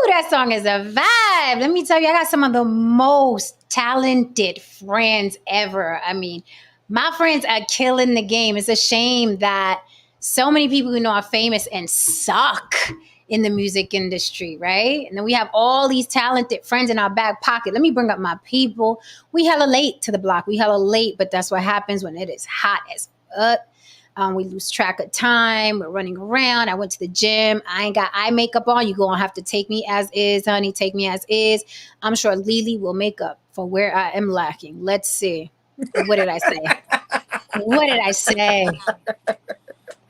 That song is a vibe. Let me tell you, I got some of the most talented friends ever. I mean, my friends are killing the game. It's a shame that so many people we know are famous and suck in the music industry, right? And then we have all these talented friends in our back pocket. Let me bring up my people. We hella late to the block. We hella late, but that's what happens when it is hot as fuck. We lose track of time. We're running around. I went to the gym. I ain't got eye makeup on. You gonna have to take me as is, honey. Take me as is. I'm sure Lily will make up for where I am lacking. Let's see. What did I say? What did I say?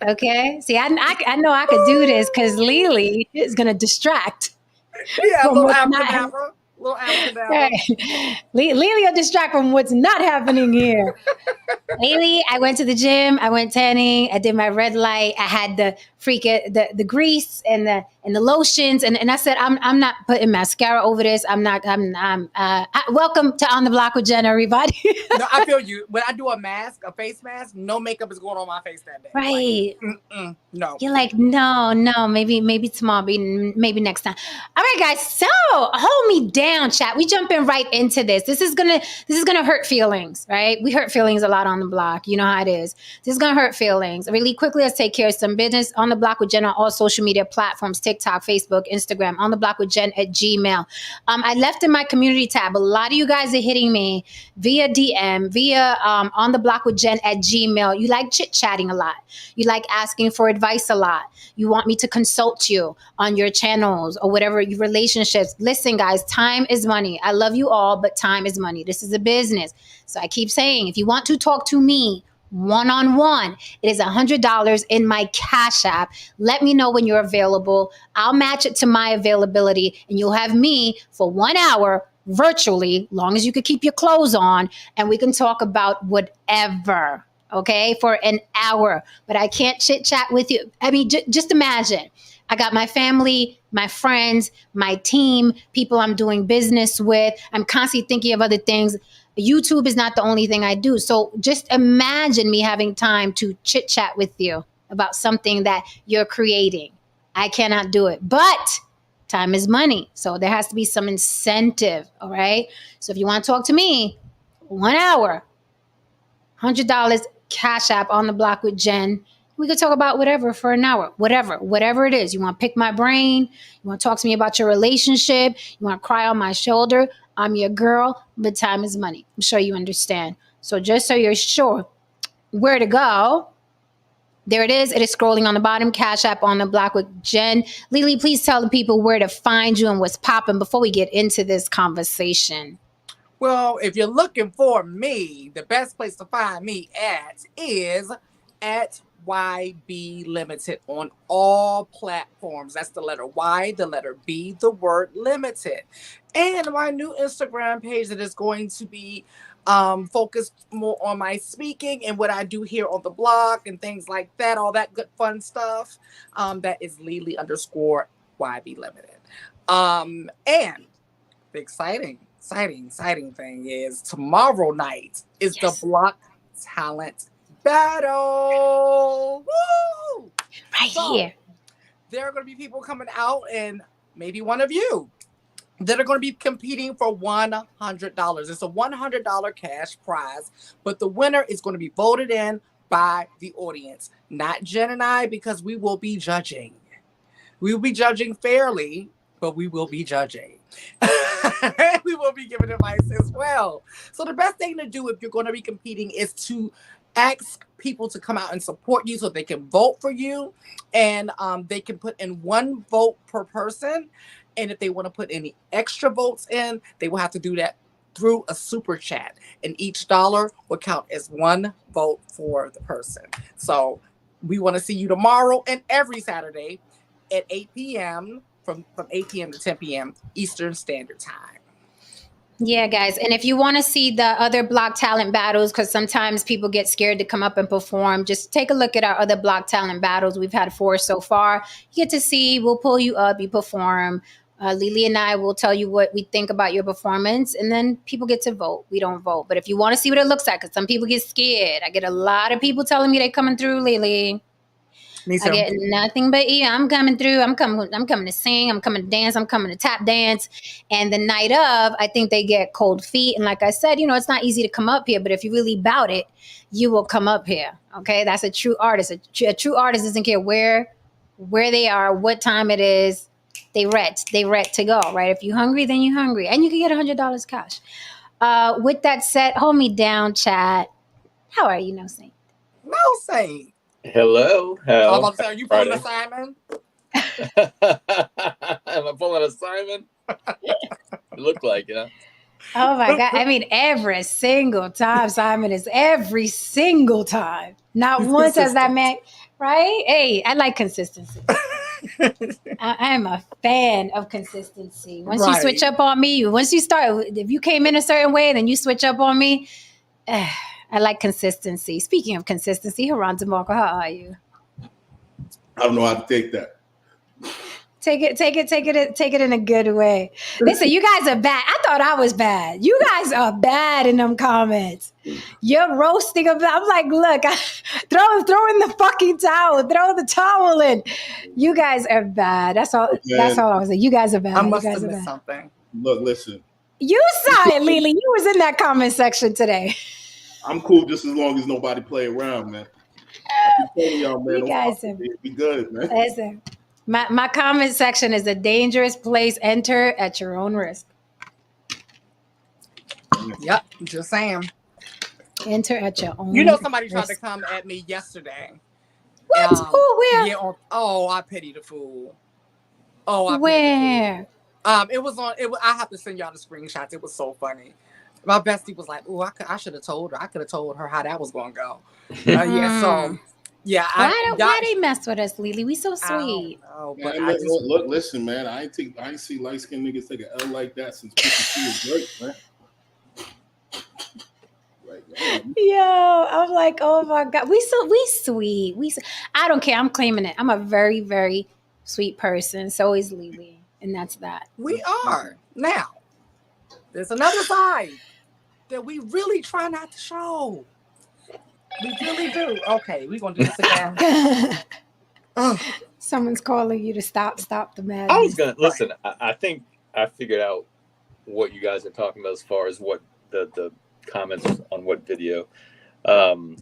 Okay. See, I know I could do this because Lily is gonna distract. Yeah, from little what's not- abracadabra. Little abracadabra. Hey, Lily will distract from what's not happening here. Lately, I went to the gym. I went tanning. I did my red light. I had the grease and the lotions, and I said I'm not putting mascara over this. I'm not. Welcome to On the Block with Jen, everybody. No, I feel you. When I do a face mask, no makeup is going on my face that day. Right. Like, no. You're like, no, maybe tomorrow, maybe next time. All right, guys. So hold me down, chat. We jumping right into this. This is gonna hurt feelings, right? We hurt feelings a lot on the block. You know how it is. This is gonna hurt feelings. Really quickly, let's take care of some business. On the Block with Jen on all social media platforms: TikTok, Facebook, Instagram. On the Block with Jen at Gmail. I left in my community tab. A lot of you guys are hitting me via DM, via On the Block with Jen at Gmail. You like chit chatting a lot. You like asking for advice a lot. You want me to consult you on your channels or whatever your relationships. Listen, guys, time is money. I love you all, but time is money. This is a business. So I keep saying, if you want to talk to me one-on-one, it is $100 in my Cash App. Let me know when you're available. I'll match it to my availability, and you'll have me for 1 hour virtually, long as you could keep your clothes on, and we can talk about whatever. Okay, for an hour, but I can't chit chat with you. I mean, just imagine, I got my family my friends, my team, people I'm doing business with. I'm constantly thinking of other things. YouTube is not the only thing I do. So just imagine me having time to chit chat with you about something that you're creating. I cannot do it. But time is money. So there has to be some incentive. All right. So if you want to talk to me, 1 hour, $100 Cash App on the block with Jen. We could talk about whatever for an hour, whatever it is. You want to pick my brain? You want to talk to me about your relationship? You want to cry on my shoulder? I'm your girl, but time is money. I'm sure you understand. So just so you're sure where to go, there it is. It is scrolling on the bottom. Cash App on the block with Jen. Lily, please tell the people where to find you and what's popping before we get into this conversation. Well, if you're looking for me, the best place to find me at is at YB Limited on all platforms. That's the letter Y, the letter B, the word limited. And my new Instagram page that is going to be focused more on my speaking and what I do here on the blog and things like that, all that good fun stuff. That is Lily _ YB Limited. And the exciting thing is tomorrow night is the Block Talent Battle. Woo! Right here. There are going to be people coming out, and maybe one of you that are going to be competing for $100. It's a $100 cash prize, but the winner is going to be voted in by the audience, not Jen and I, because we will be judging. We will be judging fairly, but we will be judging. We will be giving advice as well. So the best thing to do if you're going to be competing is to ask people to come out and support you so they can vote for you, and they can put in 1 vote per person. And if they want to put any extra votes in, they will have to do that through a super chat, and each dollar will count as 1 vote for the person. So we want to see you tomorrow and every Saturday at 8 p.m. from 8 p.m. to 10 p.m. Eastern Standard Time. Yeah, guys. And if you want to see the other Block Talent battles, because sometimes people get scared to come up and perform, just take a look at our other Block Talent battles. We've had 4 so far. You get to see, we'll pull you up, you perform. Lily and I will tell you what we think about your performance, and then people get to vote. We don't vote. But if you want to see what it looks like, because some people get scared. I get a lot of people telling me they're coming through, Lily. Me too. I get nothing but I'm coming through. I'm coming to sing. I'm coming to dance. I'm coming to tap dance. And the night of, I think they get cold feet. And like I said, it's not easy to come up here, but if you really bout it, you will come up here. Okay, that's a true artist. A true artist doesn't care where they are, what time it is. They ready to go. Right? If you're hungry, then you're hungry, and you can get $100 cash. With that said, hold me down, chat. How are you, No Saint? No Saint. Hello. I'm about to say, are you pulling a Simon? Am I pulling a Simon? It looked like it. Oh my God. I mean, every single time, Simon is every single time. Not once has that man, right? Hey, I like consistency. I am a fan of consistency. Once you switch up on me, once you start, if you came in a certain way, then you switch up on me. I like consistency. Speaking of consistency, Haran DeMarco, how are you? I don't know how to take that. Take it in a good way. Listen, you guys are bad. I thought I was bad. You guys are bad in them comments. You're roasting them. I'm like, look, throw in the fucking towel. Throw the towel in. You guys are bad. That's all. Man, that's all I was saying. You guys are bad. I must have missed something. Look, listen. You saw it, Lily. You was in that comment section today. I'm cool just as long as nobody play around, man. I keep telling y'all, man. You guys be good, man. Listen, my comment section is a dangerous place. Enter at your own risk. Yep, just saying. Enter at your own. Somebody tried to come at me yesterday. What? Who? Where? Yeah. I pity the fool. Oh, where? It was on. I have to send y'all the screenshots. It was so funny. My bestie was like, "Oh, I should have told her. I could have told her how that was going to go." Yeah. So, yeah. Why they mess with us, Lily? We so sweet. But look, listen, man. I ain't see light skinned niggas take an L like that since 52 is great, man. Yo, I'm like, oh my God, we sweet. I don't care. I'm claiming it. I'm a very, very sweet person. So is Lily, and that's that. We are. Now, there's another side that we really try not to show. We really do. Okay, we're going to do this again. Ugh. Someone's calling you to stop the I was madness. gonna listen. I think I figured out what you guys are talking about as far as what the comments on what video. But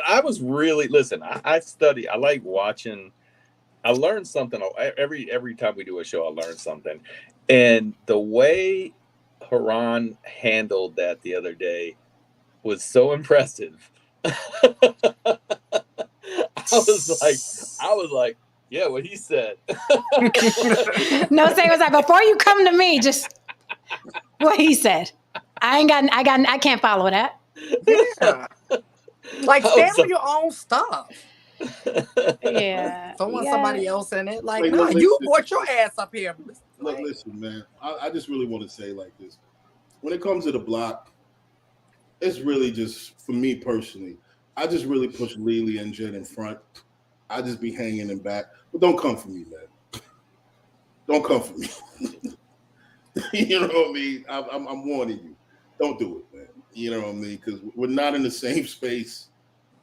I was really I study. I like watching. I learned something every time we do a show. I learn something, and the way Haran handled that the other day was so impressive. I was like, yeah, what he said. No, say was like, before you come to me, just what he said. I can't follow that. Yeah. Like, stand for your own stuff. Yeah. Don't want Yeah. somebody else in it. Like, Wait, no, listen. you brought your ass up here. Look, listen, man. I just really want to say like this. When it comes to the block, it's really just, for me personally, I just really push Lily and Jen in front. I just be hanging in back. But don't come for me, man. Don't come for me. You know what I mean? I'm warning you. Don't do it, man. You know what I mean? Because we're not in the same space.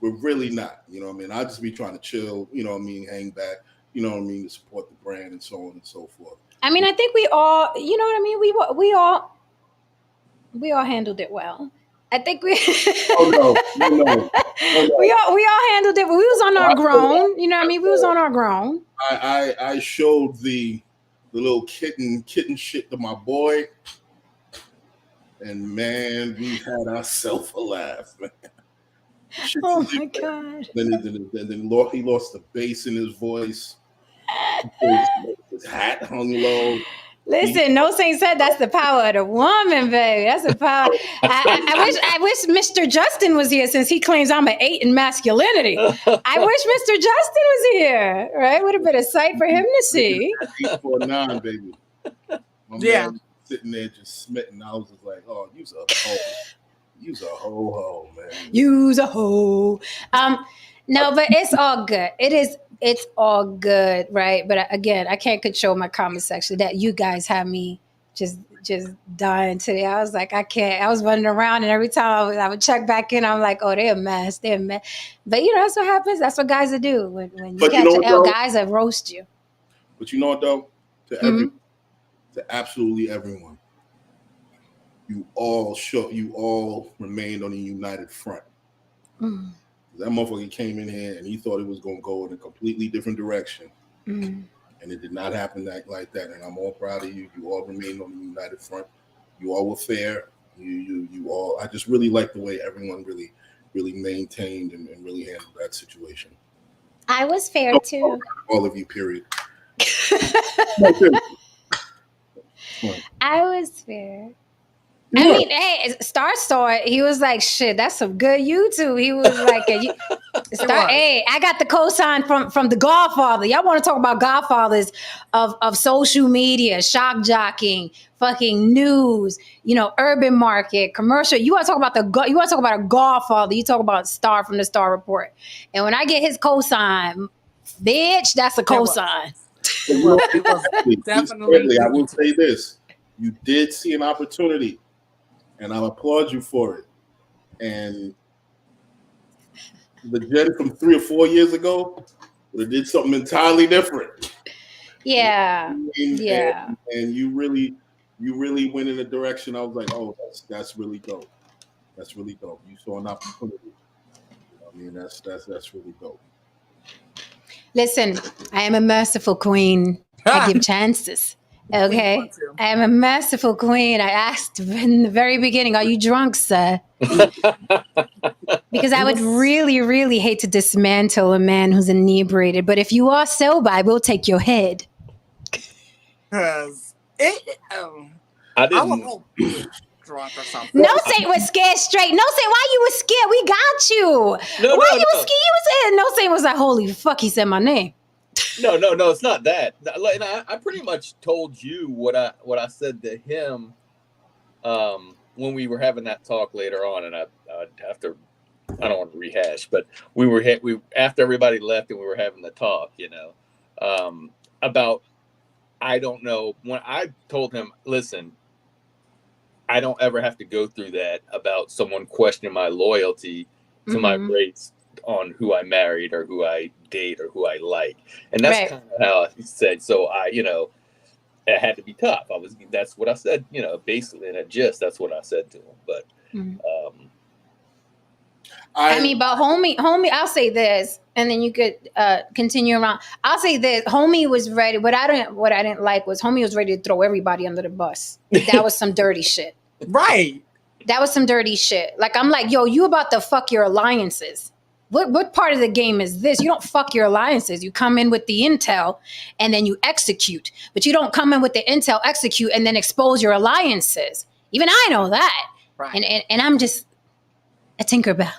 We're really not. You know what I mean? I just be trying to chill, you know what I mean, hang back, you know what I mean, to support the brand and so on and so forth. I mean, I think we all, you know what I mean? We all handled it well. I think we Oh no. we all handled it. We was on our grown, you know what I mean? We was on our grown. I showed the little kitten shit to my boy, and man, we had ourselves a laugh, man. Oh my God. Then he lost the bass in his voice. His hat hung low. Listen, No Saint said that's the power of the woman, baby. That's the power. I wish Mr. Justin was here, since he claims I'm an 8 in masculinity. I wish Mr. Justin was here, right? Would have been a sight for him to see. 849, baby. My man sitting there just smitten. I was just like, oh, you's a hoe. You's a ho, man. Use a hoe. No, but it's all good. It's all good, right? But again, I can't control my comment section. That you guys have me just dying today. I was like, I can't. I was running around, and every time I would check back in, I'm like, oh, they're a mess. They're a mess. But you know, that's what happens. That's what guys will do when you catch an L. Guys will roast you. But you know what, though? To absolutely everyone, you all remained on a united front. Mm. That motherfucker came in here and he thought it was going to go in a completely different direction. Mm. And it did not happen like that. And I'm all proud of you. You all remained on the united front. You all were fair. You all, I just really like the way everyone really, really maintained and really handled that situation. I was fair too. All of you, period. I was fair. I mean, hey, Star saw it. He was like, "Shit, that's some good YouTube." He was like, "Hey, I got the cosign from the Godfather. Y'all want to talk about Godfathers of social media, shock jockeying, fucking news, you know, urban market, commercial. You want to talk about a Godfather? You talk about Star from the Star Report. And when I get his cosign, bitch, that's a cosign." It was definitely. I will say this: you did see an opportunity. And I applaud you for it. And the Jen from 3 or 4 years ago would have did something entirely different. Yeah. And you really went in a direction. I was like, oh, that's really dope. That's really dope. You saw an opportunity. I mean, that's really dope. Listen, I am a merciful queen. I give chances. Okay, I am a merciful queen. I asked in the very beginning, "Are you drunk, sir?" Because I would really, really hate to dismantle a man who's inebriated. But if you are sober, I will take your head. Because I didn't. I would hope you were drunk or something. No Saint was scared straight. No Saint, why you was scared? We got you. Why you was scared? You was scared. No Saint was like, "Holy fuck!" He said my name. No, it's not that. Like, I pretty much told you what I said to him when we were having that talk later on, and I don't want to rehash, but we after everybody left and we were having the talk, you know. about, I don't know, when I told him, listen, I don't ever have to go through that about someone questioning my loyalty to my race on who I married or who I date or who I like. And that's kind of how he said. So it had to be tough. That's what I said, basically in a gist, that's what I said to him. But, I mean, but homie, I'll say this, and then you could continue around. I'll say this: homie was ready. What I didn't like was homie was ready to throw everybody under the bus. That was some dirty shit. Right. That was some dirty shit. Like, I'm like, yo, you about to fuck your alliances. What part of the game is this? You don't fuck your alliances. You come in with the intel and then you execute. But you don't come in with the intel, execute, and then expose your alliances. Even I know that. Right. And I'm just a Tinkerbell.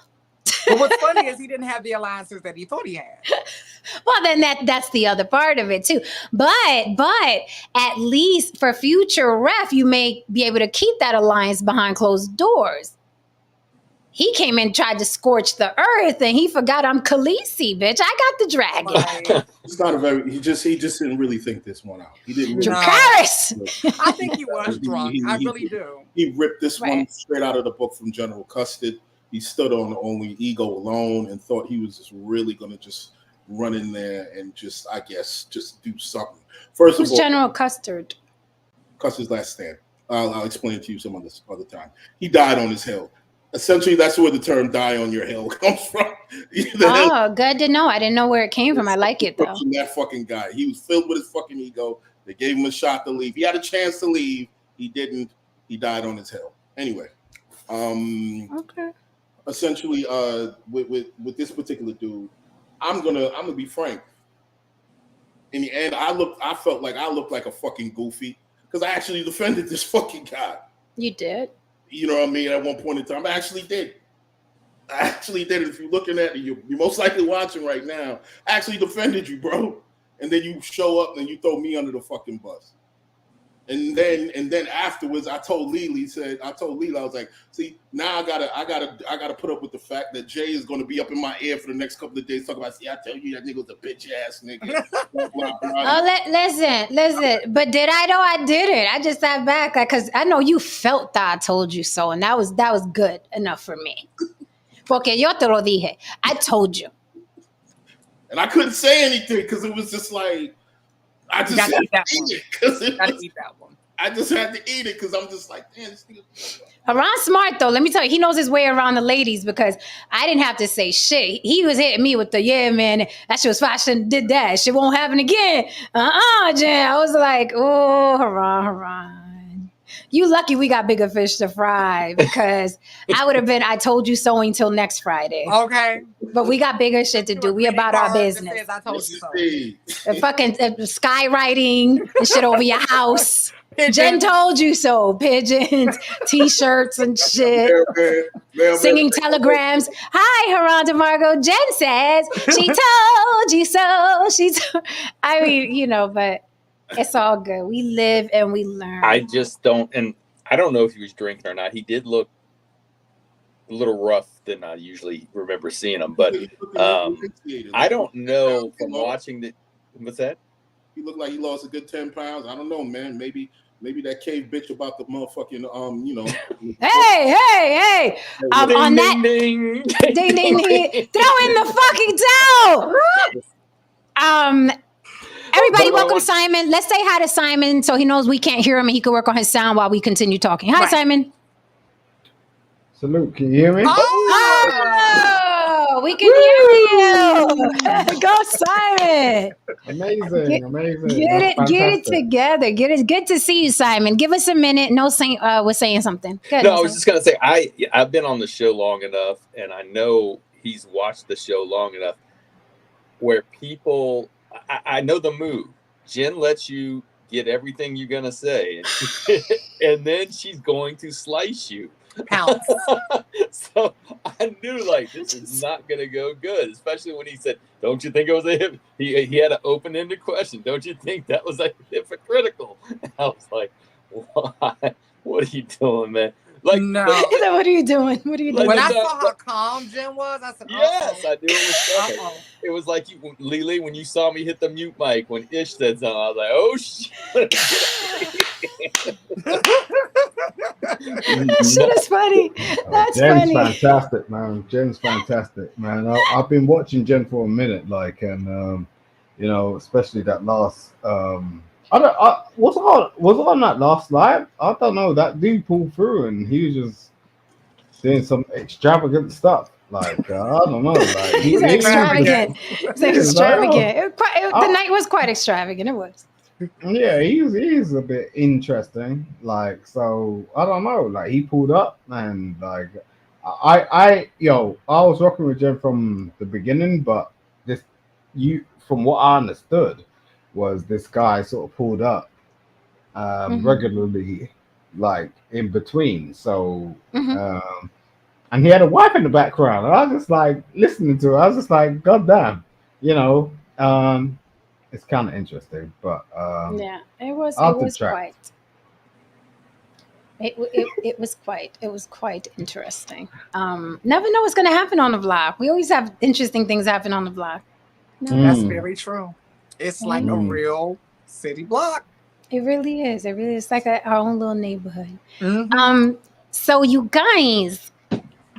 But what's funny is he didn't have the alliances that he thought he had. Well, then that's the other part of it too. But at least for future ref, you may be able to keep that alliance behind closed doors. He came in and tried to scorch the earth, and he forgot I'm Khaleesi, bitch. I got the dragon. Right. It's not a very. He just didn't really think this one out. He didn't. Really Dracarys. I think he was drunk. I really do. He ripped this one straight out of the book from General Custard. He stood on only ego alone and thought he was just really going to just run in there and just, I guess, just do something. First of all, General Custard? Custard's last stand. I'll explain it to you some other time. He died on his hill. Essentially, that's where the term "die on your hill" comes from. Good to know. I didn't know where it came from. I like it, though. From that fucking guy. He was filled with his fucking ego. They gave him a shot to leave. He had a chance to leave. He didn't. He died on his hill. Anyway. Okay. Essentially, with this particular dude, I'm gonna be frank. In the end, I felt like I looked like a fucking goofy because I actually defended this fucking guy. You did. You know what I mean? At one point in time, I actually did. If you're looking at it, you're most likely watching right now. I actually defended you, bro. And then you show up and you throw me under the fucking bus. And then afterwards, I told Lily, I was like, see, now I gotta put up with the fact that Jay is gonna be up in my ear for the next couple of days talking about, see, I tell you that nigga was a bitch ass nigga. Blah, blah, blah. Oh, listen. But did I know I did it? I just sat back because I know you felt that I told you so, and that was good enough for me. Porque yo te lo dije. I told you. And I couldn't say anything because it was just like, I just had to eat it because I just had to eat it because I'm just like, damn, this nigga. Haran's smart though. Let me tell you, he knows his way around the ladies because I didn't have to say shit. He was hitting me with the, yeah, man, that shit was fine. I shouldn't did that. Shit won't happen again. Jan. I was like, oh, Haran. You lucky we got bigger fish to fry because I would have been, I told you so until next Friday. Okay. But we got bigger shit to do. We about our business. Says, I told you so. The fucking skywriting and shit over your house. Jen told you so. Pigeons, t-shirts and shit. Singing telegrams. Hi, Haran DeMarco. Jen says, she told you so. I mean, but it's all good. We live and we learn. I just don't, and I don't know if he was drinking or not. He did look a little rough than I usually remember seeing him, but I don't know from watching the. What's that? He looked like he lost a good 10 pounds. I don't know, man. Maybe that cave bitch about the motherfucking Hey! On that, ding, throw in the fucking towel. Everybody, welcome Simon. Let's say hi to Simon so he knows we can't hear him and he can work on his sound while we continue talking. Hi, Simon. Salute. Can you hear me? Oh, we can hear you. Go, Simon. Amazing. Get it together. Good to see you, Simon. Give us a minute. No, we're saying something. Good. No, I was just gonna say I've been on the show long enough, and I know he's watched the show long enough where people. I know the move. Jen lets you get everything you're gonna say, and then she's going to slice you. Pounce. So I knew this is not gonna go good, especially when he said, "Don't you think it was a hip?" He had an open-ended question. Don't you think that was hypocritical? And I was like, "Why? What are you doing, man?" Like, No. So what are you doing? What are you Like doing? When I the- saw how calm Jen was, I said, yes, I knew it was coming. uh-oh. It was like you, Lily, when you saw me hit the mute mic when Ish said something. I was like, "Oh shit!" That shit is funny. That's Jen's funny. fantastic, man. Jen's fantastic, man. I've been watching Jen for a minute, like, and you know, especially that last. Was it on that last live? I don't know. That dude pulled through, and he was just doing some extravagant stuff. Like, I don't know. Like, He's was extravagant. He's Yeah, extravagant. The oh. night was quite extravagant. It was. Yeah, he's a bit interesting. Like, so I don't know. Like, he pulled up, and like, I was rocking with Jen from the beginning, but from what I understood, was this guy sort of pulled up Mhm. regularly, like in between. So, Mhm. and he had a wife in the background. And I was just like listening to it. I was just like, God damn, you know. It's kind of interesting, but Yeah, it was. off It the was track. quite. It was quite. It was quite interesting. Never know what's going to happen on the vlog. We always have interesting things happen on the vlog. No, Mm. That's very true. It's like a Mm. real city block. it really is. It really is like our own little neighborhood. Mhm. So you guys,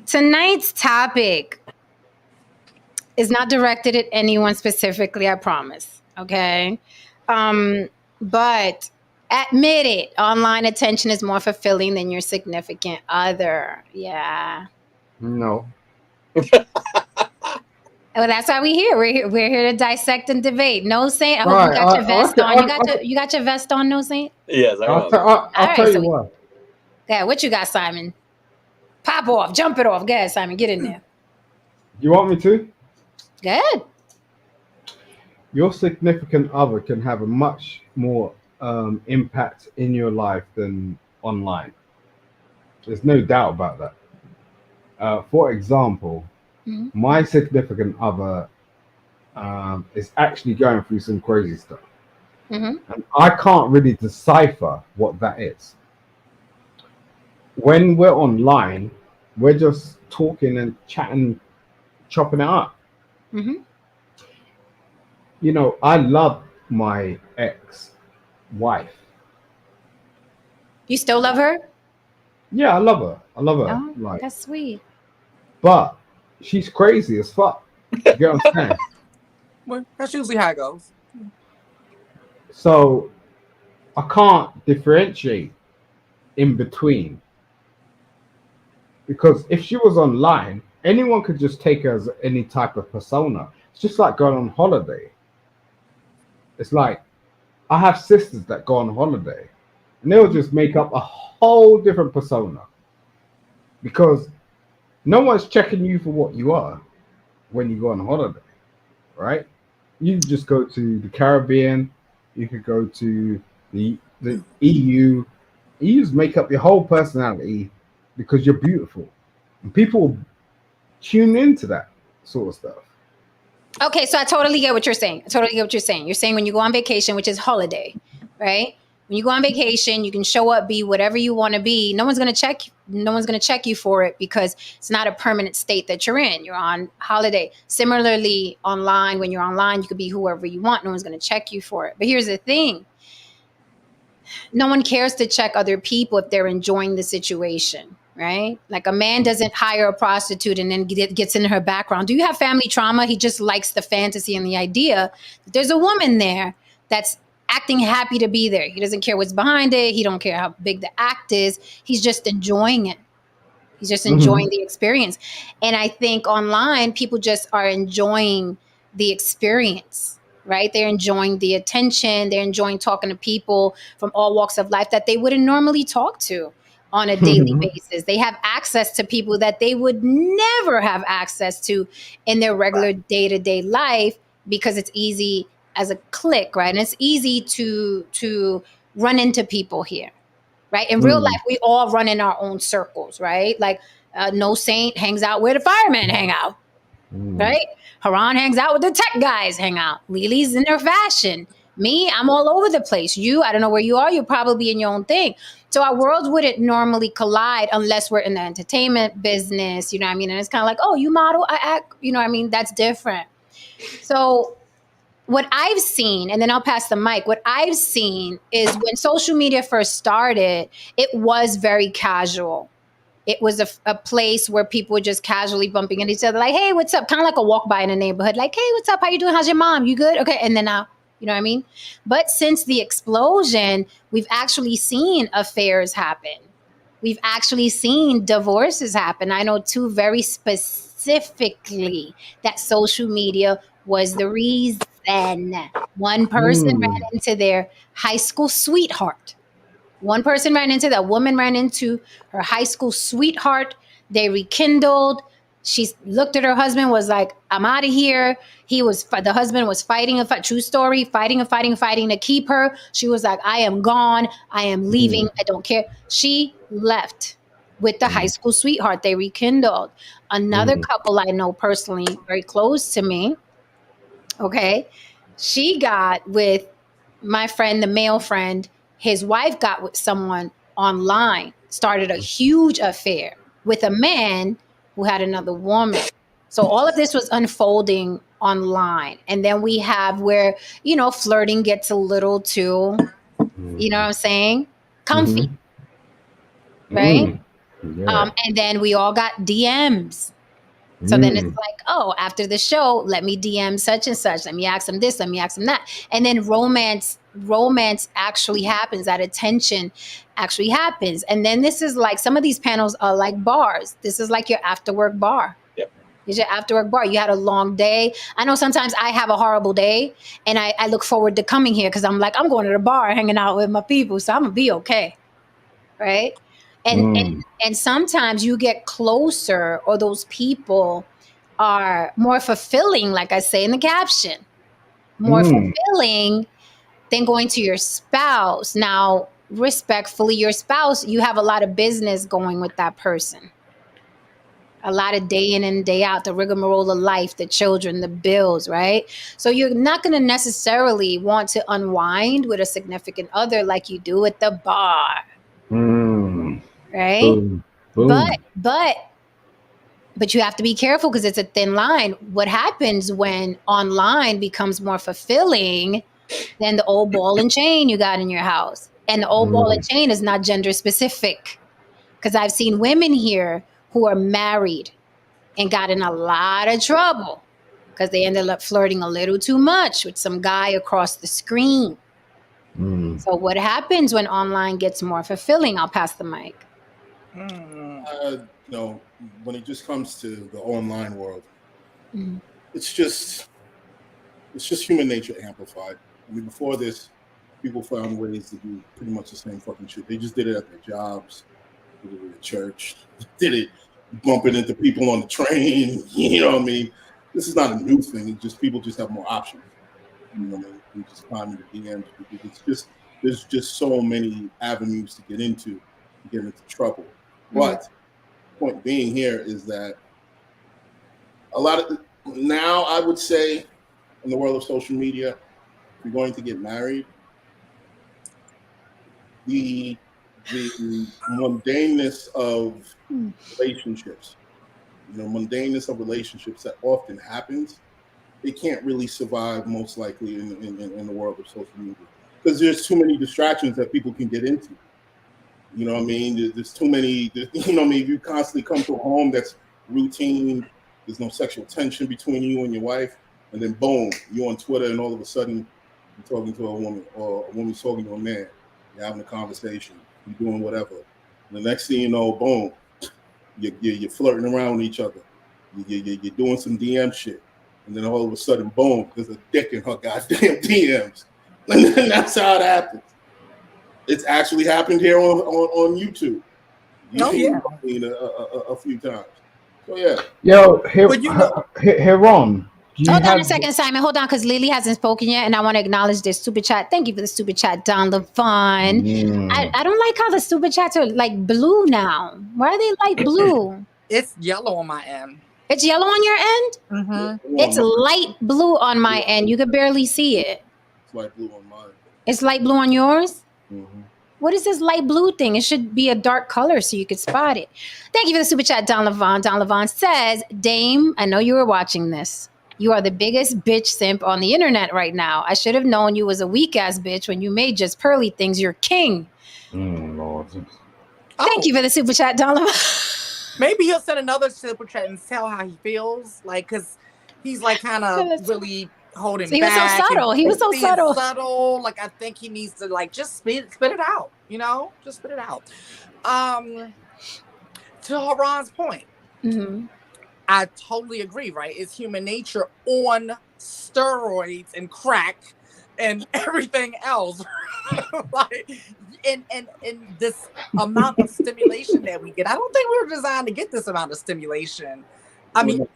tonight's topic is not directed at anyone specifically, I promise. Okay. But admit it, online attention is more fulfilling than your significant other. Yeah. No. Well, that's why we're here. We're here to dissect and debate. No Saint. I hope Right, you got your vest on. I- You got your vest on, No Saint? yes, I I'll, was. I'll right, tell so you we- what. Yeah, what you got, Simon? Pop off, jump it off. Go ahead, Simon. Get in there. You want me to? Good. Your significant other can have a much more impact in your life than online. There's no doubt about that. For example, Mhm. my significant other is actually going through some crazy stuff. Mhm. And I can't really decipher what that is. When we're online, we're just talking and chatting, chopping it up. Mhm. You know, I love my ex-wife. You still love her? Yeah, I love her. I love her. Oh, Like, that's sweet. but she's crazy as fuck. You get what I'm saying? Well, that's usually how it goes. So I can't differentiate in between. Because if she was online, anyone could just take her as any type of persona. It's just like going on holiday. It's like I have sisters that go on holiday and they'll just make up a whole different persona. Because no one's checking you for what you are when you go on holiday, right? You just go to the Caribbean, you could go to the EU. You just make up your whole personality because you're beautiful. And people tune into that sort of stuff. Okay, so I totally get what you're saying. I totally get what you're saying. You're saying when you go on vacation, which is holiday, right? When you go on vacation, you can show up, be whatever you want to be. No one's going to check. No one's going to check you for it because it's not a permanent state that you're in. You're on holiday. Similarly, online, when you're online, you could be whoever you want. No one's going to check you for it. But here's the thing. No one cares to check other people if they're enjoying the situation, right? Like a man doesn't hire a prostitute and then gets into her background. Do you have family trauma? He just likes the fantasy and the idea that there's a woman there that's acting happy to be there. He doesn't care what's behind it. He don't care how big the act is. He's just enjoying it. He's just enjoying the experience. And I think online, people just are enjoying the experience, right? They're enjoying the attention. They're enjoying talking to people from all walks of life that they wouldn't normally talk to on a daily basis. They have access to people that they would never have access to in their regular day-to-day life because it's easy as a click, right? And it's easy to run into people here, right? In real life, we all run in our own circles, right? Like No Saint hangs out where the firemen hang out, right? Haran hangs out with the tech guys hang out. Lily's in her fashion. Me, I'm all over the place. You, I don't know where you are. You're probably in your own thing. So our worlds wouldn't normally collide unless we're in the entertainment business. You know what I mean? And it's kind of like, oh, you model, I act. You know what I mean? That's different. So what I've seen, and then I'll pass the mic. What I've seen is when social media first started, it was very casual. It was a place where people were just casually bumping into each other, like, "Hey, what's up?" Kind of like a walk by in a neighborhood, like, "Hey, what's up? How you doing? How's your mom? You good? Okay." And then now, you know what I mean? But since the explosion, we've actually seen affairs happen. We've actually seen divorces happen. I know two very specifically that social media was the reason. One person ran Mm. into their high school sweetheart. One person ran into that woman, ran into her high school sweetheart. They rekindled. She looked at her husband, was like, "I'm out of here." The husband was fighting true story, fighting to keep her. She was like, "I am gone. I am leaving. I don't care." She left with the high school sweetheart. They rekindled. Another Mm. couple I know personally, very close to me, okay, she got with my friend, the male friend, his wife got with someone online, started a huge affair with a man who had another woman. So all of this was unfolding online. And then we have where, flirting gets a little too, you know what I'm saying? Comfy, Mhm. right? Mm. Yeah. And then we all got DMs. So then it's Mm. like, oh, after the show, let me DM such and such. Let me ask them this. Let me ask them that. And then romance actually happens. That attention actually happens. And then this is like, some of these panels are like bars. This is like your after work bar. Yep. It's your after work bar. You had a long day. I know sometimes I have a horrible day, and I look forward to coming here because I'm like, I'm going to the bar, hanging out with my people, so I'm gonna be okay, right? And Mm. and and sometimes you get closer, or those people are more fulfilling, like I say in the caption, more Mm. fulfilling than going to your spouse. Now, respectfully, your spouse, you have a lot of business going with that person. A lot of day in and day out, the rigmarole of life, the children, the bills, right? So you're not going to necessarily want to unwind with a significant other like you do at the bar, Mm. right? Boom. But Boom. but but you have to be careful because it's a thin line. What happens when online becomes more fulfilling than the old ball and chain you got in your house? And the old ball and Mm. chain is not gender specific, because I've seen women here who are married and got in a lot of trouble because they ended up flirting a little too much with some guy across the screen. Mm. So what happens when online gets more fulfilling? I'll pass the mic. When it just comes to the online world, Mhm. it's just human nature amplified. I mean, before this, people found ways to do pretty much the same fucking shit. They just did it at their jobs, did it at church, did it bumping into people on the train. You know what I mean? This is not a new thing. It's just people just have more options. You know what I mean? You just climb into DMs because there's just so many avenues to get into trouble. But point being here is that a lot of now I would say in the world of social media, if you're going to get married, the mundaneness of relationships, that often happens, it can't really survive most likely in the world of social media because there's too many distractions that people can get into. You know what I mean? There's too many. You know what I mean? If you constantly come to a home that's routine, there's no sexual tension between you and your wife, and then boom, you're on Twitter, and all of a sudden you're talking to a woman, or a woman's talking to a man. You're having a conversation. You're doing whatever. And the next thing you know, boom, you're flirting around with each other. You're doing some DM shit, and then all of a sudden, boom, there's a dick in her goddamn DMs, and then that's how it happens. It's actually happened here on YouTube. Oh yeah. A few times. So yeah. Yo, But you know, Heron, do you Hold on a have? second, Simon. Hold on, because Lily hasn't spoken yet, and I want to acknowledge this super chat. Thank you for the super chat, Don Levon. Mm. I don't like how the super chats are like blue now. Why are they light blue? it's yellow on my end. It's yellow on your end? Mm-hmm. It's light blue on my end. You could barely see it. It's light blue on mine. It's light blue on yours? Mm-hmm. What is this light blue thing? It should be a dark color so you could spot it. Thank you for the super chat, Don Levon. Don Levon says, Dame, I know you were watching this. You are the biggest bitch simp on the internet right now. I should have known you was a weak ass bitch when you made just pearly things your king. Lord. Thank you for the super chat, Don Levon. Maybe he'll send another super chat and tell how he feels, like, because he's like kind of really holding He was so back. subtle. and He was so being subtle. Like, I think he needs to like just spit it out. You know, just spit it out. To Haran's point, Mhm. I totally agree. Right? It's human nature on steroids and crack and everything else. Like, and this amount of stimulation that we get, I don't think we were designed to get this amount of stimulation. I mean,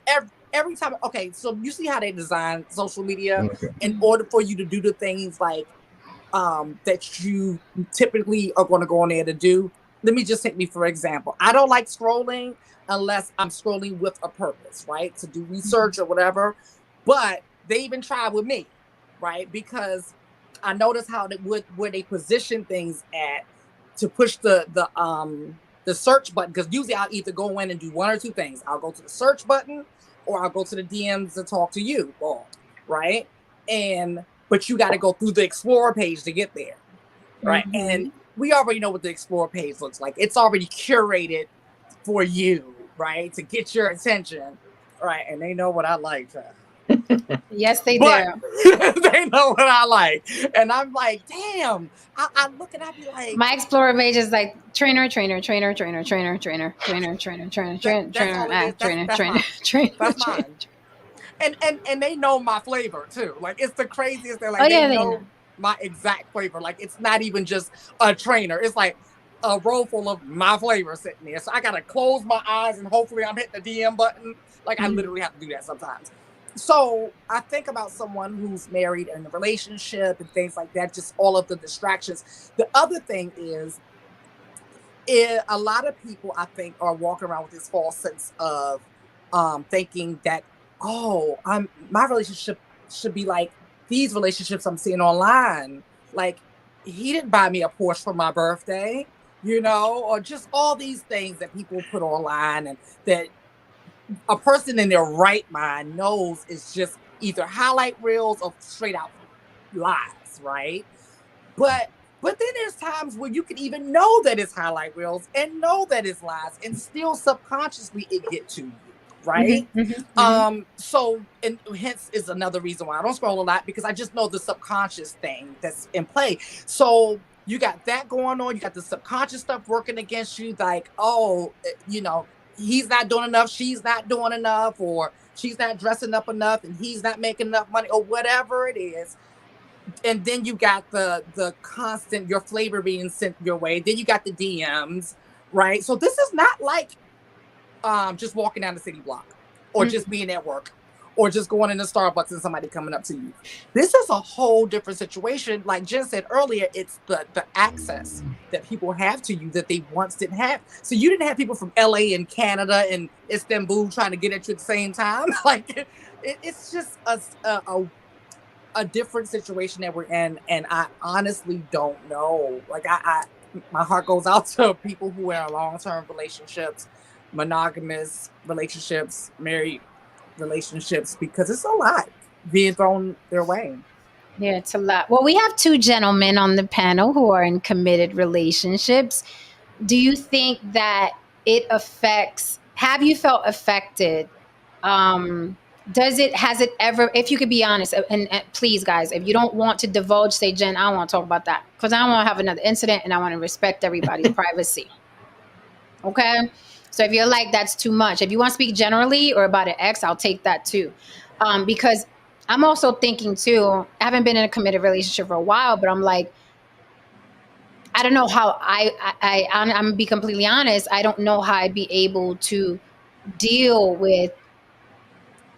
every time. Okay, so you see how they design social media Okay. in order for you to do the things like that you typically are going to go on there to do. Let me just take me for example. I don't like scrolling unless I'm scrolling with a purpose, right? To do research or whatever. But they even try with me, right? Because I notice how where they position things at to push the search button. Because usually I'll either go in and do one or two things. I'll go to the search button or I'll go to the DMs to talk to you, all, right? But you got to go through the Explorer page to get there, right? Mhm. And we already know what the Explorer page looks like. It's already curated for you, right? To get your attention, right? And they know what I like. Yes, they But do. they know what I like. And I'm like, damn. I look and I be like, My Explorer page is like trainer, trainer, trainer, trainer, trainer, trainer, trainer, trainer, trainer, trainer, that's all it is. trainer, That's trainer, mine. trainer. That's mine. And they know my flavor too. Like, it's the craziest thing. Like, Oh, yeah, they they know know. my exact flavor. Like, it's not even just a trainer. It's like a row full of my flavor sitting there. So I gotta close my eyes and hopefully I'm hitting the DM button. Like, I literally have to do that sometimes. So I think about someone who's married in a relationship and things like that, just all of the distractions. The other thing is, a lot of people, I think, are walking around with this false sense of thinking that, oh, my relationship should be like these relationships I'm seeing online. Like, he didn't buy me a Porsche for my birthday, or just all these things that people put online and that a person in their right mind knows is just either highlight reels or straight out lies, right? But then there's times where you can even know that it's highlight reels and know that it's lies and still subconsciously it get to you, right? So, and hence is another reason why I don't scroll a lot, because I just know the subconscious thing that's in play. So you got that going on, you got the subconscious stuff working against you, like, oh, he's not doing enough, she's not doing enough, or she's not dressing up enough and he's not making enough money, or whatever it is. And then you got the constant, your flavor being sent your way. Then you got the DMs, right? So this is not like just walking down the city block or just being at work or just going into Starbucks and somebody coming up to you. This is a whole different situation. Like Jen said earlier, it's the access that people have to you that they once didn't have. So you didn't have people from LA and Canada and Istanbul trying to get at you at the same time. Like it's just a different situation that we're in, and I honestly don't know. Like my heart goes out to people who are in long-term relationships, monogamous relationships, married relationships, because it's a lot being thrown their way. Yeah, it's a lot. Well, we have two gentlemen on the panel who are in committed relationships. Do you think that it affects? Have you felt affected? Has it ever, if you could be honest, and please guys, if you don't want to divulge, say, Jen, I don't want to talk about that because I don't want to have another incident and I want to respect everybody's privacy. Okay. So if you're like, that's too much. If you want to speak generally or about an ex, I'll take that too. Because I'm also thinking too, I haven't been in a committed relationship for a while, but I'm like, I don't know how I'm gonna be completely honest. I don't know how I'd be able to deal with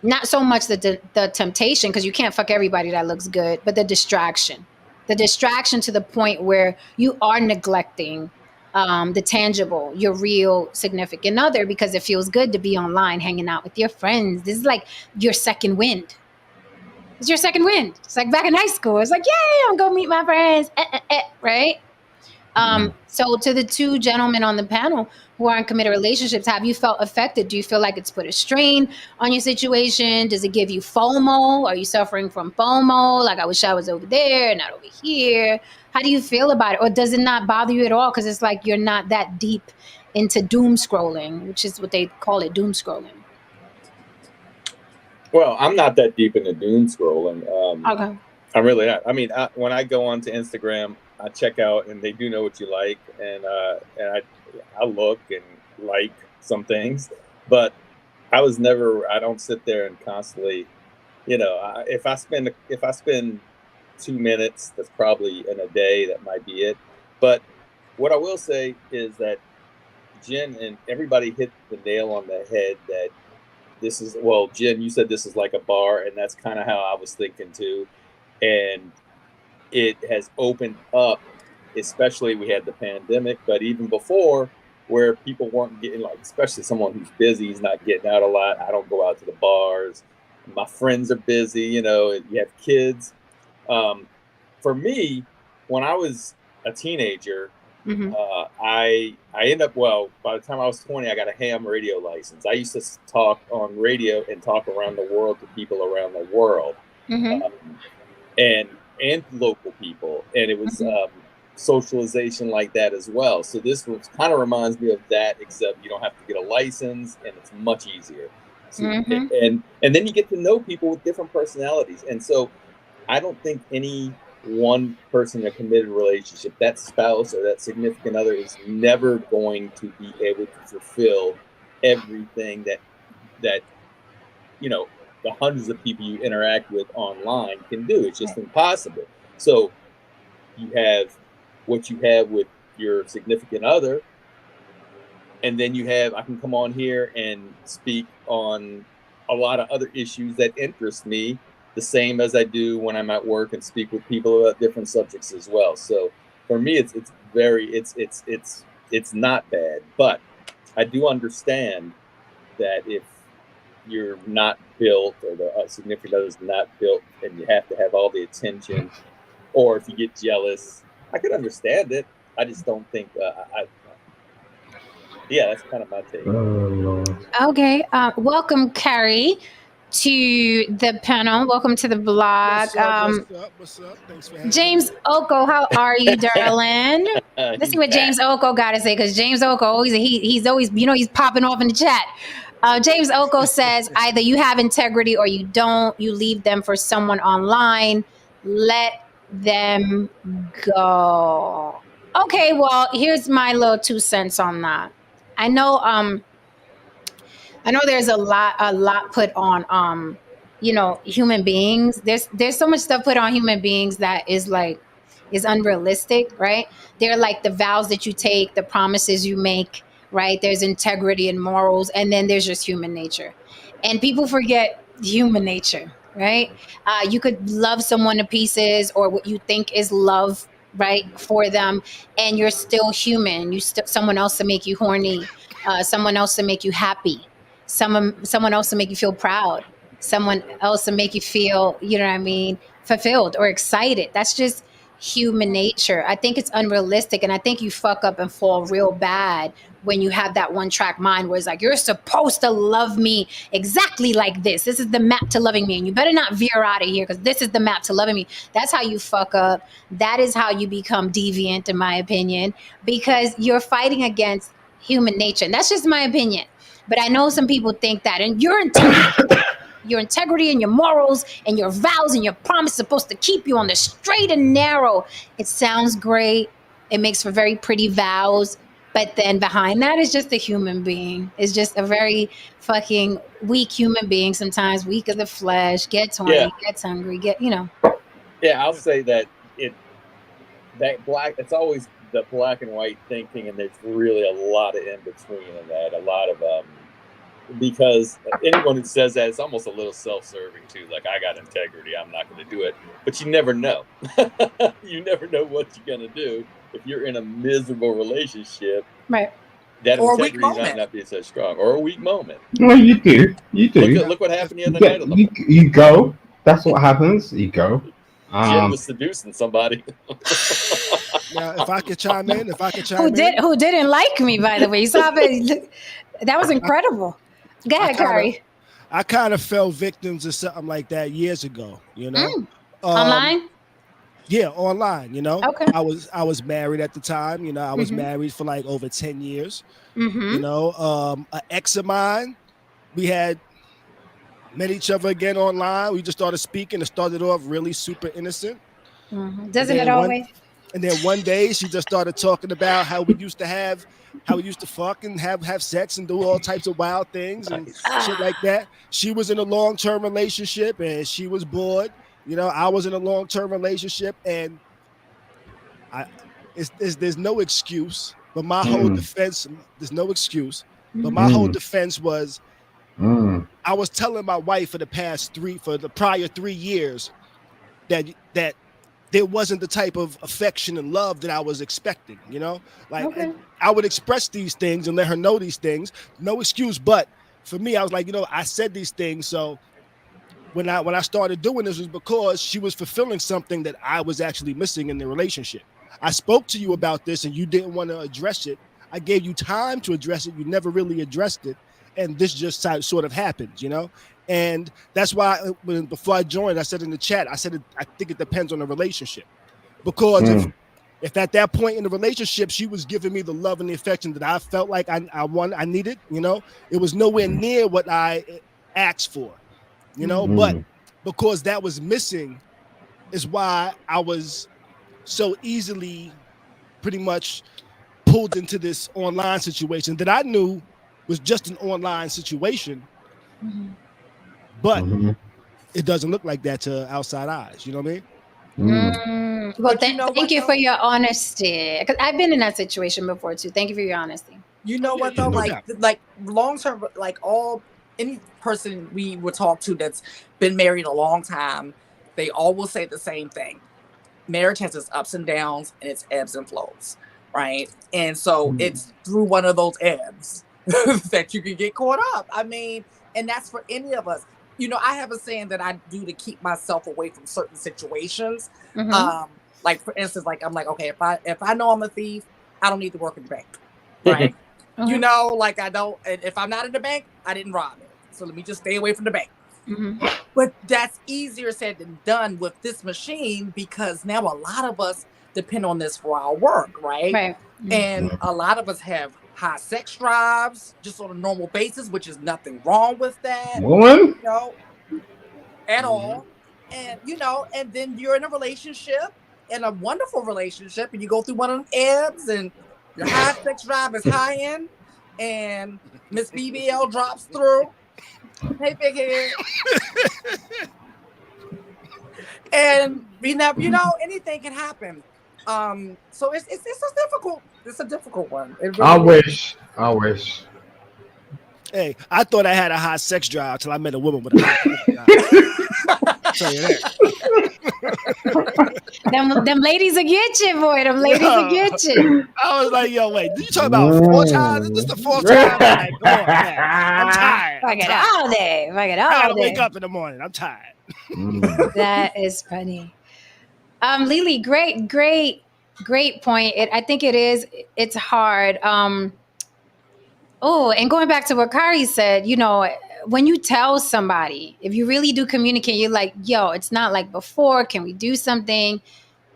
not so much the temptation, because you can't fuck everybody that looks good, but the distraction to the point where you are neglecting the tangible, your real significant other, because it feels good to be online hanging out with your friends. This is like your second wind. It's your second wind. It's like back in high school. It's like, yay, I'm going to meet my friends. Right? So to the two gentlemen on the panel who are in committed relationships, have you felt affected? Do you feel like it's put a strain on your situation? Does it give you FOMO? Are you suffering from FOMO? Like, I wish I was over there, not over here. How do you feel about it? Or does it not bother you at all? Because it's like you're not that deep into doom scrolling, which is what they call it, doom scrolling. Well, I'm not that deep into doom scrolling. Okay. I'm really not. I mean, when I go onto Instagram, I check out, and they do know what you like, and I look and like some things, but I don't sit there and constantly, if I spend 2 minutes, that's probably in a day, that might be it. But what I will say is that Jen and everybody hit the nail on the head that this is, well, Jen, you said this is like a bar, and that's kind of how I was thinking too. And it has opened up, especially we had the pandemic, but even before, where people weren't getting, like, especially someone who's busy, he's not getting out a lot. I don't go out to the bars. My friends are busy, you have kids. For me, when I was a teenager, I ended up, by the time I was 20, I got a ham radio license. I used to talk on radio and talk around the world to people around the world. And local people, and it was socialization like that as well. So this kind of reminds me of that, except you don't have to get a license, and it's much easier. So, and then you get to know people with different personalities. And so I don't think any one person in a committed relationship, that spouse or that significant other, is never going to be able to fulfill everything that the hundreds of people you interact with online can do. It's just impossible. So you have what you have with your significant other, and then I can come on here and speak on a lot of other issues that interest me, the same as I do when I'm at work and speak with people about different subjects as well. So for me, it's not bad, but I do understand that if you're not built, or the significant other is not built, and you have to have all the attention, or if you get jealous, I could understand it. I just don't think that's kind of my take. Oh, Lord. Okay. Welcome, Carrie, to the panel. Welcome to the blog. What's up? Thanks for having James me. Oko, how are you, darling? Let's see what James Oko got to say, because James Oko, he's always, he's popping off in the chat. James Oko says, either you have integrity or you don't. You leave them for someone online. Let them go. Okay, well, here's my little 2 cents on that. I know there's a lot put on human beings. There's so much stuff put on human beings that is unrealistic, right? They're like the vows that you take, the promises you make, right? There's integrity and morals, and then there's just human nature. And people forget human nature, right? You could love someone to pieces, or what you think is love, right, for them, and you're still human. Someone else to make you horny, someone else to make you happy, someone else to make you feel proud, someone else to make you feel, fulfilled or excited. That's just human nature. I think it's unrealistic, and I think you fuck up and fall real bad when you have that one track mind where it's like, you're supposed to love me exactly like this. This is the map to loving me, and you better not veer out of here because this is the map to loving me. That's how you fuck up. That is how you become deviant, in my opinion, because you're fighting against human nature. And that's just my opinion. But I know some people think that, and your integrity and your morals and your vows and your promise supposed to keep you on the straight and narrow. It sounds great. It makes for very pretty vows. But then behind that is just a human being. It's just a very fucking weak human being, sometimes weak of the flesh, gets horny, gets hungry, Yeah, I'll say that it's always the black and white thinking, and there's really a lot of in between in that. A lot of because anyone who says that, it's almost a little self-serving too. Like, I got integrity, I'm not going to do it. But you never know. You never know what you're going to do if you're in a miserable relationship. Right. That Or a integrity weak might moment. not be so strong, or a weak moment. Well, you do. Look what happened the other night. You go. That's what happens. You go. Jen was seducing somebody. Now, if I could chime in, Who didn't like me, by the way? You saw it. That was incredible. Go ahead, Kari. I kind of fell victims of something like that years ago. You know, Online. Yeah, online. You know, Okay. I was married at the time. You know, I was married for like over 10 years. Mm-hmm. You know, an ex of mine, we had met each other again online. We just started speaking. It started off really super innocent. Mm-hmm. Doesn't it always? And then one day she just started talking about how we used to fuck and have sex and do all types of wild things and shit like that. She was in a long-term relationship and she was bored. You know, I was in a long-term relationship and there's no excuse. But my whole defense, there's no excuse. But my whole defense was I was telling my wife for the prior 3 years that there wasn't the type of affection and love that I was expecting, you know? Like and I would express these things and let her know these things. No excuse. But for me, I was like, you know, I said these things. So when I started doing this was because she was fulfilling something that I was actually missing in the relationship. I spoke to you about this and you didn't want to address it. I gave you time to address it. You never really addressed it. And this just sort of happened, you know? And that's why before I joined, I said in the chat, I think it depends on the relationship. Because if at that point in the relationship, she was giving me the love and the affection that I felt like I needed, you know, it was nowhere near what I asked for, you know, but because that was missing is why I was so easily pretty much pulled into this online situation that I knew was just an online situation. But it doesn't look like that to outside eyes. You know what I mean? Well, thank you for your honesty. Because I've been in that situation before too. Thank you for your honesty. You know what though? Like long term, like any person we would talk to that's been married a long time, they all will say the same thing. Marriage has its ups and downs and its ebbs and flows, right? And so it's through one of those ebbs that you can get caught up. I mean, and that's for any of us. You know, I have a saying that I do to keep myself away from certain situations. Like for instance, like I'm like, okay, if I know I'm a thief, I don't need to work in the bank, right? You know, like I don't. If I'm not in the bank, I didn't rob it, so let me just stay away from the bank. But that's easier said than done with this machine because now a lot of us depend on this for our work, right? And a lot of us have high sex drives just on a normal basis, which is nothing wrong with that. Woman? You know, at all. And, you know, and then you're in a relationship, in a wonderful relationship, and you go through one of them ebbs, and your high sex drive is high end, and Miss BBL drops through. Hey, big head. And you know, anything can happen. So it's a difficult one. Really I wish. Hey, I thought I had a high sex drive till I met a woman with a high sex drive. I'll tell you that. them ladies will get you, boy. Them ladies will get you. I was like, yo, wait, did you talk about 4 times? This is the 4th time. Like, oh, man, I'm tired. Fuck it all day. I gotta wake up in the morning. I'm tired. That is funny. Lily, great point. I think it's hard. And going back to what Kari said, you know, when you tell somebody, if you really do communicate, you're like, yo, it's not like before. Can we do something?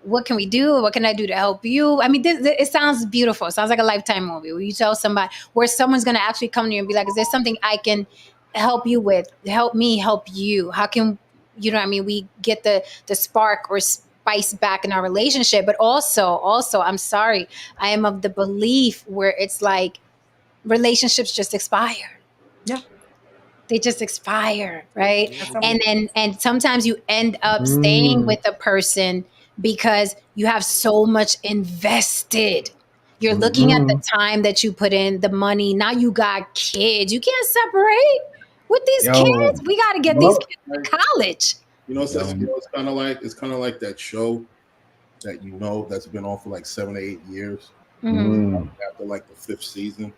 What can we do? What can I do to help you? I mean, it sounds beautiful. It sounds like a Lifetime movie where you tell somebody, where someone's going to actually come to you and be like, is there something I can help you with? Help me help you. How can, you know what I mean? We get the spark or spice back in our relationship. But also, I'm sorry, I am of the belief where it's like relationships just expire. Yeah. They just expire, right? And sometimes you end up staying with a person because you have so much invested. You're looking at the time that you put in, the money. Now you got kids. You can't separate with these kids. We got to get these kids to college. You know, it's kind of like that show that that's been on for like 7 or 8 years. After like the 5th season.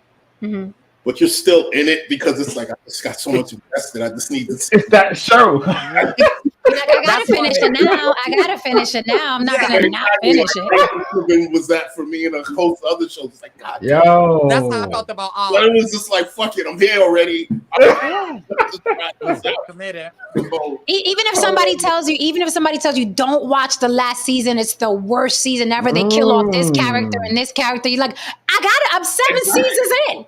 But you're still in it because it's like I just got so much invested. I just need to. It's that show. I gotta That's finish funny. it now. I gotta finish it now. I'm not Yeah. gonna not finish it. Thanksgiving was that for me and a host of other shows. It's like, God, Yo. That's how I felt about but it Oz. was just like, fuck it, I'm here already. Yeah. Committed. Even if somebody tells you don't watch the last season, it's the worst season ever. They kill off this character and this character. You're like, I got it. I'm 7 seasons in.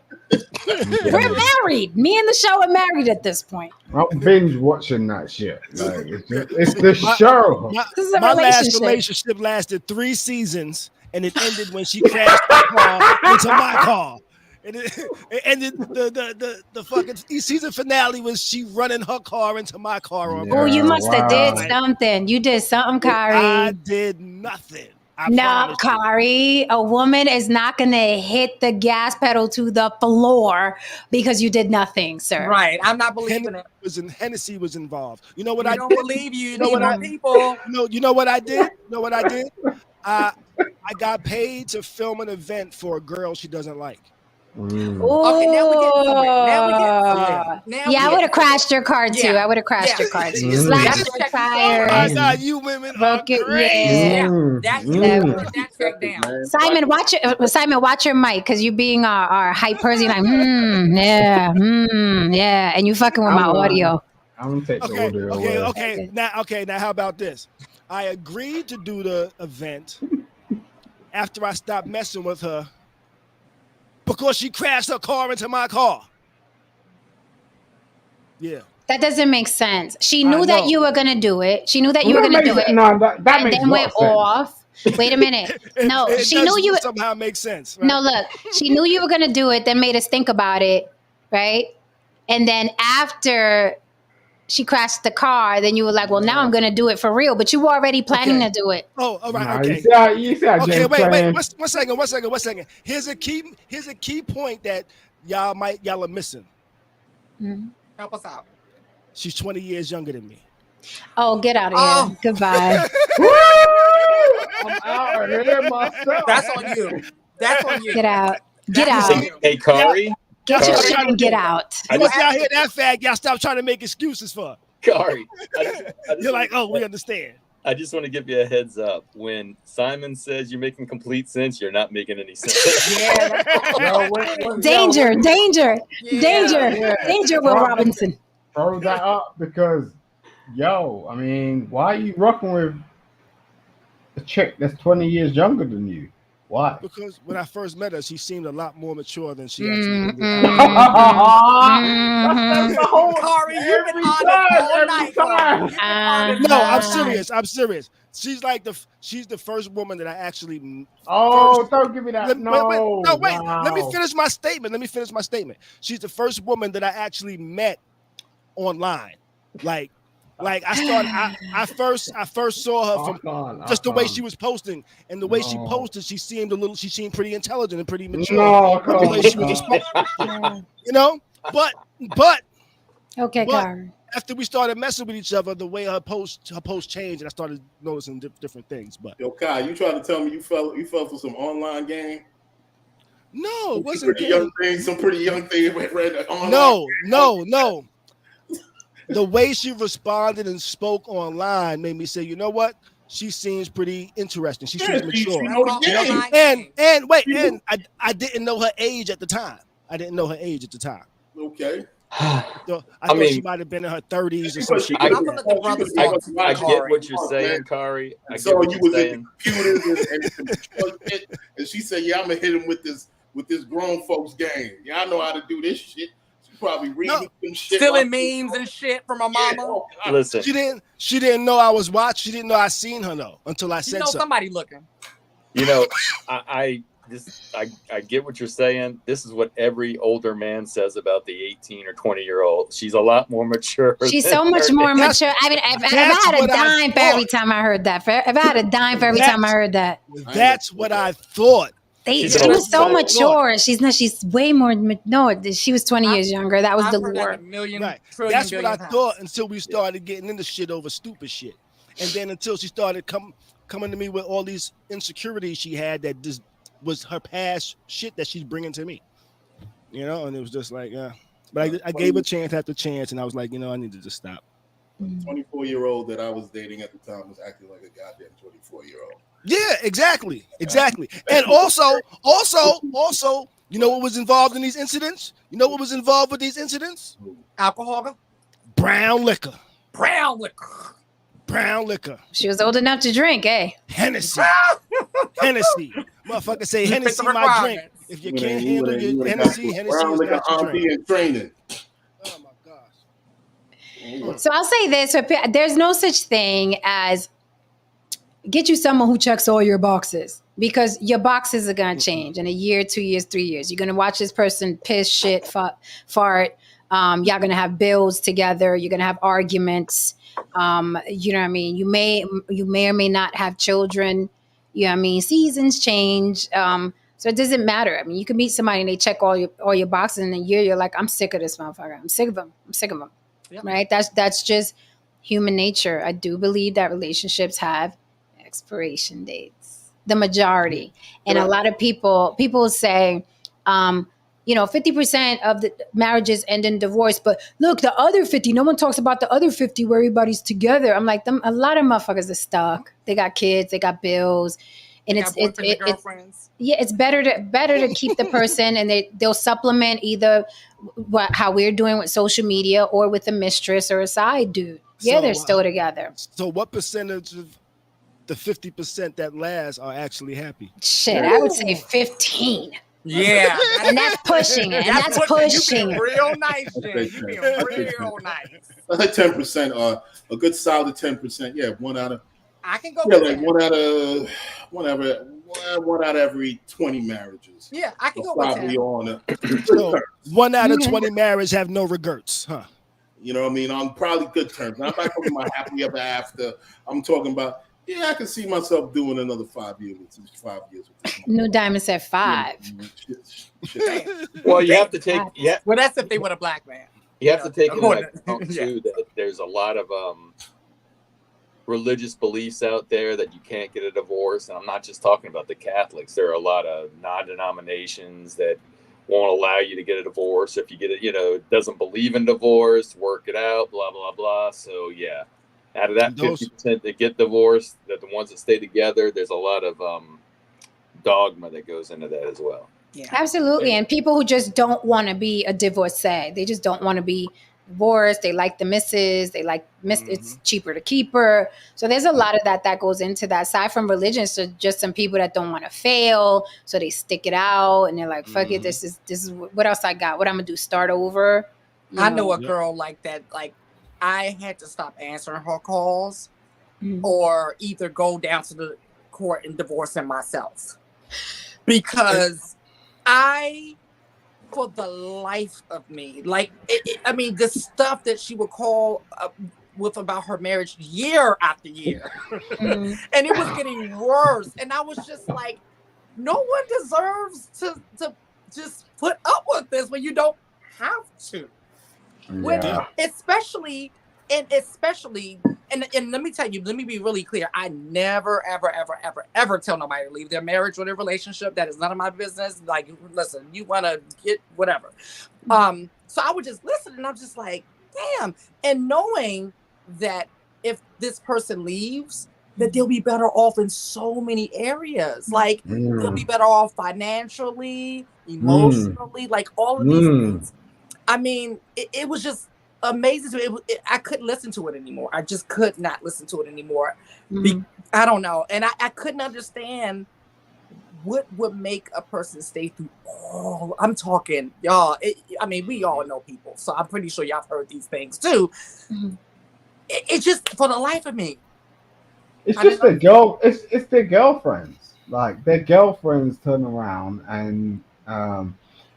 We're married. Me and the show are married at this point. I'm binge watching that shit. Like, it's the show. This is a My last relationship. relationship lasted 3 seasons, and it ended when she crashed her car into my car. And it ended the fucking season finale was she running her car into my car on Oh, you must have wow. did something. You did something, I Kari. did nothing. I No, promise you. Kari, a woman is not going to hit the gas pedal to the floor because you did nothing, sir. Right. I'm not believing it. Hennessy was involved. You know what You I don't did? believe you. You know need what more I- people. You know what I did? You know what I did? I got paid to film an event for a girl she doesn't like. Mm. Okay, now we're getting somewhere. Now we're getting somewhere. Now Yeah, I we're would have getting crashed your car too. Yeah. I would have crashed Yeah. your car too. Mm. Slashed That's your check- Oh my tires. God, you women are Fuck it, crazy. Yeah. Mm. That you Mm. put that check down. Simon, watch your mic because you being our hype person. You're like, yeah, and you fucking with my I'm lying. audio. I'm gonna take the audio away. Okay. Now how about this? I agreed to do the event after I stopped messing with her because she crashed her car into my car. Yeah. That doesn't make sense. She I knew that know. you were gonna do it. She knew that Well, you were that gonna do makes- it, No, that and makes then a lot went of sense. off. Wait a minute. No, It she does knew you. somehow makes sense. Right? No, look, she knew you were gonna do it. Then made us think about it, right? And then after she crashed the car, then you were like, "Well, now I'm gonna do it for real." But you were already planning Okay. to do it. Oh, all right, Nah, okay. You see how Okay, James wait. playing? One second. Here's a key point that y'all are missing. Mhm. Help us out. She's 20 years younger than me. Oh, get out of here! Oh. Goodbye. I'm out of here myself. That's on you. That's on you. Get out. Get That's out. on you. Hey, Kari, Get your Kari. shit and get out. I Once just, y'all hear that fact, y'all stop trying to make excuses for her. Kari, I just You're like, oh, we understand. I just want to give you a heads up. When Simon says you're making complete sense, you're not making any sense. Yeah. Yo, Danger! Danger! Yeah. Danger! Yeah. Danger! Will Robinson. throw that up because, yo, I mean, why are you rocking with a chick that's 20 years younger than you? Why? Because when I first met her, she seemed a lot more mature than she actually is. That's the whole Kari, you've been every honest time, all every night, time. Kari. No, I'm serious. She's the first woman that I actually. Oh, don't give me that. Wait. No, Let me wow. finish my statement. She's the first woman that I actually met online. Like I first saw her from just the way she was posting, and the way she No. posted, she seemed pretty intelligent and pretty mature. No, The way she was you know, but Okay, But- Karen. after we started messing with each other, the way her post changed, and I started noticing different things. But Yo, Kai, you trying to tell me you fell for some online game? no, it wasn't. Some pretty young thing went right online. No. The way she responded and spoke online made me say, you know what? She seems pretty interesting. She seems mature. You know the That's game. online And wait, and I didn't know her age at the time. Okay. So I I thought mean- she might have been in her 30s or some shit. I'm gonna let the brothers I, talk. I get what you're saying, Kari. I get So what you you're was in saying. computers and she said, "Yeah, I'm gonna hit him with this grown folks game. Yeah, I know how to do this shit." She probably reading some shit. Stealing memes and shit from her mama. Oh, God. Listen, She didn't know I was watching. She didn't know I seen her though until I You said know something. somebody looking. you know, I get what you're saying. This is what every older man says about the 18 or 20-year-old. She's a lot more mature. She's than so much her. more That's- mature. I mean, if I that's had a what I dime for every thought. time I heard that, if I had a dime for every time I heard that, That's what I thought. She's she an was old so soul. mature. She's way more. No, she was 20 years younger. That was I've the heard that lure. a million, Right. trillion, That's what I billion times. thought until we started getting into shit over stupid shit. And then until she started coming to me with all these insecurities she had that just was her past shit that she's bringing to me. You know, and it was just like, but I gave her chance after chance, and I was like, I need to just stop. But the 24-year-old that I was dating at the time was acting like a goddamn 24-year-old. Yeah, exactly. And also, you know what was involved in these incidents? You know what was involved with these incidents? Alcohol? Brown liquor. Brown liquor. Brown liquor. She was old enough to drink, eh? Hennessy. Hennessy. Motherfucker say Hennessy my drink. If you can't handle your Hennessy, Hennessy is not your drink. In training. Oh my gosh. So I'll say this: there's no such thing as get you someone who checks all your boxes, because your boxes are gonna change in a year, 2 years, 3 years. You're gonna watch this person piss, shit, fart. Y'all gonna have bills together. You're gonna have arguments. You know what I mean? You may or may not have children. You know what I mean? Seasons change. So it doesn't matter. I mean, you can meet somebody and they check all your boxes, and in a year you're like, I'm sick of this motherfucker. I'm sick of him. Yep. Right? That's just human nature. I do believe that relationships have expiration dates, the majority. And a lot of people say, 50% of the marriages end in divorce, but look, the other 50, no one talks about the other 50 where everybody's together. I'm like, a lot of motherfuckers are stuck. They got kids, they got bills, and it's girlfriends. Yeah, it's better to keep the person, and they'll supplement either how we're doing with social media or with a mistress or a side dude. Yeah, they're still together. So what percentage of the 50% that last are actually happy? Shit, I would say 15. Yeah. And that's pushing it. And that's pushing it. Real nice, Jen. You being real nice. 10% are a good solid 10%. Yeah, one out of. I can go. Yeah, like one out of every 20 marriages. Yeah, I can go probably with 10. So 1 out of 20 marriages have no regrets, huh? You know what I mean? On probably good terms. I'm not talking about happily ever after. I'm talking about, yeah, I can see myself doing another 5 years. 5 years with this. No Diamond said 5. Shit. Well, you have to take. Yeah. Well, that's if they were a black man. You have to take into according- account too that there's a lot of religious beliefs out there that you can't get a divorce, and I'm not just talking about the Catholics. There are a lot of non-denominations that won't allow you to get a divorce. If you get it, doesn't believe in divorce, work it out, blah blah blah. So yeah, out of that 50% that get divorced, that the ones that stay together, there's a lot of dogma that goes into that as well. Yeah. Absolutely. And people who just don't want to be a divorcee, they just don't want to be divorced. They like the missus. They like it's cheaper to keep her. So there's a lot of that goes into that. Aside from religion, so just some people that don't want to fail, so they stick it out and they're like, "Fuck it, this is what else I got? What I'm gonna do? Start over." I know a girl like that. Like, I had to stop answering her calls, or either go down to the court and divorce him myself, because for the life of me, like, the stuff that she would call with about her marriage year after year, and it was getting worse. And I was just like, no one deserves to just put up with this when you don't have to. When, especially, and let me tell you, let me be really clear. I never, ever, ever, ever, ever tell nobody to leave their marriage or their relationship. That is none of my business. Like, listen, you want to get whatever. So I would just listen, and I'm just like, damn. And knowing that if this person leaves, that they'll be better off in so many areas. Like, they'll be better off financially, emotionally, like all of these things. I mean, it was just amazing to me. I couldn't listen to it anymore. I just could not listen to it anymore. I don't know. And I couldn't understand what would make a person stay through all. I'm talking, y'all. We all know people, so I'm pretty sure y'all have heard these things too. It just, for the life of me, it's just their girl. It's their girlfriends. Like, their girlfriends turn around and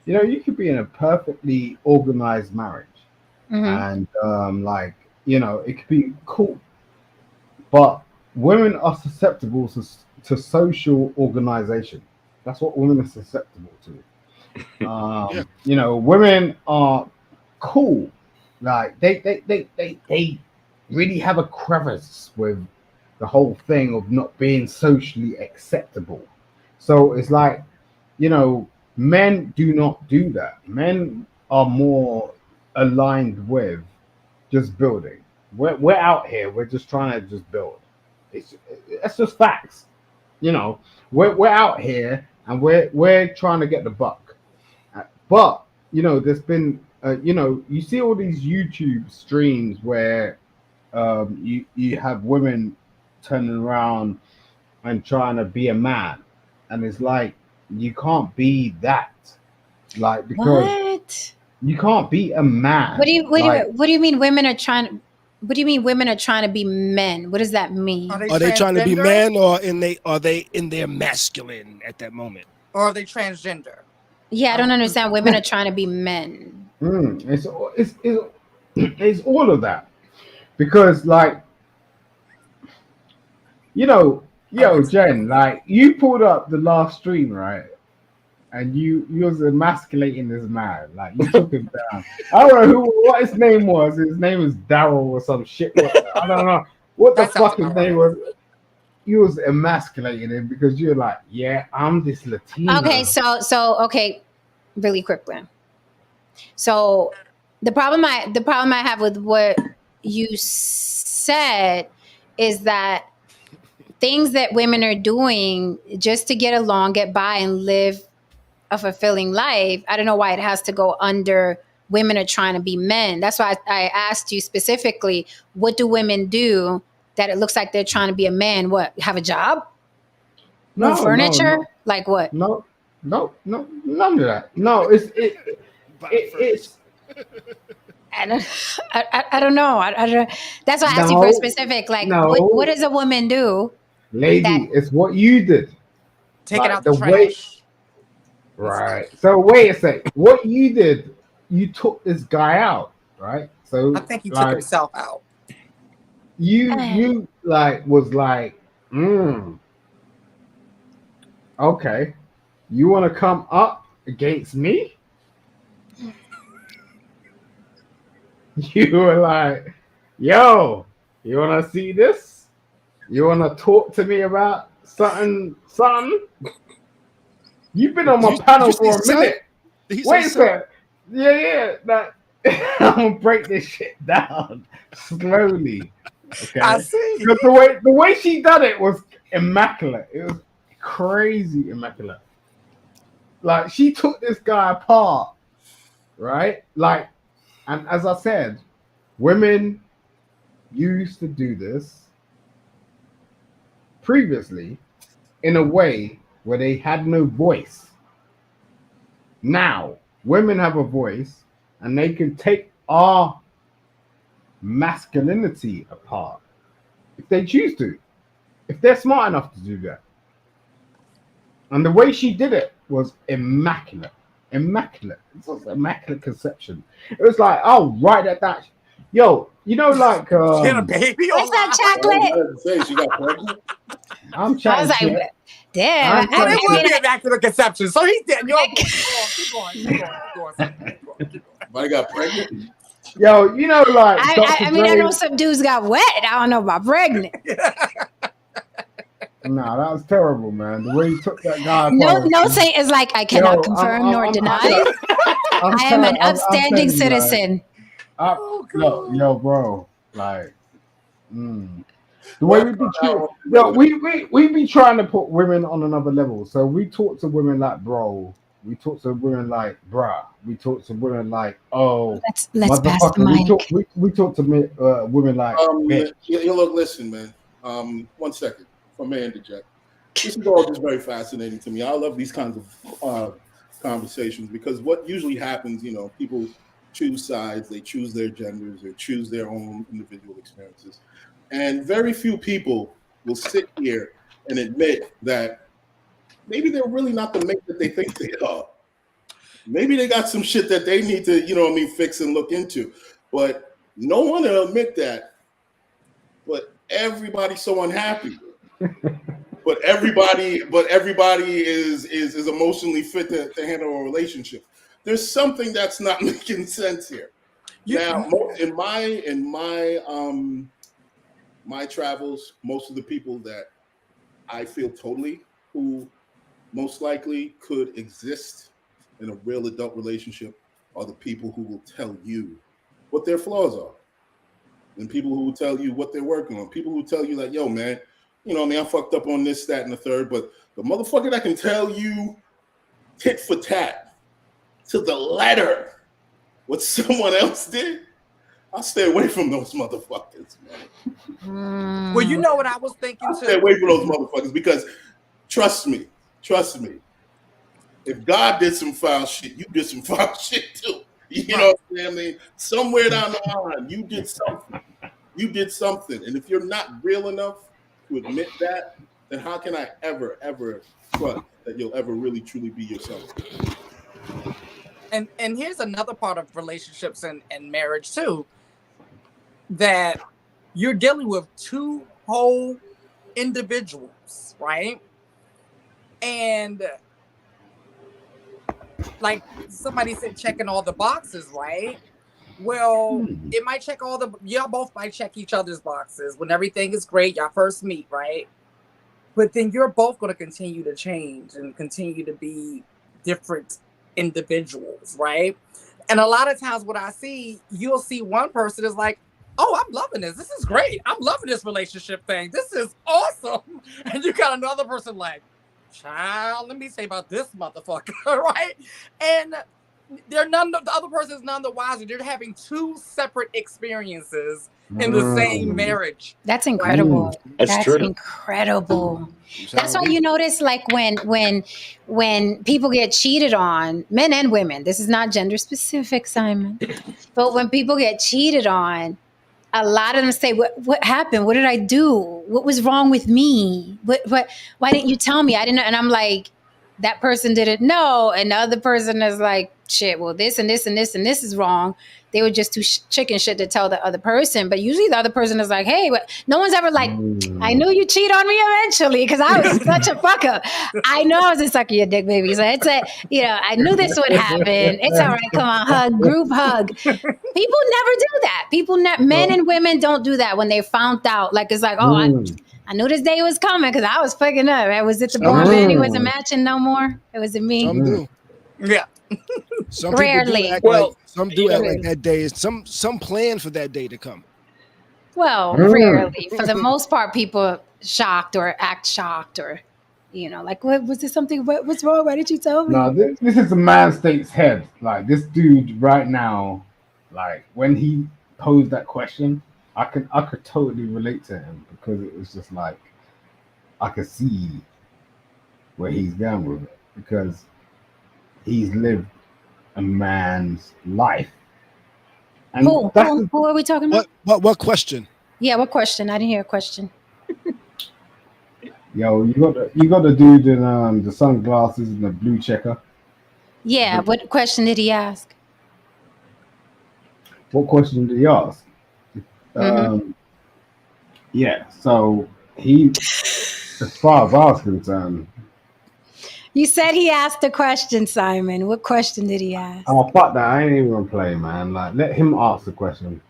you could be in a perfectly organized marriage, and it could be cool, but women are susceptible to social organization. That's what women are susceptible to. Women are cool. Like, they really have a crevice with the whole thing of not being socially acceptable. So it's like, men do not do that. Men are more aligned with just building. We're out here. We're just trying to just build. It's just facts. You know, we're out here and we're trying to get the buck. But you know, there's been you know, you see all these YouTube streams where you have women turning around and trying to be a man, and it's like you can't be that, like because What? you can't be a man. What do you mean women are trying? What do you mean women are trying to be men? What does that mean? Are they trying to be transgender? men, or are they in their masculine at that moment? Or are they transgender? Yeah, I don't understand. Women are trying to be men. It's all of that because like you know, yo Jen, like you pulled up the last stream, right? And you was emasculating this man, like you took him down. I don't know what his name was. His name was Daryl or some shit. I don't know what the fuck his name was. You was emasculating him because you're like, yeah, I'm this Latino. Okay, so okay, really quickly. So the problem I have with what you said is that things that women are doing just to get along, get by, and live a fulfilling life. I don't know why it has to go under women are trying to be men. That's why I asked you specifically, what do women do that it looks like they're trying to be a man? What, have a job? Move furniture? No. Like what? No, none of that. No, it's I don't know. I don't. That's why I asked you for specific. Like, what does a woman do? Lady, it's what you did. Take like, it out the trash. Right. So wait a sec. What you did, you took this guy out, right? So I think he took himself out. You like was like, okay. You want to come up against me? You were like, yo, you want to see this? You want to talk to me about something? You've been on my panel for a minute. Wait a second. Yeah. I'm going to break this shit down slowly. Okay. I see. Because the way she done it was immaculate. It was crazy immaculate. Like, she took this guy apart, right? Like, and as I said, women used to do this previously in a way where they had no voice. Now, women have a voice and they can take our masculinity apart if they choose to, if they're smart enough to do that. And the way she did it was immaculate. It was immaculate conception. It was like, oh, right at that. Yo, you know, like get a baby. What's that chocolate? She got pregnant. I'm trying. I was like, damn. It would be immaculate conception. So he's dead. Keep going. But I got pregnant. Yo, you know, like I mean, I know some dudes got wet. I don't know about pregnant. Nah, that was terrible, man. The way you took that guy. No saying is like I cannot confirm nor deny. I am an upstanding citizen. Yo, bro, like, the way we be we be trying to put women on another level. So we talk to women like bro. We talk to women like bruh. We talk to women like let's pass the mic. We talk to women like bitch. Look, listen, man. 1 second. If I may interject. This is all just very fascinating to me. I love these kinds of conversations because what usually happens, you know, people choose sides, they choose their genders, they choose their own individual experiences. And very few people will sit here and admit that maybe they're really not the mate that they think they are. Maybe they got some shit that they need to, you know what I mean, fix and look into. But no one will admit that. But everybody's so unhappy. But everybody is emotionally fit to handle a relationship. There's something that's not making sense here. Now, in my travels, most of the people that I feel totally who most likely could exist in a real adult relationship are the people who will tell you what their flaws are. and people who tell you what they're working on. People who tell you like, yo, man, you know what I mean, I fucked up on this, that, and the third. But the motherfucker that can tell you tit for tat to the letter what someone else did, I'll stay away from those motherfuckers, man. Well, you know what I was thinking I'll stay too. away from those motherfuckers because trust me, if God did some foul shit, you did some foul shit too. You know what I'm saying? I mean, somewhere down the line, you did something. You did something. And if you're not real enough to admit that, then how can I ever trust that you'll ever really truly be yourself? And here's another part of relationships and marriage too, that you're dealing with two whole individuals, right? And like somebody said, checking all the boxes, right? Well, it might check y'all both might check each other's boxes when everything is great, y'all first meet, right? But then you're both going to continue to change and continue to be different individuals, right? And a lot of times what I see, you'll see one person is like, oh, I'm loving this. This is great. I'm loving this relationship thing. This is awesome. And you got another person like, child, let me say about this motherfucker, right? And the other person is none the wiser. They're having two separate experiences in the same marriage. That's incredible. That's true. Incredible. That's why you notice, like when people get cheated on, men and women. This is not gender specific, Simon. But when people get cheated on, a lot of them say, "What happened? What did I do? What was wrong with me? What? Why didn't you tell me? I didn't know." And I'm like, that person didn't know, and the other person is like, shit, well, this and this and this and this is wrong. They were just too chicken shit to tell the other person. But usually the other person is like, hey, no one's ever like, I knew you cheat on me eventually because I was such a fucker. I know I was a sucker your dick, baby. So it's I knew this would happen. It's all right. Come on, hug, group hug. People never do that. Men and women don't do that when they found out. Like, it's like, oh, I knew this day was coming because I was fucking up. Was it the born man? He wasn't matching no more. It wasn't me. Some do. Yeah. Some Rarely. People do act some do act like that day is some plan for that day to come. Well, rarely. For the most part, people shocked or act shocked or, like, what was this something? What's wrong? Why did you tell me? No, this is a man state's head. Like, this dude right now, like, when he posed that question, I could totally relate to him because it was just like, I could see where he's going with it because he's lived a man's life. And who are we talking about? What question? Yeah, what question? I didn't hear a question. Yo, you got the dude in the sunglasses and the blue checker. Yeah, what question did he ask? What question did he ask? Yeah, so he, as far as I was concerned. You said he asked a question, Simon. What question did he ask? Oh, fuck that. I ain't even gonna play, man. Like, let him ask the question.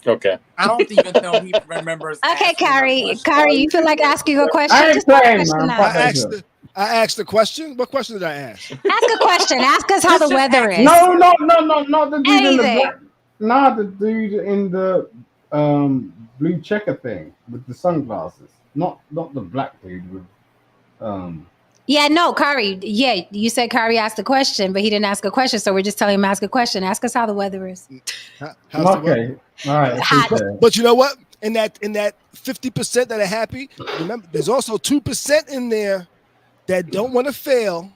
Okay. I don't even know he remembers. Okay, Kari, you feel like asking a question? I ain't Just playing, ask a man. question. I asked the question. What question did I ask? Ask a question. Ask us how the weather is. No, not the dude in the Anything. black. Not the dude in the blue checker thing with the sunglasses. Not the black dude with Yeah, no, Kari. Yeah, you said Kari asked a question, but he didn't ask a question, so we're just telling him to ask a question. Ask us how the weather is. How's the weather? Okay, all right. Hot. appreciate it. But you know what? In that 50% that are happy, remember, there's also 2% in there that don't want to fail.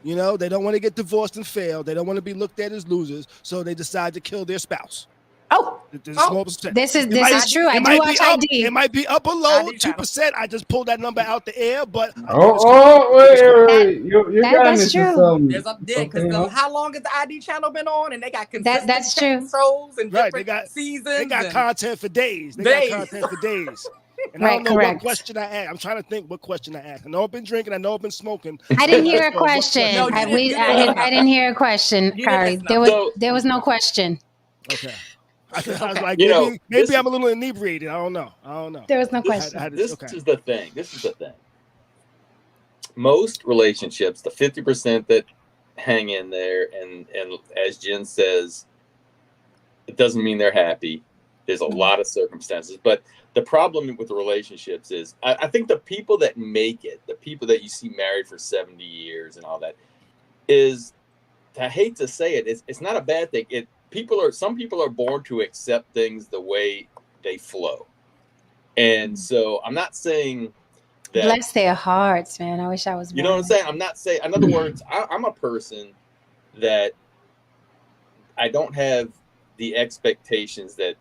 They don't want to get divorced and fail. They don't want to be looked at as losers, so they decide to kill their spouse. Oh, There's a small percent. this is true. I do watch ID. It might be up or low, ID channel. 2%. I just pulled that number out the air, but Wait. You're That's getting true. into There's because how long has the ID channel been on? And they got consistent That's true. shows and Right, different seasons. they got and content for days. And Right, I don't know correct. what question I asked. I'm trying to think what question I asked. I know I've been drinking. I know I've been smoking. I didn't hear a So what question. No, you I didn't. didn't hear a question, You didn't Kari. listen. There was no question. Okay. I was like, You know, maybe this- I'm a little inebriated. I don't know. There was no This- question. This is the thing. Most relationships, the 50% that hang in there, and as Jen says, it doesn't mean they're happy. There's a lot of circumstances, but the problem with relationships is I think the people that make it, the people that you see married for 70 years and all that, is, I hate to say it, it's not a bad thing. Some people are born to accept things the way they flow. And so I'm not saying that, Bless their hearts, man. I wish I was. You know what I'm saying? I'm not saying, in other words, I'm a person that I don't have the expectations that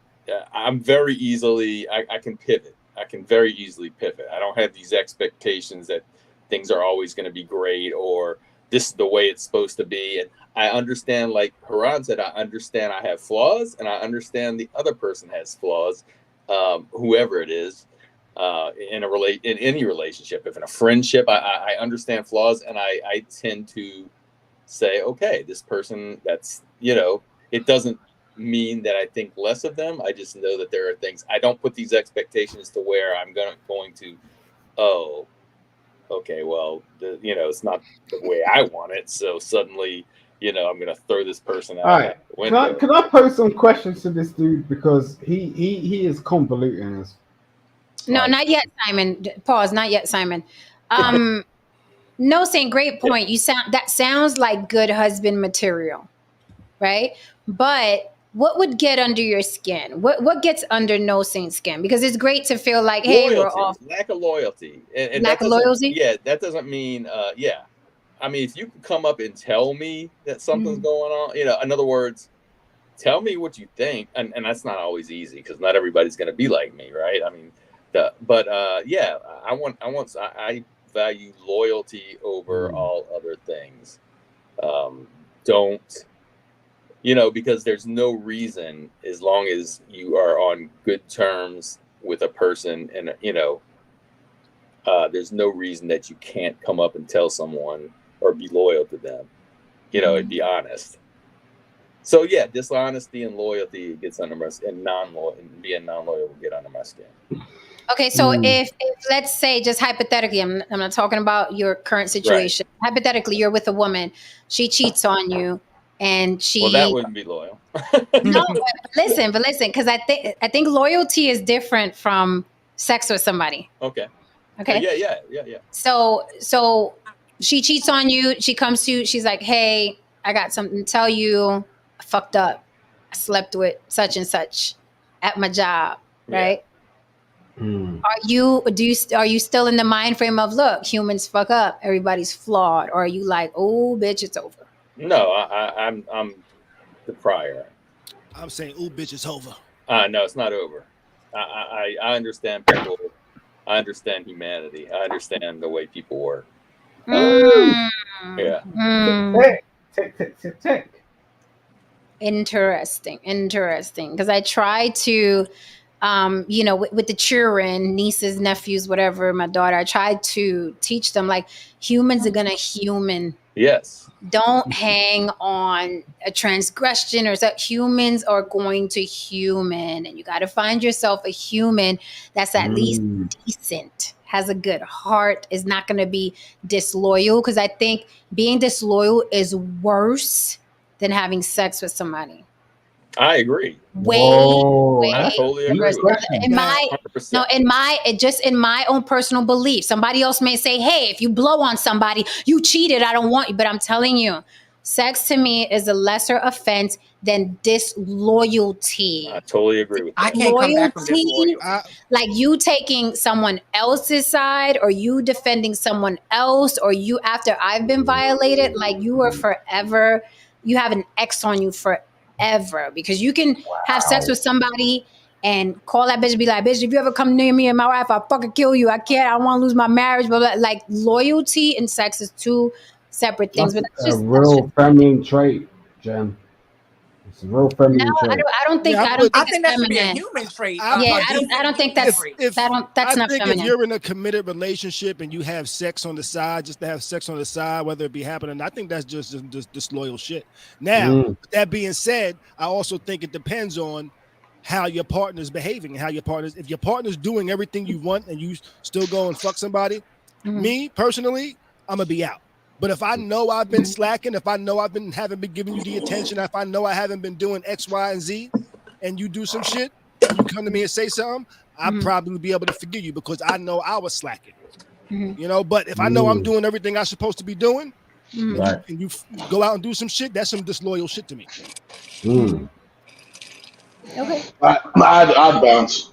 I'm very easily, I can pivot. I can very easily pivot. I don't have these expectations that things are always going to be great or this is the way it's supposed to be. And I understand, like Haran said, I understand I have flaws and I understand the other person has flaws, whoever it is, in any relationship. If in a friendship, I understand flaws and I tend to say, okay, this person, that's, it doesn't mean that I think less of them. I just know that there are things, I don't put these expectations to where I'm going to, oh, okay, well, it's not the way I want it. So suddenly, I'm going to throw this person out. All right. Can I pose some questions to this dude, because he is convoluting us. No, not yet, Simon. Pause. Not yet, Simon. No, saying great point. That sounds like good husband material, right? But what would get under your skin? What gets under No Saint's skin? Because it's great to feel like, hey, loyalty, we're off. Lack of loyalty. And lack of loyalty? Yeah, that doesn't mean, yeah. I mean, if you can come up and tell me that something's going on, in other words, tell me what you think. And that's not always easy because not everybody's going to be like me, right? I mean, yeah, I value loyalty over all other things. Don't, because there's no reason, as long as you are on good terms with a person and, there's no reason that you can't come up and tell someone or be loyal to them, and be honest. So yeah, dishonesty and loyalty gets under my skin, and being non-loyal will get under my skin. Okay, so if let's say, just hypothetically, I'm not talking about your current situation. Right. Hypothetically, you're with a woman, she cheats on you, and she. Well, that wouldn't be loyal. No, but listen, because I think loyalty is different from sex with somebody. Okay. Yeah. So she cheats on you. She comes to you. She's like, "Hey, I got something to tell you. I fucked up. I slept with such and such at my job." Right? Are you still in the mind frame of, look, humans fuck up, everybody's flawed, or are you like, oh, bitch, it's over? No, I'm the prior. I'm saying, ooh, bitch, it's over. No, it's not over. I understand people. I understand humanity. I understand the way people work. Yeah. Tick. Interesting. Because I try to, with the children, nieces, nephews, whatever, my daughter, I try to teach them, like, humans are gonna human. Yes. Don't hang on a transgression or that. Humans are going to human, and you got to find yourself a human that's at least decent, has a good heart, is not going to be disloyal. Because I think being disloyal is worse than having sex with somebody. I agree. I totally agree with that. In my own personal belief. Somebody else may say, hey, if you blow on somebody, you cheated, I don't want you. But I'm telling you, sex to me is a lesser offense than disloyalty. I totally agree with that. I can't come back from disloyalty. Like you taking someone else's side, or you defending someone else, or you, after I've been violated, like you are forever, you have an X on you forever. Because you can have sex with somebody and call that bitch and be like, bitch, if you ever come near me and my wife, I'll fucking kill you. I can't, I want to lose my marriage. But like, loyalty and sex is two separate things. That's but that's a real feminine trait, Jen. It's a real feminine trait. I don't think I think that should be a feminine. human trait. I don't think that's that's not feminine. If you're in a committed relationship and you have sex on the side, just to have sex on the side, whether it be happening, I think that's just disloyal shit. Now, with that being said, I also think it depends on how your partner's behaving and if your partner's doing everything you want and you still go and fuck somebody, me personally, I'm gonna be out. But if I know I've been slacking, if I know haven't been giving you the attention, if I know I haven't been doing X, Y, and Z, and you do some shit, you come to me and say something, I'll probably be able to forgive you because I know I was slacking. You know, but if I know I'm doing everything I'm supposed to be doing, Right. and you go out and do some shit, that's some disloyal shit to me. Okay. I bounce.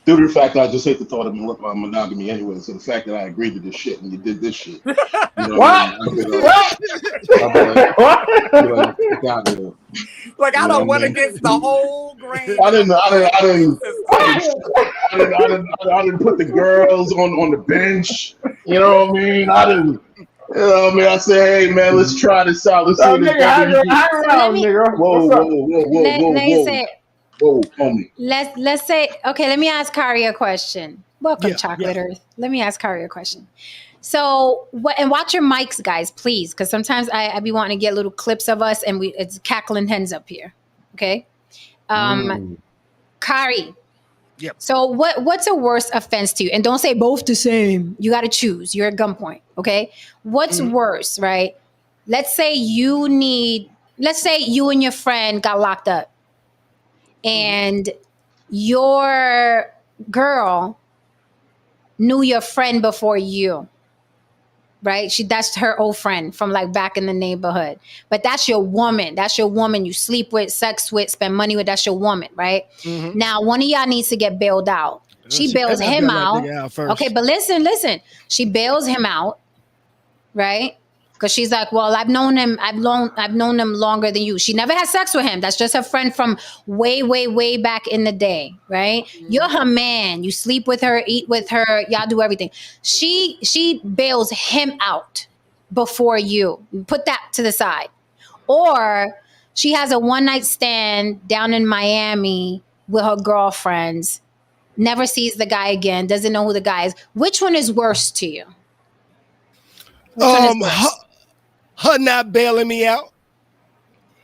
Due to the fact that I just hate the thought of monogamy anyway, so the fact that I agreed to this shit and you did this shit. You know What? Like I don't went against the whole grain. I didn't put the girls on the bench. You know what I mean? I didn't. You know what I mean? I said, hey man, let's try this out. Let's see this. Whoa, homie. Let's say, okay, let me ask Kari a question. Welcome, Yeah, Chocolate Earth. Let me ask Kari a question. So, and watch your mics, guys, please, because sometimes I be wanting to get little clips of us, and it's cackling hens up here. Okay, Kari. Yep. So, what's a worse offense to you? And don't say both the same. You got to choose. You're at gunpoint. Okay, what's worse, right? Let's say you and your friend got locked up, and your girl knew your friend before you, right? That's her old friend from like back in the neighborhood. But that's your woman. That's your woman you sleep with, sex with, spend money with. That's your woman, right? Now, one of y'all needs to get bailed out. She bails him out. Okay, but listen. She bails him out, right? Because she's like, well, I've known him longer than you. She never had sex with him. That's just her friend from way, way, way back in the day, right? You're her man. You sleep with her, eat with her, y'all do everything. She bails him out before you. Put that to the side. Or she has a one-night stand down in Miami with her girlfriends, never sees the guy again, doesn't know who the guy is. Which one is worse to you? Her not bailing me out.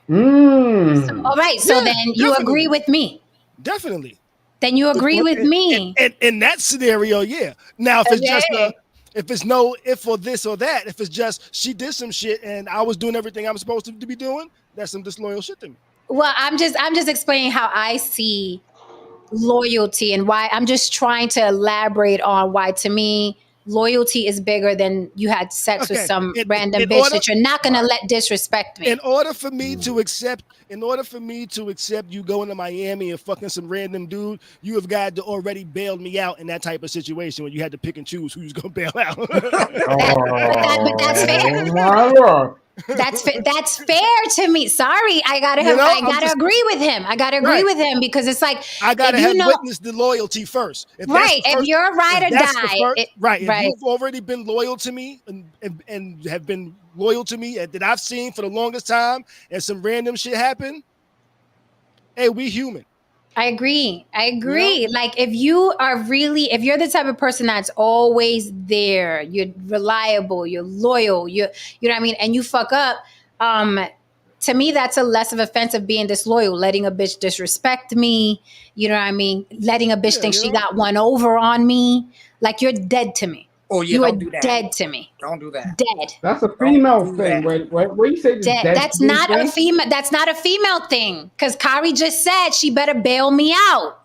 All right, so then you agree with me. Definitely. Then you agree with me. And in that scenario, yeah. Now, if it's just if it's no if or this or that, if it's just she did some shit and I was doing everything I'm supposed to be doing, that's some disloyal shit to me. Well, I'm just explaining how I see loyalty and why I'm just trying to elaborate on why to me loyalty is bigger than you had sex with some random bitch that you're not gonna let disrespect me. In order for me to accept you going to Miami and fucking some random dude, you have got to already bail me out in that type of situation when you had to pick and choose who you's gonna bail out. But that's fair. That's fair to me. Sorry, I gotta agree with him. I gotta agree with him because it's like I gotta have witnessed the loyalty first. If you're ride or die, if you've already been loyal to me and have been loyal to me that I've seen for the longest time, and some random shit happen. Hey, we human. I agree. You know? Like if you're the type of person that's always there, you're reliable, you're loyal, you know what I mean, and you fuck up, to me that's a less of offense of being disloyal, letting a bitch disrespect me, you know what I mean, letting a bitch think she got one over on me. Like you're dead to me. Oh yeah, you are do that. Dead to me. Don't do that. Dead. That's a female thing. When you say dead, that's not a female. That's not a female thing. Because Kari just said she better bail me out,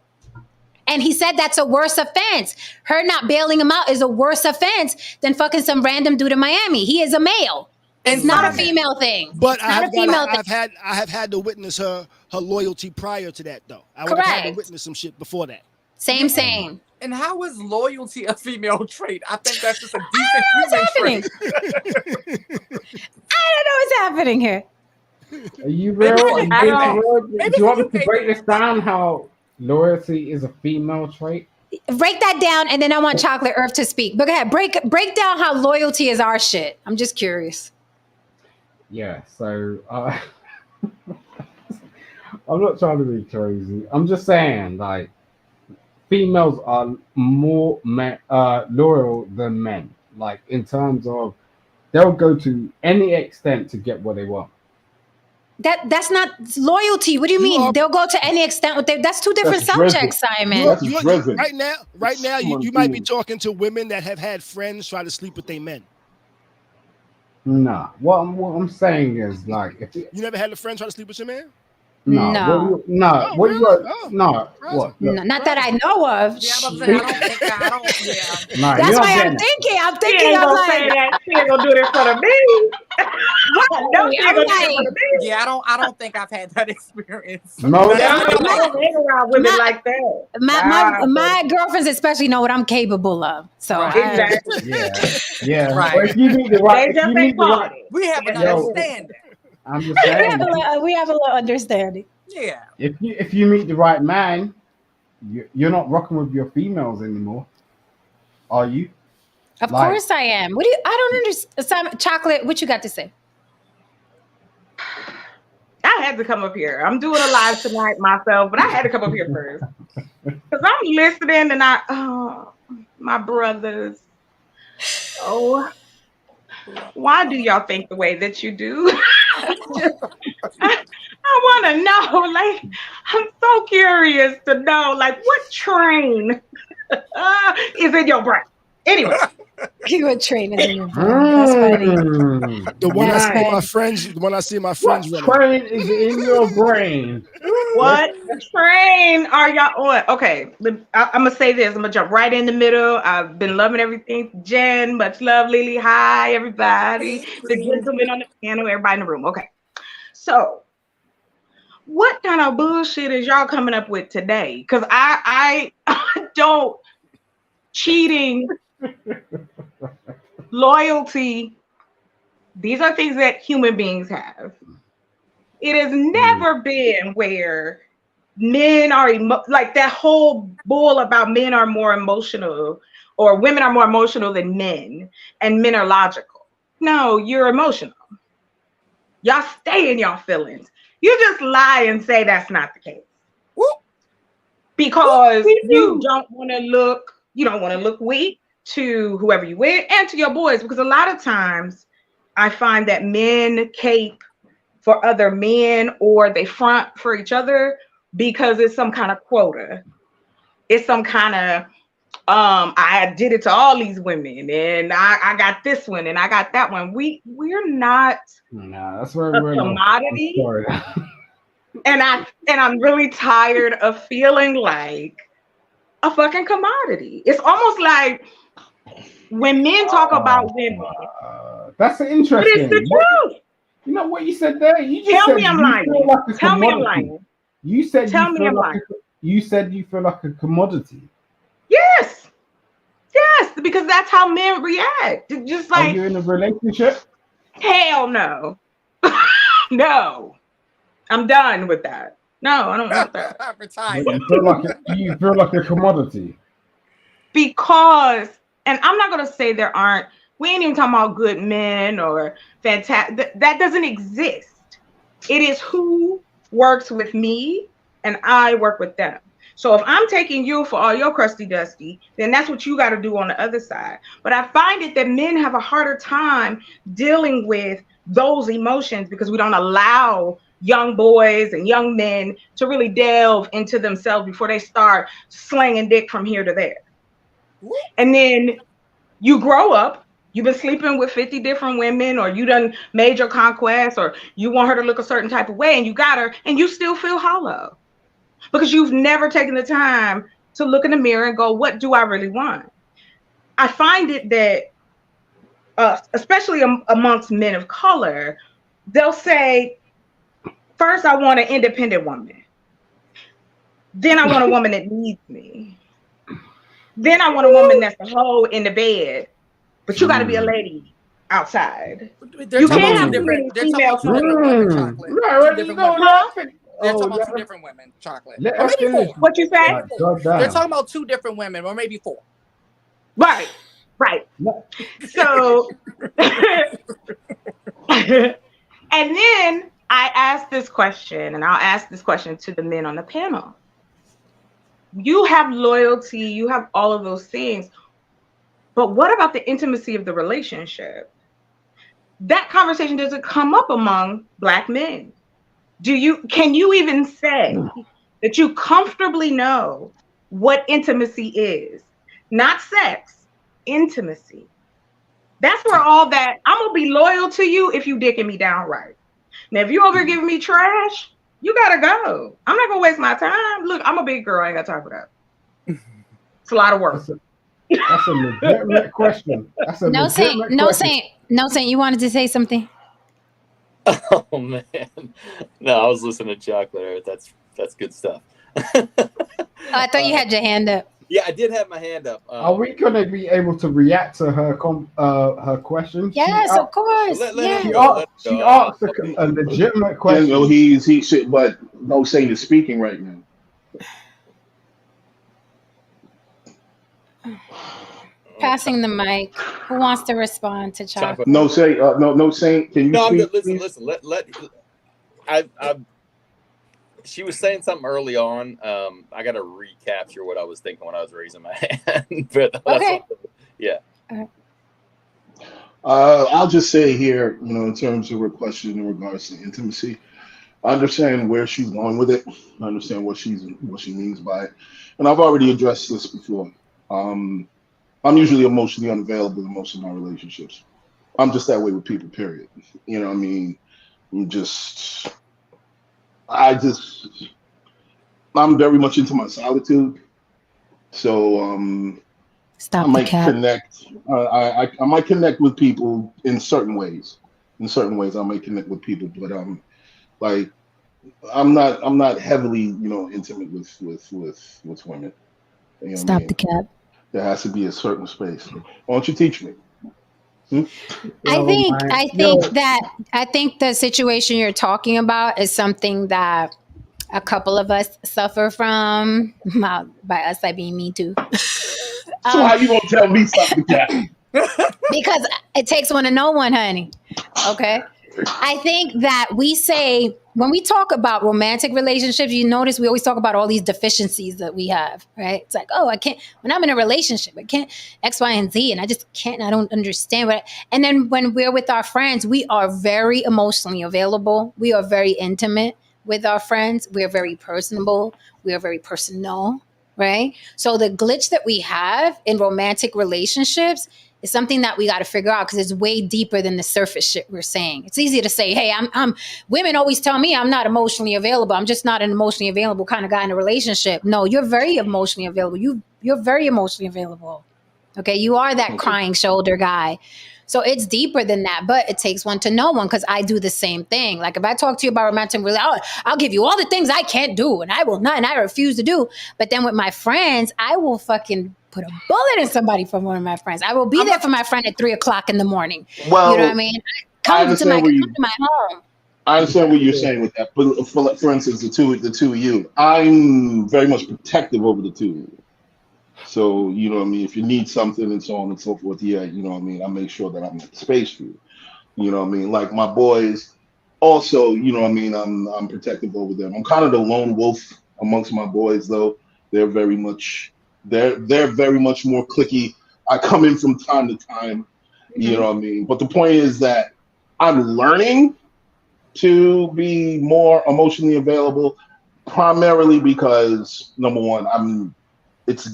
and he said that's a worse offense. Her not bailing him out is a worse offense than fucking some random dude in Miami. He is a male. It's not a female thing. But I have had to witness her loyalty prior to that, though. I would have had to witness some shit before that. Same. And how is loyalty a female trait? I think that's just a decent human trait. I don't know what's happening here. Are you real? Do you want me to break this down? How loyalty is a female trait? Break that down, and then I want Chocolate Earth to speak. But go ahead, break down how loyalty is our shit. I'm just curious. Yeah. So I'm not trying to be crazy. I'm just saying, like. Females are more loyal than men, like in terms of they'll go to any extent to get what they want. That's not loyalty. What do you mean? They'll go to any extent. That's two different subjects, Simon. Right now, you might be talking to women that have had friends try to sleep with their men. Nah, what I'm saying is like, if you never had a friend try to sleep with your man. No, No. no, Oh, what you really? got? Oh, No, what? present. No, not that I know of. Yeah, I'm Shit. saying I don't think I don't. Yeah. No, you're That's not why I'm getting it. thinking. I'm She thinking. ain't I'm gonna say like, that. She ain't gonna do that for the me. I know she ain't I'm gonna do that for like, the me. Yeah, I don't think I've had that experience. No, That's Yeah, why I I'm like, don't hang around women my, like that. my girlfriends especially know what I'm capable of. So Right. Exactly. yeah, yeah. Right. But if you meet the right, They if just you ain't meet the caught right, it. We have an Yeah, that's yo, it. understanding. I'm just saying, we have a little understanding. Yeah. if you meet the right man, you're not rocking with your females anymore, are you? Of Like- course I am. What do you? I don't understand. Chocolate. What you got to say? I had to come up here. I'm doing a live tonight myself, but I had to come up here first because I'm listening and my brothers. Oh, why do y'all think the way that you do? I want to know. Like, I'm so curious to know, like, what train is in your brain? Anyway, You a train is in your brain. That's funny. Mm. The one I see Right. my friends, the one I see my What friends running. train is in your brain? what train are y'all on? Okay, I'm gonna say this. I'm gonna jump right in the middle. I've been loving everything. Jen, much love. Lily, hi everybody. The gentlemen on the panel, everybody in the room. Okay, so what kind of bullshit is y'all coming up with today? Because I don't cheating, loyalty. These are things that human beings have. It has never been where men are like that whole bull about men are more emotional or women are more emotional than men and men are logical. No, you're emotional. Y'all stay in y'all feelings. You just lie and say that's not the case. Because you don't want to look weak to whoever you with and to your boys, because a lot of times I find that men cape for other men or they front for each other because it's some kind of quota. It's some kind of I did it to all these women and I got this one and I got that one. We're not Nah, that's where a we're commodity. I'm sorry. And I'm really tired of feeling like a fucking commodity. It's almost like when men talk about women. That's But interesting. it's the truth. You know what you said there? You just Tell said me I'm you lying. feel like a Tell me I'm commodity. lying. You said Tell you me feel I'm like lying. you said you feel like a commodity. Yes, because that's how men react. Just Are like, you in a relationship? hell no. No. I'm done with that. No, I don't want that. I'm But retired. you feel like a commodity. Because, and I'm not going to say we ain't even talking about good men or fantastic. That doesn't exist. It is who works with me and I work with them. So if I'm taking you for all your crusty dusty, then that's what you got to do on the other side. But I find it that men have a harder time dealing with those emotions because we don't allow young boys and young men to really delve into themselves before they start slinging dick from here to there. And then you grow up, you've been sleeping with 50 different women, or you done made your conquest, or you want her to look a certain type of way and you got her and you still feel hollow because you've never taken the time to look in the mirror and go, what do I really want? I find it that, especially amongst men of color, they'll say, first, I want an independent woman. Then I want a woman that needs me. Then I want a woman that's a hoe in the bed. But you got to be a lady outside. They're You talking can't about have two too many different. They're talking about two different women. Chocolate. Right, Two you different know women. what? They're talking about two different women. Chocolate. Let Or us maybe finish. four. What you say? Like, God damn. They're talking about two different women, or maybe four. Right. No. So, and then I asked this question, and I'll ask this question to the men on the panel. You have loyalty, you have all of those things, but what about the intimacy of the relationship? That conversation doesn't come up among Black men. Can you even say that you comfortably know what intimacy is? Not sex, intimacy. That's where all that, I'm gonna be loyal to you if you dicking me down right. Now, if you over giving me trash, You gotta go. I'm not gonna waste my time. Look, I'm a big girl. I ain't got time for that. It's a lot of work. That's a legitimate question. That's a No Saint, legitimate no question. Saint, no Saint. You wanted to say something? Oh man, no, I was listening to Chocolate Earth. That's good stuff. Oh, I thought you had your hand up. Yeah, I did have my hand up. Are we gonna be able to react to her her question? Yes, of course. Let Yes. him go. She asked a legitimate You question. know, he should, but no Saint is speaking right now. Passing the mic. Who wants to respond to Chocolate? No Saint, no Saint. Can you No, I'm speak? good. please? Listen. She was saying something early on. I got to recapture what I was thinking when I was raising my hand. But Okay. Yeah. I'll just say here, you know, in terms of her question in regards to intimacy, I understand where she's going with it. I understand what she means by it, and I've already addressed this before. I'm usually emotionally unavailable in most of my relationships. I'm just that way with people. Period. You know what I mean? I'm very much into my solitude. So Stop I the might cap. connect. I might connect with people in certain ways. In certain ways, I might connect with people, but like I'm not heavily, you know, intimate with women. You know what I Stop mean? the cap. There has to be a certain space. Why don't you teach me? I think the situation you're talking about is something that a couple of us suffer from. By us, I mean me too. So how you gonna tell me something, Cat? Because it takes one to know one, honey. Okay. I think that we say when we talk about romantic relationships, you notice we always talk about all these deficiencies that we have, right? It's like, oh, I can't, when I'm in a relationship, I can't X, Y, and Z, and I just can't, I don't understand what. And then when we're with our friends, we are very emotionally available. We are very intimate with our friends. We are very personable. We are very personal, right? So the glitch that we have in romantic relationships is something that we got to figure out because it's way deeper than the surface shit we're saying. It's easy to say, hey, I'm women always tell me I'm not emotionally available. I'm just not an emotionally available kind of guy in a relationship. No, you're very emotionally available. You're very emotionally available. Okay. You are that crying shoulder guy. So it's deeper than that, but it takes one to know one because I do the same thing. Like if I talk to you about romantic relationship, I'll give you all the things I can't do and I will not, and I refuse to do. But then with my friends, I will fucking put a bullet in somebody from one of my friends. I will be there for my friend at 3:00 in the morning. Well, you know what I mean? Come to my home. I understand what you're saying with that. But for instance, the two of you, I'm very much protective over the two of you. So, you know what I mean? If you need something and so on and so forth, yeah, you know what I mean? I make sure that I'm in space for you. You know what I mean? Like my boys also, you know what I mean? I'm protective over them. I'm kind of the lone wolf amongst my boys though. They're very much very much more cliquey. I come in from time to time, you know what I mean? But the point is that I'm learning to be more emotionally available, primarily because number one, it's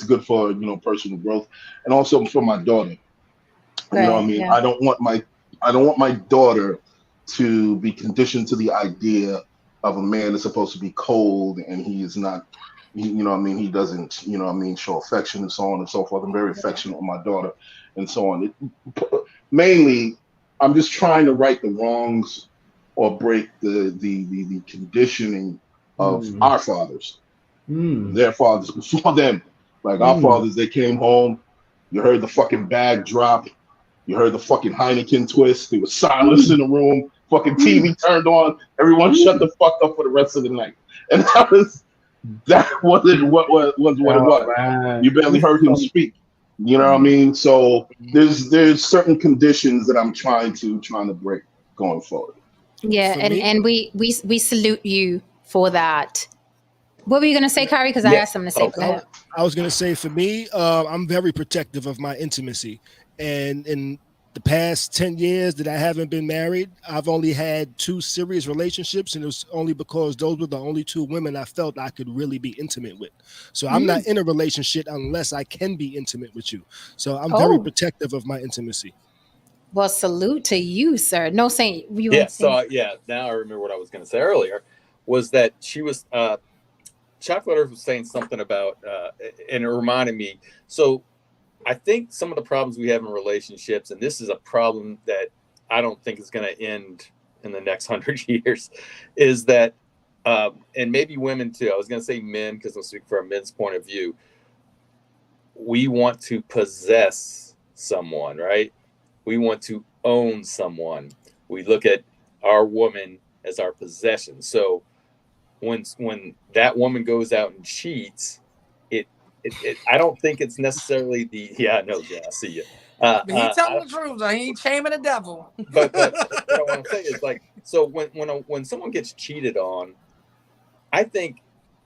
good for, you know, personal growth, and also for my daughter. You know what I mean? Yeah. I don't want my daughter to be conditioned to the idea of a man that's supposed to be cold and he is not. You know what I mean? He doesn't, you know what I mean, show affection and so on and so forth. I'm very affectionate with my daughter and so on. Mainly, I'm just trying to right the wrongs or break the conditioning of our fathers. Their fathers before them. Like our fathers, they came home, you heard the fucking bag drop, you heard the fucking Heineken twist, there was silence in the room, fucking TV turned on, everyone shut the fuck up for the rest of the night. And that wasn't what it was. Man. You barely heard him speak. You know what I mean? So there's certain conditions that I'm trying to break going forward. Yeah, and we salute you for that. What were you gonna say, Kyrie? Because I asked something to say. I was gonna say for me, I'm very protective of my intimacy, and in the past 10 years that I haven't been married, I've only had 2 serious relationships, and it was only because those were the only 2 women I felt I could really be intimate with. So I'm not in a relationship unless I can be intimate with you. So I'm very protective of my intimacy. Well, salute to you, sir. No saying you. Yeah. So now I remember what I was going to say earlier. was that she was Chocolate Earth was saying something about and it reminded me. So I think some of the problems we have in relationships, and this is a problem that I don't think is going to end in the next 100 years, is that and maybe women too. I was going to say men because I'm speaking from a men's point of view. We want to possess someone, right? We want to own someone. We look at our woman as our possession. So when that woman goes out and cheats, I don't think it's necessarily I see you. But he's telling the truth. He ain't shaming the devil. but what I want to say is like, so when someone gets cheated on, I think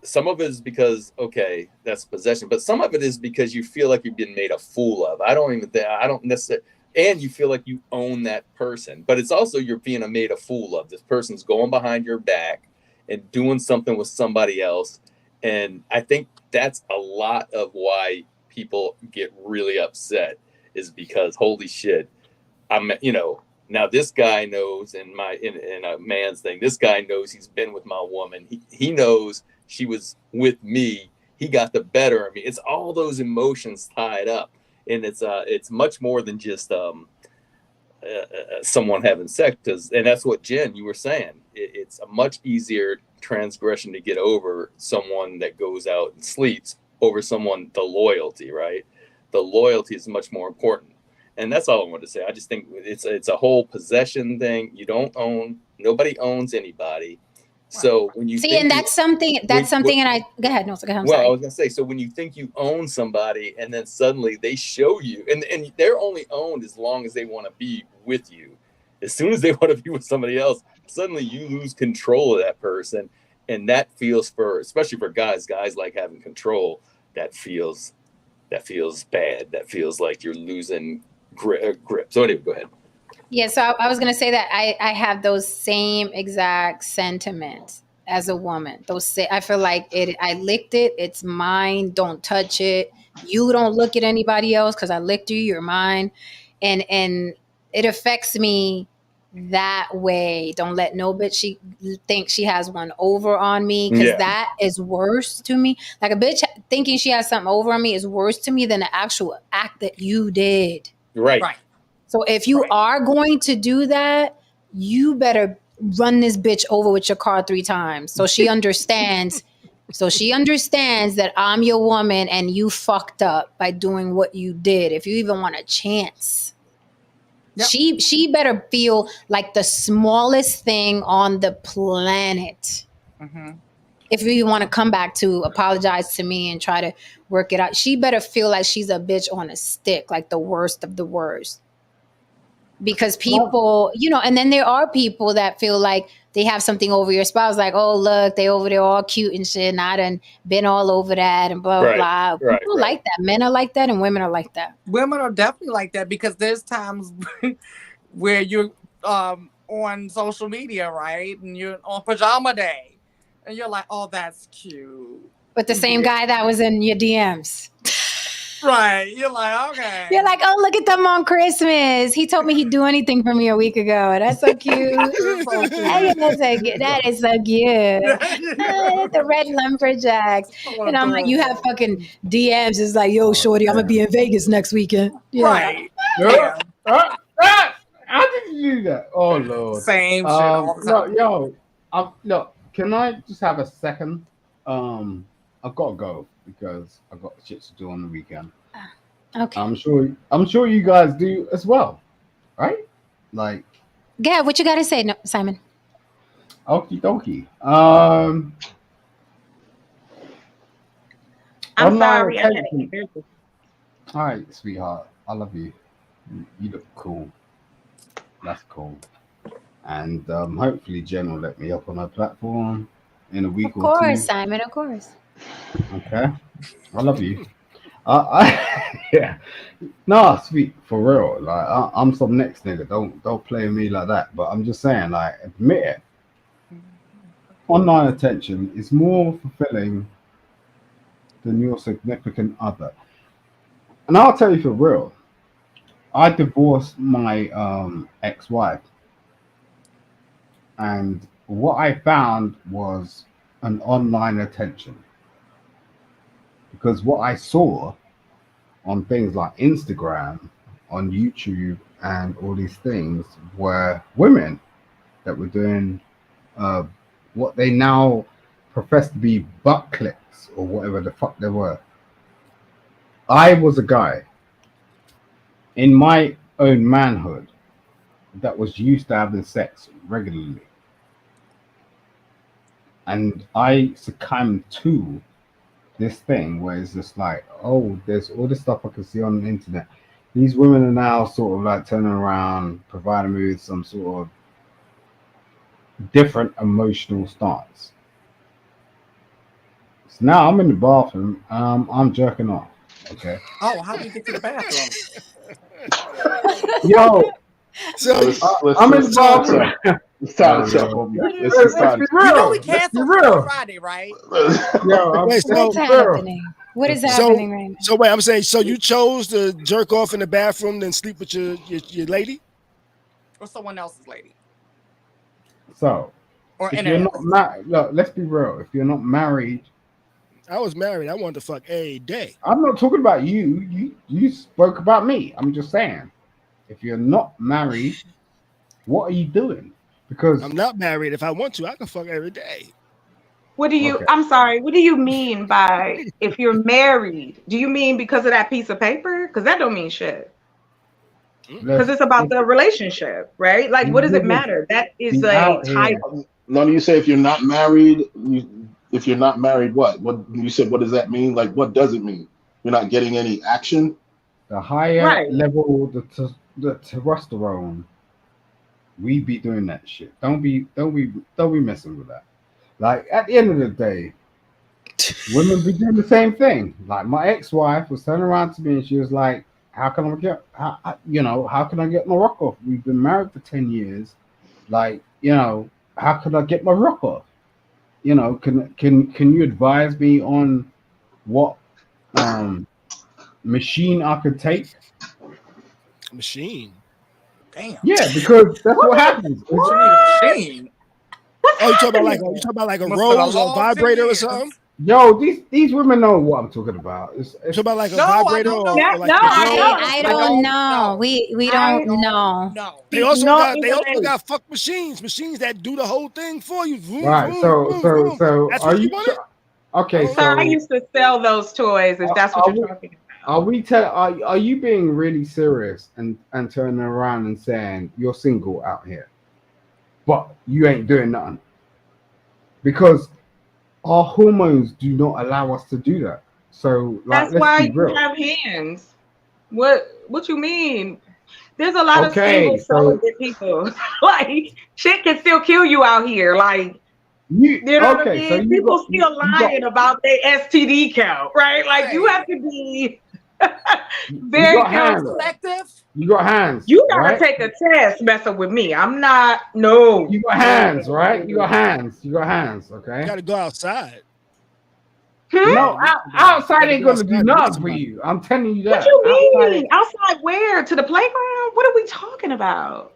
some of it is because, okay, that's possession, but some of it is because you feel like you've been made a fool of. I don't necessarily, and you feel like you own that person, but it's also you're being made a fool of. This person's going behind your back and doing something with somebody else. And I think that's a lot of why people get really upset, is because holy shit, now this guy knows in a man's thing, this guy knows he's been with my woman. He knows she was with me. He got the better of me. It's all those emotions tied up. And it's much more than just someone having sex. And that's what, Jen, you were saying. It's a much easier transgression to get over someone that goes out and sleeps over someone, the loyalty, right? The loyalty is much more important. And that's all I wanted to say. I just think it's a whole possession thing. You don't own, nobody owns anybody. So when you see, and that's something, and I go ahead. No, go ahead. I was gonna say, so when you think you own somebody, and then suddenly they show you, and they're only owned as long as they want to be with you. As soon as they want to be with somebody else, suddenly you lose control of that person, and that feels especially for guys like having control. That feels bad. That feels like you're losing grip. So anyway, go ahead. Yeah, so I was going to say that I have those same exact sentiments as a woman. I feel like I licked it. It's mine. Don't touch it. You don't look at anybody else because I licked you. You're mine. And it affects me that way. Don't let no bitch think she has one over on me, because that is worse to me. Like a bitch thinking she has something over on me is worse to me than the actual act that you did. Right. So if you are going to do that, you better run this bitch over with your car 3 times. So she understands. That I'm your woman and you fucked up by doing what you did. If you even want a chance, she better feel like the smallest thing on the planet. Mm-hmm. If you want to come back to apologize to me and try to work it out, she better feel like she's a bitch on a stick, like the worst of the worst. Because people, and then there are people that feel like they have something over your spouse, like, oh, look, they over there all cute and shit, and I done been all over that and blah, blah. People like that. Men are like that and women are like that. Women are definitely like that, because there's times where you're on social media, right? And you're on pajama day. And you're like, oh, that's cute. But the same guy that was in your DMs. Right. You're like, okay. You're like, oh, look at them on Christmas. He told me he'd do anything for me a week ago. That's so cute. That is so cute. The red lumberjacks. And I'm like, you have fucking DMs. It's like, yo, shorty, I'm going to be in Vegas next weekend. Yeah. Right. How did you do that? Oh, Lord. Same shit all the time. Look, can I just have a second? I've got to go because I've got shit to do on the weekend. Okay. I'm sure you guys do as well, right? Like, yeah, what you got to say, Simon? Okie dokie. I'm sorry. All right, sweetheart. I love you. You look cool. That's cool. And hopefully Jen will let me up on her platform in a week or two. Of course, Simon, of course. Okay. I love you. Yeah. No, sweet, for real. Like I'm some next nigga. Don't play with me like that. But I'm just saying, like, admit it. Online attention is more fulfilling than your significant other. And I'll tell you for real. I divorced my ex-wife, and what I found was an online attention. Because what I saw on things like Instagram, on YouTube, and all these things were women that were doing what they now profess to be butt clicks or whatever the fuck they were. I was a guy in my own manhood that was used to having sex regularly. And I succumbed to this thing where it's just like, oh, there's all this stuff I can see on the internet. These women are now sort of like turning around, providing me with some sort of different emotional stance. So now I'm in the bathroom, I'm jerking off. Okay. Oh, how do you get to the bathroom? Yo, So I'm in the bathroom. It's time to shut up. It's Let's time. be You know real. we Let's be canceled real. Friday, right? Yo, I'm Wait, so- What's happening? What is happening right now? So wait, I'm saying, so you chose to jerk off in the bathroom, then sleep with your lady? Or someone else's lady. So, Or if in you're a not married, look, let's be real. If you're not married, I was married. I wanted to fuck a day. I'm not talking about you. You spoke about me. I'm just saying, if you're not married, what are you doing? Because I'm not married. If I want to, I can fuck every day. What do you? Okay. I'm sorry. What do you mean by if you're married? Do you mean because of that piece of paper? Because that don't mean shit. Because it's about the relationship, right? Like, what does it matter? That is Be a out here. title. None of you say if you're not married, if you're not married, what you said, what does that mean? Like, what does it mean? You're not getting any action? The higher Right. level, the testosterone, we be doing that shit. Don't be messing with that. Like at the end of the day, women be doing the same thing. Like my ex-wife was turning around to me and she was like, how can I get my rock off? We've been married for 10 years. Like, how can I get my rock off? Can you advise me on what machine I could take? Machine. damn. Yeah, because that's what happens. What you need a machine? Oh, you talking about like a Must been a rose or a long vibrator 10 or years. something? Yo, these women know what I'm talking about. You talking about like a No, I vibrator don't or, know. or like No, I don't don't know. know. We I don't know. No. they also No, got even- fuck machines that do the whole thing for you. Vroom, Right. vroom, So vroom, vroom. That's That's what you wanted? Okay, Oh, so I used to sell those toys. If that's what you're talking about. are you being really serious and turning around and saying you're single out here, but you ain't doing nothing? Because our hormones do not allow us to do that. So That's let's why be you real. have hands. What you mean? There's a lot Okay, of single celibate people. Like shit can still kill you out here. Like you know what I mean? So People still lying about their STD count, right? Like you have to be very got hands. careful. Selective? You got hands. You gotta right? take a test messing with me. I'm not. No. You got hands, right? You got hands. You got hands. Okay. You got to go outside. No, outside ain't gonna do Outside, nothing for somebody. you. I'm telling you that. What you Outside mean? Outside where? To the playground? What are we talking about?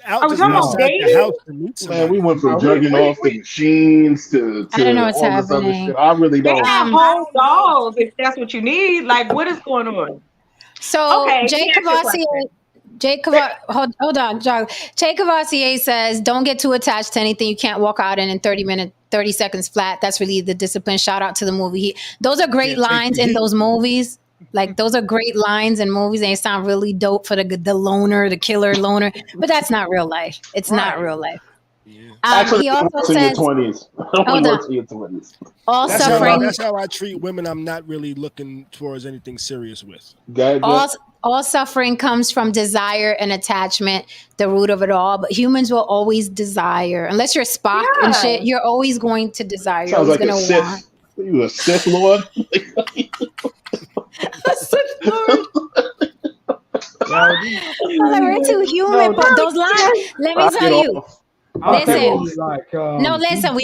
Out, Are we just talking about outside the dating? house to meet somebody. Man, we went from Oh, jerking wait, off to machines to I don't know what's all this other happening. shit. I really They don't. have whole dolls if that's what you need. Like, what is going on? So Okay, Jay let me ask you a Cavassier, hold on, John. Jay Cavassier says, "Don't get too attached to anything you can't walk out in 30 seconds flat." That's really the discipline. Shout out to the movie. Those are great Can't take lines the in heat. those movies. Like those are great lines in movies. They sound really dope for the loner, the killer loner. But that's not real life. It's not Right. real life. Yeah. Actually, He also works in your says, 20s. Hold Only on. works in your 20s. all That's suffering. how I treat women I'm not really looking towards anything serious with. All suffering comes from desire and attachment, the root of it all. But humans will always desire, unless you're Spock and Yeah. shit. You're always going to desire. You're Sounds always like a going to Sith. want. You a Sith Lord? Well, we're too human, but those lines. Let me tell you. I'll tell Listen. you, like, No, listen.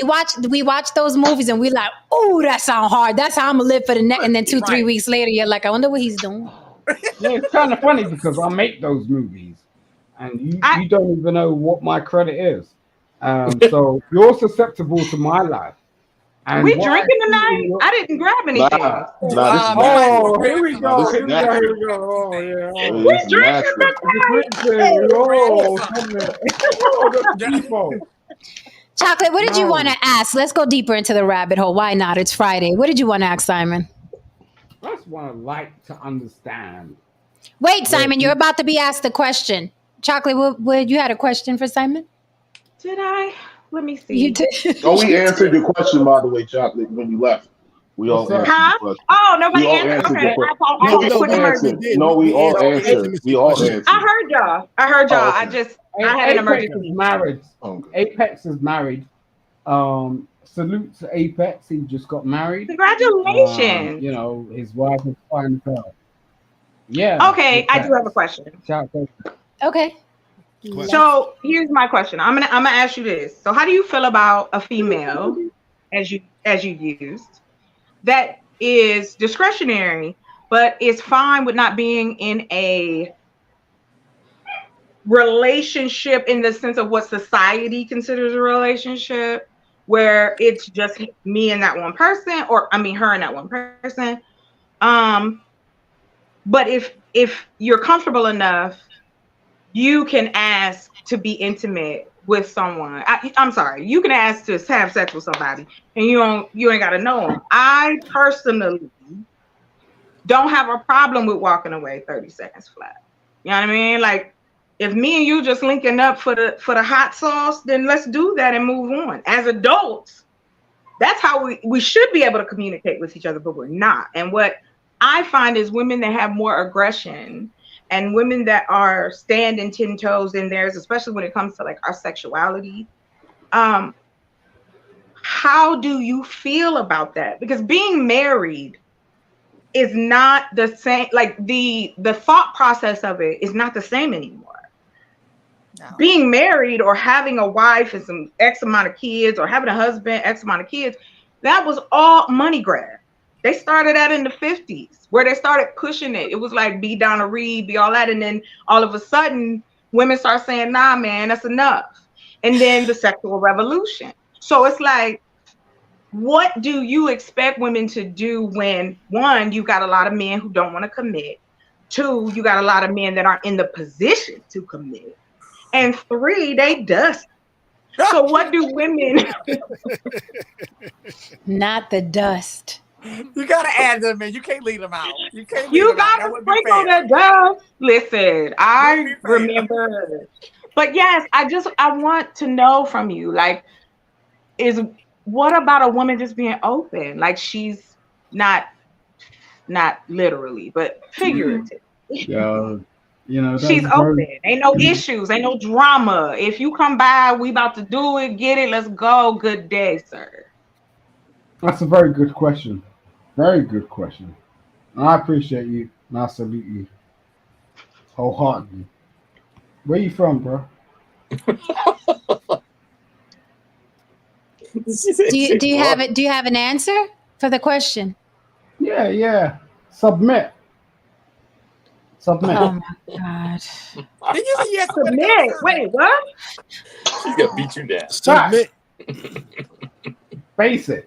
We watch those movies and we like, oh, that sound hard. That's how I'm gonna live for the next. And then 2-3 Right. weeks later, you're like, I wonder what he's doing. Yeah, it's kind of funny because I make those movies, and you don't even know what my credit is. So you're susceptible to my life. And We what I drinking see in tonight? your- I didn't grab anything. Nah, this is Oh, nasty. here we go. This is Here we go. nasty. Here we go. Oh, yeah. Oh. We This is drinking nasty. tonight. Oh, the people. Chocolate, what did you No. want to ask? Let's go deeper into the rabbit hole. Why not? It's Friday. What did you want to ask Simon? I just want to like to understand. Wait, Simon, you're about to be asked a question. Chocolate, what you had a question for Simon? Did I? Let me see. You did. Oh, we answered your question, by the way, Chocolate, when you left. We all What's that? answered Huh? your question. Oh, nobody We all answered. answered Okay, your question. I No, we just all put in answered. did. No, we all answered answered. We all question. answered. I heard y'all. I heard y'all. Oh, I okay. just I had an Apex emergency. is married. Okay. Apex is married. Salute to Apex. He just got married. Congratulations. You know, his wife is fine as hell. Yeah. Okay, I do have a question. Shout out. Okay. So here's my question. I'm gonna ask you this. So how do you feel about a female, as you used, that is discretionary, but is fine with not being in a relationship in the sense of what society considers a relationship, where it's just me and that one person, or I mean her and that one person. But if you're comfortable enough, you can ask to be intimate with someone. I'm sorry, you can ask to have sex with somebody, and you ain't gotta know them. I personally don't have a problem with walking away 30 seconds flat. You know what I mean? Like, if me and you just linking up for the hot sauce, then let's do that and move on. As adults, that's how we should be able to communicate with each other, but we're not. And what I find is women that have more aggression and women that are standing 10 toes in theirs, especially when it comes to like our sexuality. How do you feel about that? Because being married is not the same. Like the thought process of it is not the same anymore. No. Being married or having a wife and some X amount of kids, or having a husband, X amount of kids, that was all money grab. They started that in the 50s, where they started pushing it. It was like, be Donna Reed, be all that. And then all of a sudden, women start saying, nah, man, that's enough. And then the sexual revolution. So it's like, what do you expect women to do when, one, you got a lot of men who don't want to commit, two, you got a lot of men that aren't in the position to commit, and three, they dust. So what do women? Not the dust. You gotta add them in. You can't leave them out. You can't. Leave You them out. That gotta wouldn't be sprinkle fair. the dust. Listen, I Wouldn't be fair. remember. But yes, I want to know from you, like, what about a woman just being open? Like, she's not literally, but figuratively. Yeah. You know, that's She's very- open. Ain't no issues. Ain't no drama. If you come by, we about to do it. Get it. Let's go. Good day, sir. That's a very good question. Very good question. I appreciate you. And I salute you wholeheartedly. Where you from, bro? Do you have it? Do you have an answer for the question? Yeah. Submit. Oh my God. Did you say yes? Submit. Wait, what? She's gonna beat you down. Submit. Basic.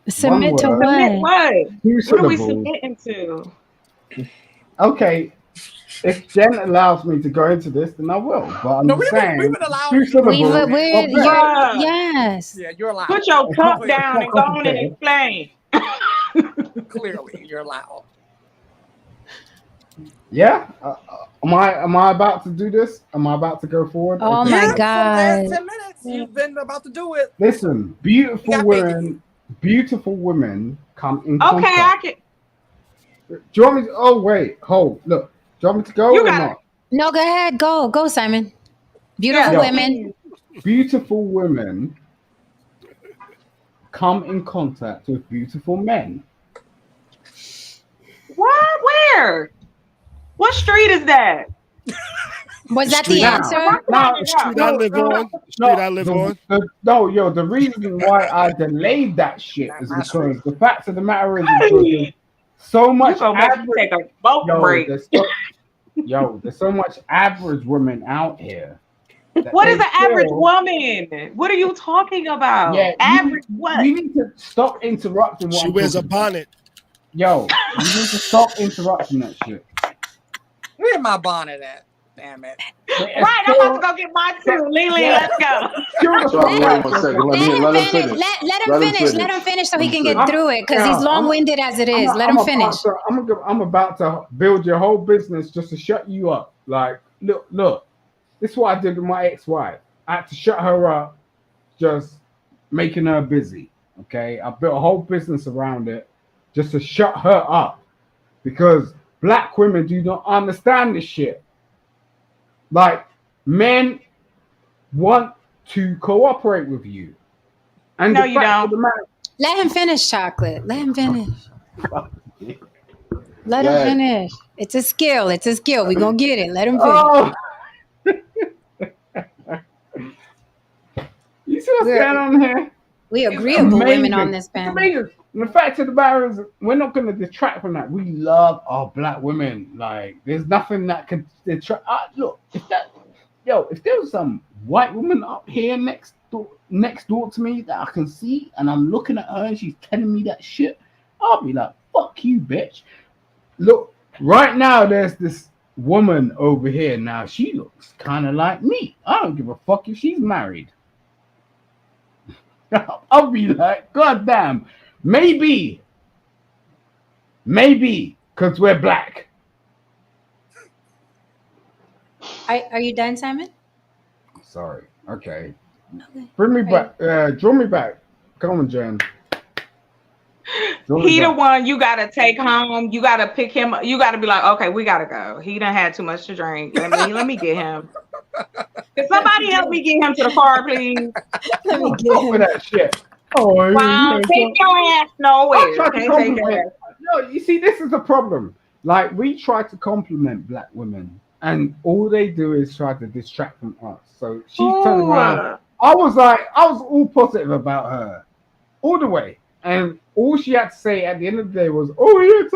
Submit to word. Submit what? what? Two What are we syllables. submitting to? Okay. If Jen allows me to go into this, then I will. But I'm No, just we saying, would allow two you. syllables. We're, Submit. yes. Yeah, you're allowed. Put your cup Clearly. down and go on and explain. Clearly, you're allowed. Yeah. Am I about to do this? Am I about to go forward? Oh Okay. my Yeah, for the last God. 10 minutes, you've been about to do it. Listen, We got beautiful women come in Okay, I contact. can. Do you want me to? Oh wait, hold, look. Do you want me to go You or got not? No, go ahead. Go, Simon. Beautiful Yeah. women. Beautiful women come in contact with beautiful men. What? Where? What street is that? Was that the Street. answer? No, The street I live on. The street I live on. The reason why I delayed that shit is because the fact of the matter is because there's so You much gonna make me average. take a boat break. There's so much average women out here that What is they an average feel. woman? What are you talking about? Yeah, Average what? you need to stop interrupting what She I'm wears a talking about. bonnet. Yo, you need to stop interrupting that shit. Where my bonnet at? Damn it. Right, I'm about to go get mine too. Lily, Yeah. let's go. Charlie, wait 1 second. Let him Let him finish. finish. Let him Let him finish. Let finish. him finish so Let he him can get finish. through it because he's long-winded as it is. Let him finish. I'm about to build your whole business just to shut you up. Like, look. This is what I did with my ex-wife. I had to shut her up, just making her busy. Okay, I built a whole business around it just to shut her up because black women do not understand this shit. Like, men want to cooperate with you, and No, the you fact of don't. the matter- Let him finish, Chocolate. Let him finish. Let Go him ahead. finish. It's a skill. It's a skill. We're going to get it. Let him finish. Oh. You see what's going on here? We It's agreeable women amazing. on this It's panel. amazing. And the fact of the matter is, we're not going to detract from that. We love our black women. Like, there's nothing that can detract. Look, if there was some white woman up here next door to me that I can see, and I'm looking at her and she's telling me that shit, I'll be like, "Fuck you, bitch." Look, right now there's this woman over here. Now she looks kind of like me. I don't give a fuck if she's married. I'll be like, God damn, maybe, because we're black. Are you done, Simon? Sorry. Okay. Okay. Bring me back. Draw me back. Come on, Jen. Draw me He the back. one you gotta take home. You gotta pick him up. You gotta be like, okay, we gotta go. He done had too much to drink. Let me get him. Can somebody help me get him to the car, please? Let me Oh, get fuck with him. that shit. Oh, Wow, yeah, take your ass nowhere. I try to Can't take your compliment. ass. No, you see, this is the problem. Like, we try to compliment black women, and all they do is try to distract from us. So she's turning around. Ooh. I was all positive about her, all the way, and all she had to say at the end of the day was, "Oh, yeah,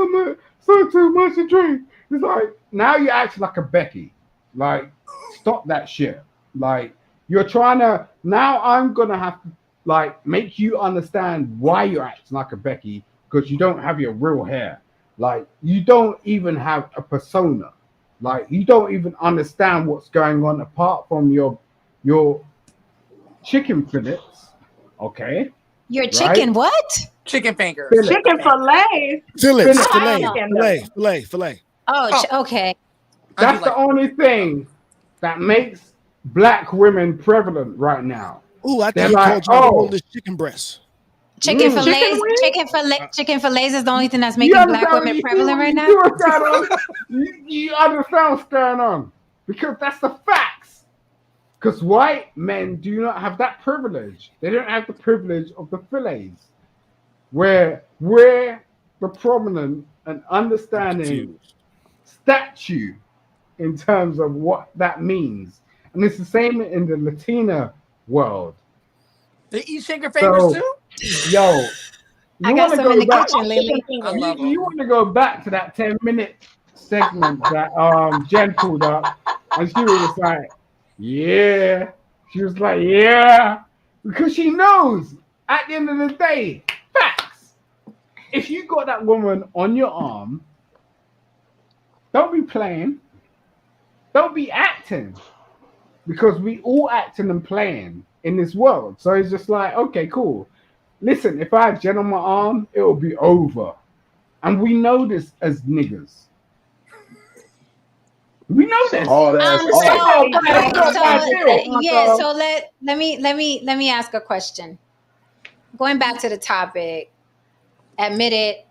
so too much to drink." It's like, now you're acting like a Becky. Like, stop that shit. Like, you're trying to. Now I'm gonna have to make you understand why you're acting like a Becky, because you don't have your real hair. Like, you don't even have a persona. Like, you don't even understand what's going on apart from your chicken fillets. Okay. Your chicken what? Chicken fingers. Fillet. Chicken fillet. Fillets, Fillet. fillet. Oh, okay. That's the only thing that makes black women prevalent right now. Ooh, I They're think he like, called you oh, boneless chicken breast. Chicken Chicken fillets. wings? Chicken fillets is the only thing that's You making black understand- women you prevalent right see now. what's going on? You understand what's going on? Because that's the facts. Because white men do not have that privilege. They don't have the privilege of the fillets. Where we're the prominent and understanding statue in terms of what that means. And it's the same in the Latina world. They eat chicken fingers So, too? yo, I you got want to some in go the back? kitchen, Lily. I love them. You want to go back to that 10-minute segment that Jen pulled up, and she was just like, "Yeah," she was like, "Yeah," because she knows at the end of the day, facts. If you got that woman on your arm, don't be playing, don't be acting, because we all acting and playing in this world. So it's just like, okay, cool. Listen, if I had Jen on my arm, it will be over. And we know this as niggas. We know this. Hard ass. So let me ask a question. Going back to the topic, admit it,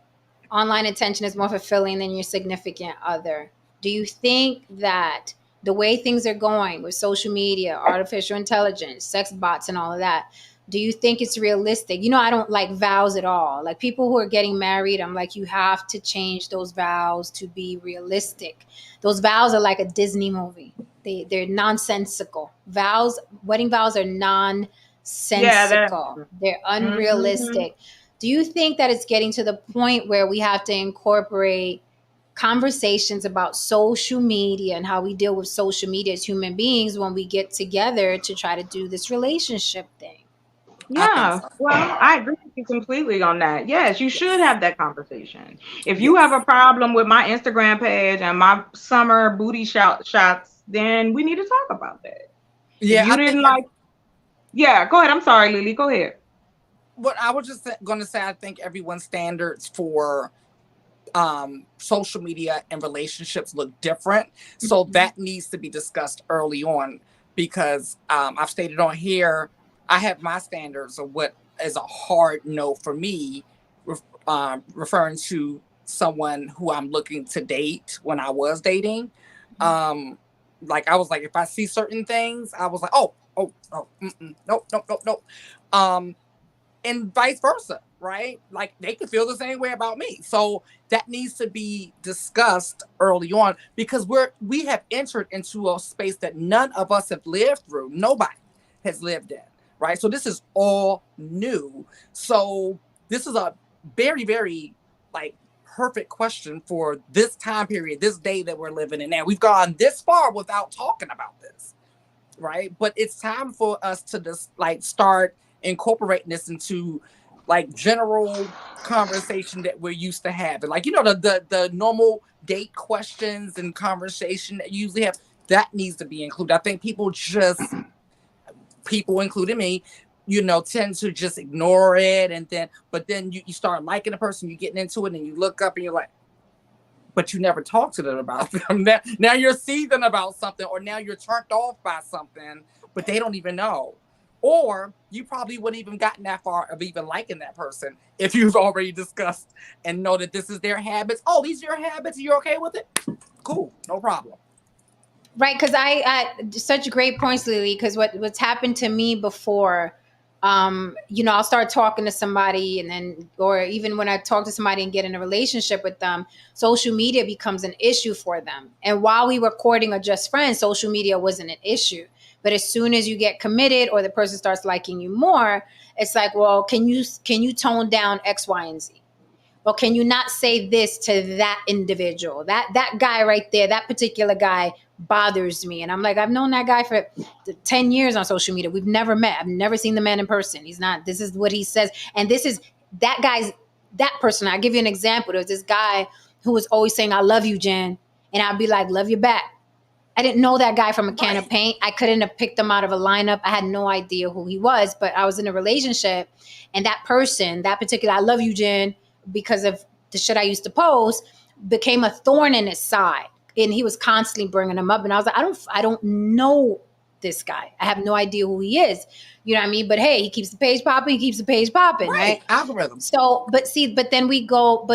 online attention is more fulfilling than your significant other. Do you think that the way things are going with social media, artificial intelligence, sex bots, and all of that, do you think it's realistic? You know, I don't like vows at all. Like, people who are getting married, I'm like, you have to change those vows to be realistic. Those vows are like a Disney movie. They're nonsensical. Wedding vows are nonsensical. They're unrealistic. Do you think that it's getting to the point where we have to incorporate conversations about social media and how we deal with social media as human beings when we get together to try to do this relationship thing. I think Yeah, so. well, I agree with you completely on that. Yes, you should Yes. have that conversation. If you have a Yes. problem with my Instagram page and my summer booty shots, then we need to talk about that. If Yeah, you I think didn't like, yeah, go ahead. I'm sorry, Lily. Go ahead. what I was just going to say, I think everyone's standards for social media and relationships look different. So that needs to be discussed early on because I've stated on here, I have my standards of what is a hard no for me, referring to someone who I'm looking to date when I was dating. Like I was like, if I see certain things, I was like, oh, nope, nope, nope, nope. And vice versa, right? Like they could feel the same way about me. So that needs to be discussed early on because we have entered into a space that none of us have lived through. Nobody has lived in, right? So this is all new. So this is a very, very like perfect question for this time period, this day that we're living in now. We've gone this far without talking about this, right? But it's time for us to just like start incorporating this into like general conversation that we're used to having. Like, you know, the normal date questions and conversation that you usually have, that needs to be included. I think people, including me, you know, tend to just ignore it. And then, but then you start liking a person, you're getting into it, and you look up and you're like, but you never talk to them about them. Now you're seething about something, or now you're turned off by something, but they don't even know. Or you probably wouldn't even gotten that far of even liking that person if you've already discussed and know that this is their habits. Oh, these are your habits. You're okay with it? Cool, no problem. Right, because I such great points, Lily. Because what's happened to me before, you know, I'll start talking to somebody, and then, or even when I talk to somebody and get in a relationship with them, social media becomes an issue for them. And while we were courting or just friends, social media wasn't an issue. But as soon as you get committed, or the person starts liking you more, it's like, well, can you tone down X, Y, and Z? Well, can you not say this to that individual? That guy right there, that particular guy bothers me. And I'm like, I've known that guy for 10 years on social media. We've never met. I've never seen the man in person. He's not, this is what he says. And this is that person. I'll give you an example. There was this guy who was always saying, I love you, Jen. And I'd be like, love you back. I didn't know that guy from a can of paint. I couldn't have picked him out of a lineup. I had no idea who he was, but I was in a relationship, and that person, that particular, I love you, Jen, because of the shit I used to post, became a thorn in his side. And he was constantly bringing him up. And I was like, I don't know this guy. I have no idea who he is. You know what I mean? But hey, he keeps the page popping, right? Algorithm. So, but then we go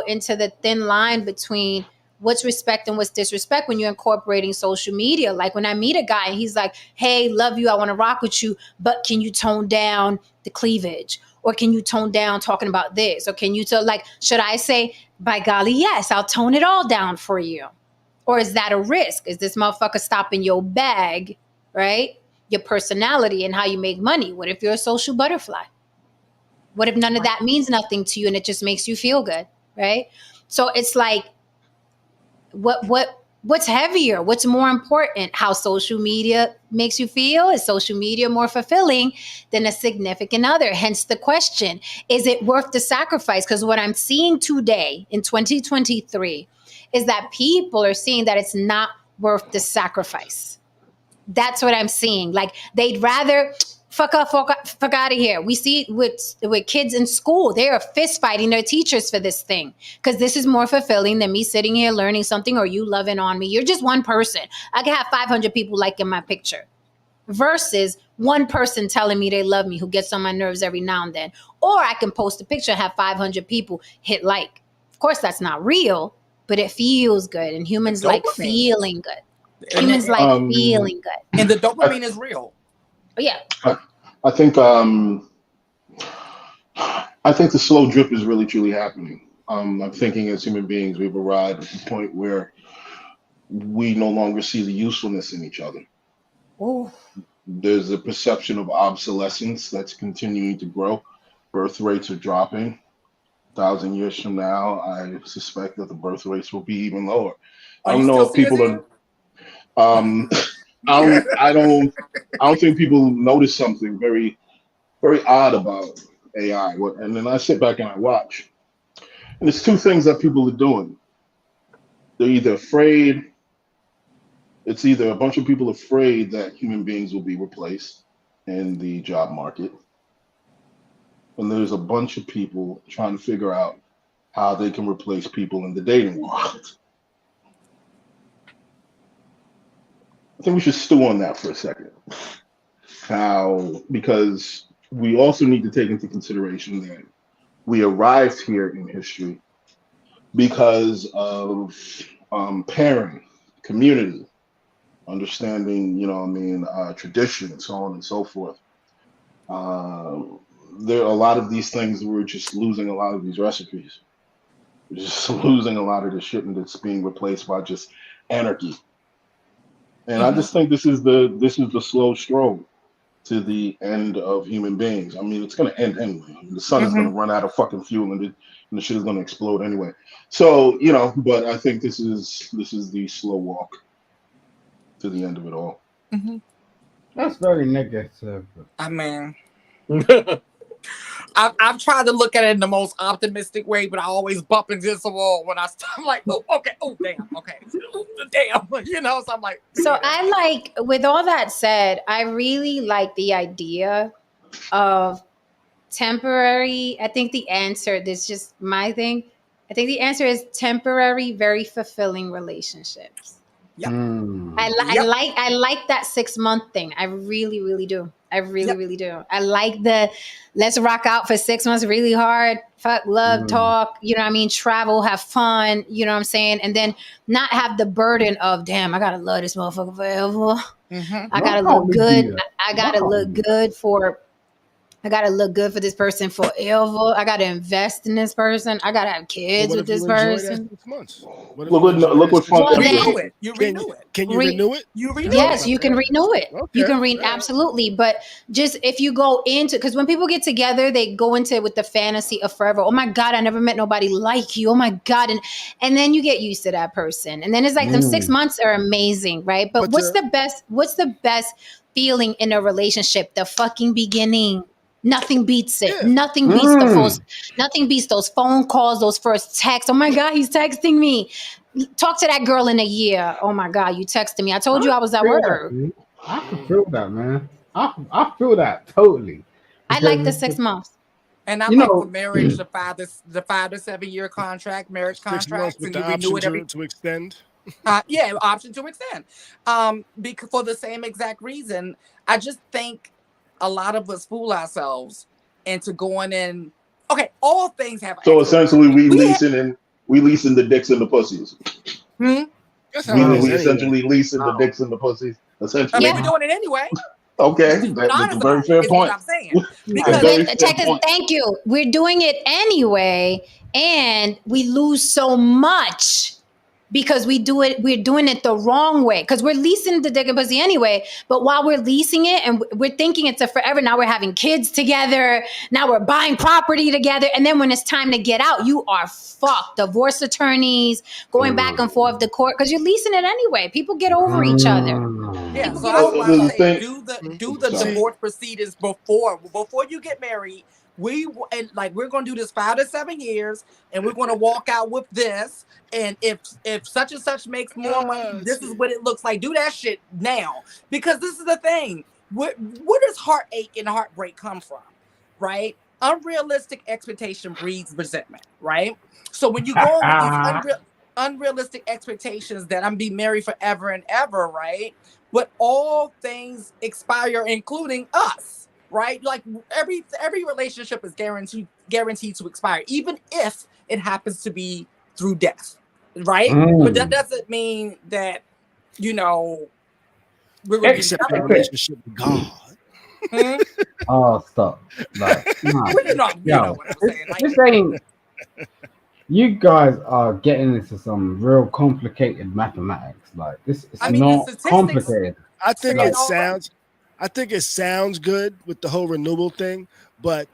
into the thin line between what's respect and what's disrespect when you're incorporating social media. Like when I meet a guy and he's like, hey, love you, I want to rock with you, but can you tone down the cleavage? Or can you tone down talking about this? Or can you should I say, by golly, yes, I'll tone it all down for you? Or is that a risk? Is this motherfucker stopping your bag, right? Your personality and how you make money? What if you're a social butterfly? What if none of that means nothing to you and it just makes you feel good, right? So it's like, what's heavier? What's more important? How social media makes you feel? Is social media more fulfilling than a significant other? Hence the question, is it worth the sacrifice? Because what I'm seeing today in 2023 is that people are seeing that it's not worth the sacrifice. That's what I'm seeing. Like they'd rather fuck out of here. We see with kids in school, they are fist fighting their teachers for this thing because this is more fulfilling than me sitting here learning something or you loving on me. You're just one person. I can have 500 people liking my picture versus one person telling me they love me who gets on my nerves every now and then. Or I can post a picture and have 500 people hit like. Of course, that's not real, but it feels good. And humans like feeling good. Humans like feeling good. And the dopamine is real. Yeah. I think the slow drip is really truly happening. I'm thinking as human beings, we've arrived at the point where we no longer see the usefulness in each other. Ooh. There's a perception of obsolescence that's continuing to grow. Birth rates are dropping. 1,000 years from now, I suspect that the birth rates will be even lower. I Are you don't know still if people seeing are. I don't think people notice something very, very odd about AI. And then I sit back and I watch, and there's two things that people are doing. They're either afraid. It's either a bunch of people afraid that human beings will be replaced in the job market, and there's a bunch of people trying to figure out how they can replace people in the dating world. I think we should stew on that for a second. Because we also need to take into consideration that we arrived here in history because of pairing, community, understanding, tradition, and so on and so forth. There are a lot of these things. We're just losing a lot of these recipes. We're just losing a lot of the shit, and it's being replaced by just anarchy. And I just think this is the slow stroll to the end of human beings. I mean, it's going to end anyway. The sun is going to run out of fucking fuel, and the shit is going to explode anyway. So, but I think this is the slow walk to the end of it all. That's very negative. I mean, I've tried to look at it in the most optimistic way, but I always bump into the wall when I'm like, oh, okay, oh, damn, okay, damn, so I'm like. So I like, with all that said, I really like the idea of temporary. I think the answer, this is just my thing. I think the answer is temporary, very fulfilling relationships. Yep. I like that 6-month thing. I really, really do. I really do. I like the let's rock out for 6 months really hard, fuck, love, talk, travel, have fun, you know what I'm saying? And then not have the burden of, damn, I gotta love this motherfucker forever. I gotta look good. I gotta look good for this person forever. I gotta invest in this person. I gotta have kids with this person. 6 months? Look what fun. You renew it. Can you renew it? You renew it. Yes, you can renew it. Okay. You can absolutely. But just if you go into, because when people get together, they go into it with the fantasy of forever. Oh my God, I never met nobody like you. Oh my God. And then you get used to that person. And then it's like them 6 months are amazing, right? But what's the best feeling in a relationship? The fucking beginning. Nothing beats it. Yeah. Nothing beats those phone calls, those first texts. Oh my God, he's texting me. Talk to that girl in a year. Oh my God, you texted me. I told you I was at work. I can feel that, man. I feel that totally. I like the 6 months. And I like for marriage the 5 to 7 year contract, marriage contracts, with and the you renew it to extend. Option to extend. Because for the same exact reason, I just think a lot of us fool ourselves into going in. Okay, all things have. So essentially, we leasing the dicks and the pussies. We essentially leasing the dicks and the pussies. Essentially, we're doing it anyway. Okay, that's a very fair point. I'm saying. Thank you. We're doing it anyway, and we lose so much. Because we're doing it the wrong way. Because we're leasing the dick and pussy anyway. But while we're leasing it and we're thinking it's a forever, now we're having kids together. Now we're buying property together. And then when it's time to get out, you are fucked. Divorce attorneys, going back and forth to court. Because you're leasing it anyway. People get over each other. Yeah, so that's why I say do the divorce proceedings before you get married. We're going to do this 5 to 7 years, and we're going to walk out with this. And if such and such makes more money, this is what it looks like. Do that shit now, because this is the thing. Where does heartache and heartbreak come from? Right? Unrealistic expectation breeds resentment. Right? So when you go with these unrealistic expectations that I'm be married forever and ever, right? But all things expire, including us. Right? Like every relationship is guaranteed to expire, even if it happens to be through death. Right? But that doesn't mean that, we're going to be in a relationship with God. Oh, stop. Like, nah. You know what I'm saying. This ain't, you guys are getting into some real complicated mathematics. Like, this is not complicated. I think it sounds good with the whole renewal thing, but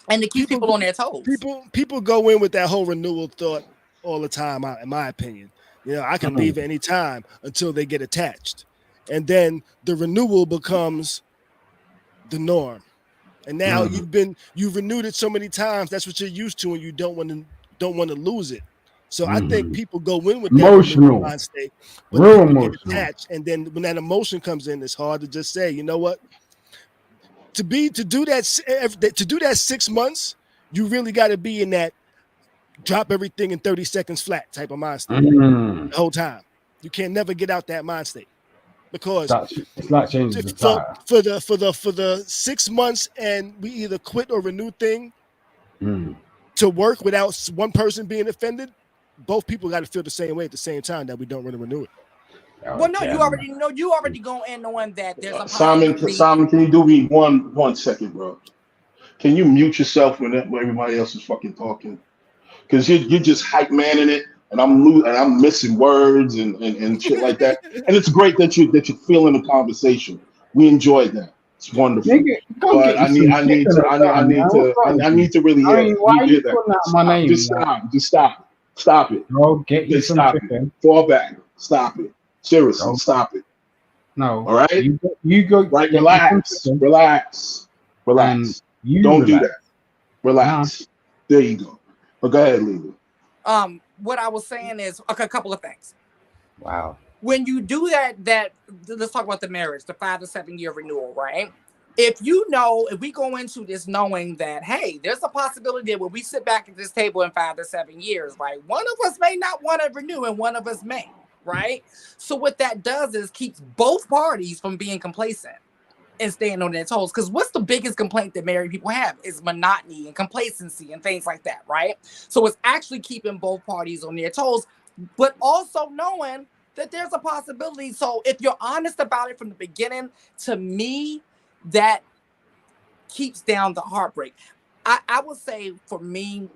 and to keep people on their toes. People go in with that whole renewal thought all the time, in my opinion. You know, I can leave at any time until they get attached. And then the renewal becomes the norm. And now you've renewed it so many times, that's what you're used to, and you don't want to lose it. So I think people go in with that emotional mind state, but real they emotional. get attached. And then when that emotion comes in, it's hard to just say, you know what? To do that 6 months, you really got to be in that drop everything in 30 seconds flat type of mind state the whole time. You can never get out that mind state, because it's like changing the tire. For the 6 months, and we either quit or renew thing to work without one person being offended. Both people got to feel the same way at the same time that we don't really renew it. Well, no, you already know. You already go in knowing that there's a Simon, can you do me one second, bro? Can you mute yourself when everybody else is fucking talking? Because you're just hype manning it, and I'm missing words and shit like that. And it's great that you're feeling the conversation. We enjoyed that. It's wonderful. But I need to really hear why are you that. putting out my name? Just stop it. Bro, get you some chicken. Fall back. Stop it. Seriously, stop it. No. All right. You go. Right. Relax. Don't do that. Relax. There you go. But go ahead, Lily. What I was saying is a couple of things. Wow. When you do that, let's talk about the marriage, the 5 to 7 year renewal, right? If we go into this knowing that, hey, there's a possibility that when we sit back at this table in 5 to 7 years, right, one of us may not want to renew and one of us may, right? So what that does is keeps both parties from being complacent and staying on their toes. Because what's the biggest complaint that married people have is monotony and complacency and things like that, right? So it's actually keeping both parties on their toes, but also knowing that there's a possibility. So if you're honest about it from the beginning, to me, that keeps down the heartbreak. I would say for me,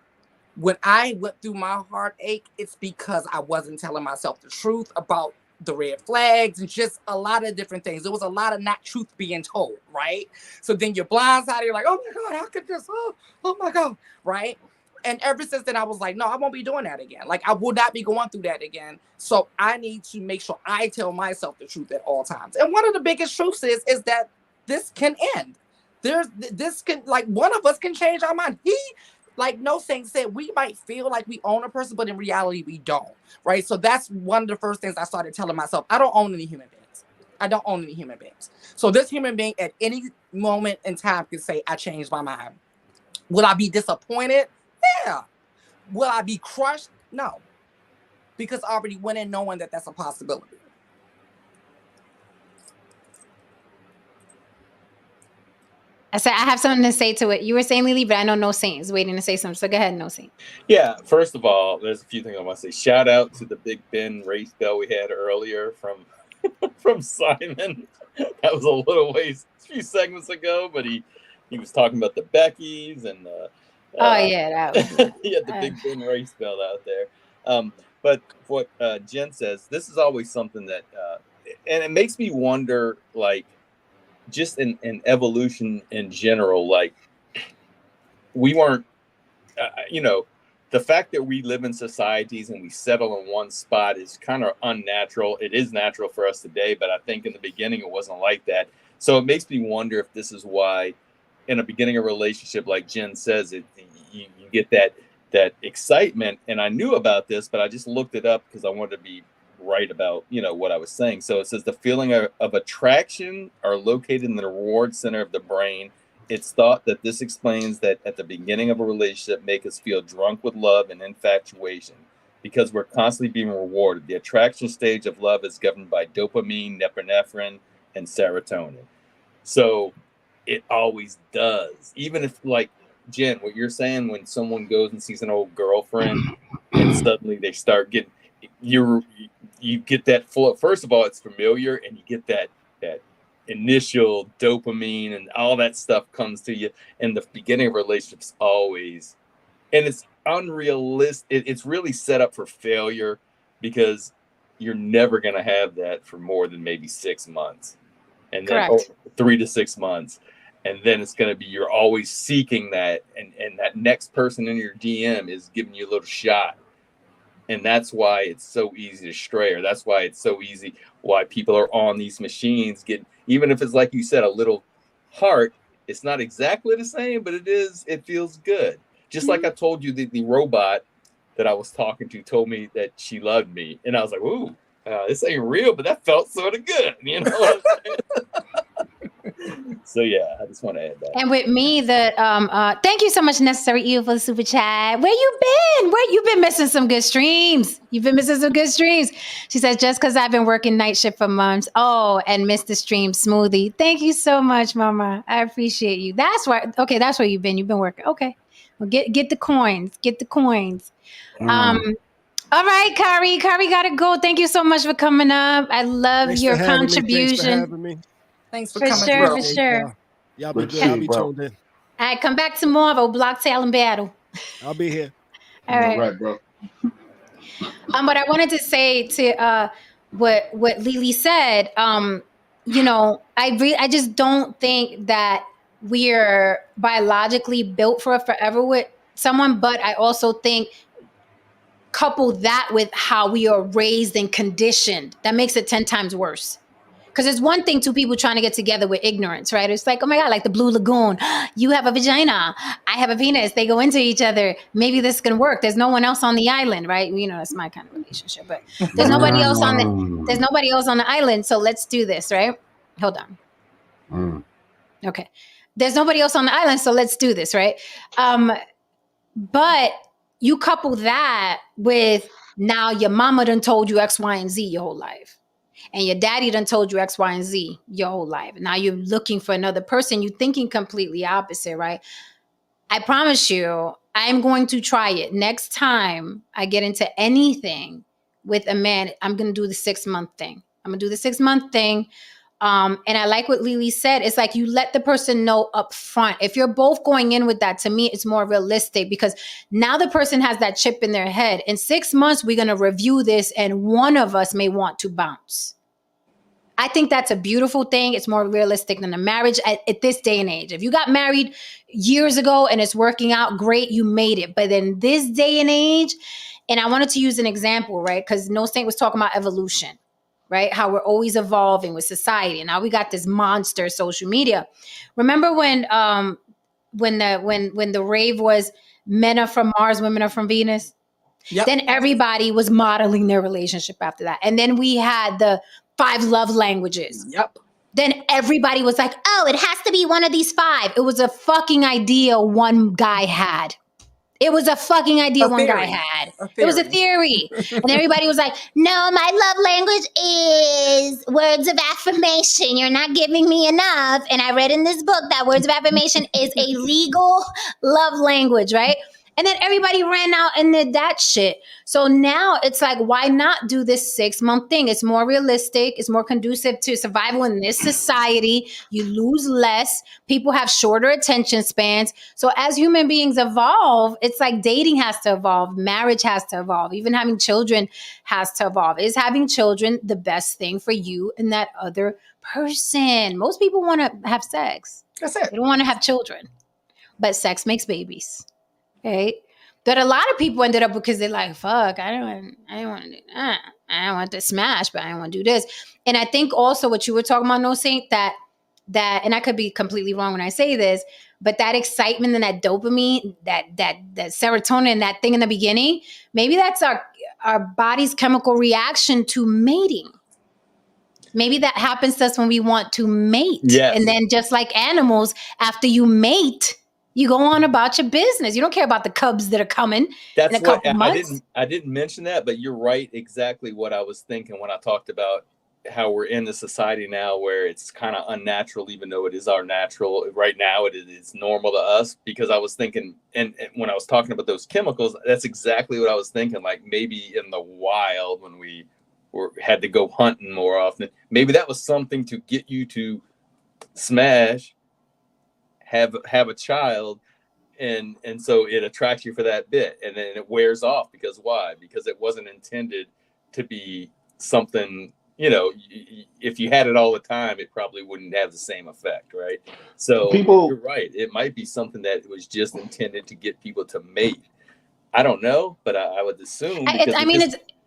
when I went through my heartache, it's because I wasn't telling myself the truth about the red flags and just a lot of different things. There was a lot of not truth being told, right? So then you're blindsided, you're like, oh my God, how could this, oh my God, right? And ever since then, I was like, no, I won't be doing that again. Like, I will not be going through that again. So I need to make sure I tell myself the truth at all times. And one of the biggest truths is that this can end. One of us can change our mind. Like No Saint said, we might feel like we own a person, but in reality, we don't, right? So that's one of the first things I started telling myself. I don't own any human beings. So this human being at any moment in time can say, I changed my mind. Will I be disappointed? Yeah. Will I be crushed? No. Because I already went in knowing that that's a possibility. I said I have something to say to it. You were saying, Lily, but I know No Saint is waiting to say something. So go ahead, No Saint. Yeah, first of all, there's a few things I want to say. Shout out to the Big Ben race bell we had earlier from Simon. That was a few segments ago, but he was talking about the Beckys and that was he had the Big Ben race bell out there. But what Jen says, this is always something that, and it makes me wonder, like, just in evolution in general, like, we weren't, the fact that we live in societies and we settle in one spot is kind of unnatural. It is natural for us today, but I think in the beginning it wasn't like that. So it makes me wonder if this is why in a beginning of a relationship, like Jen says, you get that excitement. And I knew about this, but I just looked it up because I wanted to be right about what I was saying. So it says the feeling of attraction are located in the reward center of the brain. It's thought that this explains that at the beginning of a relationship make us feel drunk with love and infatuation because we're constantly being rewarded. The attraction stage of love is governed by dopamine, norepinephrine, and serotonin. So it always does. Even if, like, Jen, what you're saying, when someone goes and sees an old girlfriend and suddenly they start getting, you get that full. First of all, it's familiar, and you get that initial dopamine and all that stuff comes to you. And the beginning of relationships always, and it's unrealistic. It's really set up for failure because you're never going to have that for more than maybe 6 months, and then 3 to 6 months. And then it's going to be, you're always seeking that. And that next person in your DM is giving you a little shot. And that's why it's so easy to stray, or that's why it's so easy, why people are on these machines even if it's like you said, a little heart, it's not exactly the same, but it feels good. Just like I told you, the robot that I was talking to told me that she loved me. And I was like, ooh, this ain't real, but that felt sort of good. You know what I'm saying? So yeah, I just want to add that. And with me, thank you so much, Necessary Evil, for the super chat. Where you been? You've been missing some good streams. You've been missing some good streams. She says, just because I've been working night shift for months. Oh, and missed the stream smoothie. Thank you so much, Mama. I appreciate you. That's why. Okay, that's where you've been. You've been working. Okay, well, get the coins. Get the coins. All right, Kari. Kari gotta go. Thank you so much for coming up. I love your contribution. Thanks for having me. Thanks for For coming sure, through. for sure. Y'all be Good good. I'll shit, be bro. tuned in. All right, come back tomorrow. Block tail and battle. I'll be here. All right. Right, bro. But I wanted to say to what Lily said. You know, I just don't think that we're biologically built for forever with someone. But I also think, couple that with how we are raised and conditioned, that makes it 10 times worse. Because it's one thing, two people trying to get together with ignorance, right? It's like, oh my God, like the Blue Lagoon. You have a vagina. I have a penis. They go into each other. Maybe this can work. There's no one else on the island, right? You know, that's my kind of relationship. But there's nobody else on the island. So let's do this, right? Hold on. Okay. There's nobody else on the island. So let's do this, right? But you couple that with, now your mama done told you X, Y, and Z your whole life. And your daddy done told you X, Y, and Z your whole life. Now you're looking for another person. You're thinking completely opposite, right? I promise you, I'm going to try it. Next time I get into anything with a man, I'm going to do the 6-month thing. I'm going to do the 6-month thing. And I like what Lily said. It's like you let the person know up front. If you're both going in with that, to me, it's more realistic, because now the person has that chip in their head. In 6 months, we're going to review this and one of us may want to bounce. I think that's a beautiful thing. It's more realistic than a marriage at this day and age. If you got married years ago and it's working out, great, you made it. But in this day and age, and I wanted to use an example, right? Because No Saint was talking about evolution, right? How we're always evolving with society. And now we got this monster social media. Remember when the rave was men are from Mars, women are from Venus? Yep. Then everybody was modeling their relationship after that. And then we had the 5 love languages. Yep. Then everybody was like, oh, it has to be one of these 5. It was a fucking idea one guy had. It was a fucking idea one guy had. It was a theory. And everybody was like, no, my love language is words of affirmation. You're not giving me enough. And I read in this book that words of affirmation is a legal love language, right? And then everybody ran out and did that shit. So now it's like, why not do this 6-month thing? It's more realistic. It's more conducive to survival in this society. You lose less. People have shorter attention spans. So as human beings evolve, it's like dating has to evolve. Marriage has to evolve. Even having children has to evolve. Is having children the best thing for you and that other person? Most people want to have sex. That's it. They don't want to have children. But sex makes babies. Right? But a lot of people ended up because they're like, fuck, I don't want to do that. I don't want to smash, but I don't want to do this. And I think also what you were talking about, No Saint, that, and I could be completely wrong when I say this, but that excitement and that dopamine, that serotonin, that thing in the beginning, maybe that's our body's chemical reaction to mating. Maybe that happens to us when we want to mate. Yes. And then just like animals, after you mate, you go on about your business. You don't care about the cubs that are coming That's in a couple what months. I didn't mention that, but you're right. Exactly what I was thinking when I talked about how we're in the society now where it's kind of unnatural, even though it is our natural right now. It is normal to us, because I was thinking, and when I was talking about those chemicals, that's exactly what I was thinking. Like maybe in the wild when we had to go hunting more often, maybe that was something to get you to smash, have a child, and so it attracts you for that bit, and then it wears off because why? Because it wasn't intended to be something, you know, if you had it all the time, it probably wouldn't have the same effect, right? So People- you're right. It might be something that was just intended to get people to mate. I don't know, but I would assume.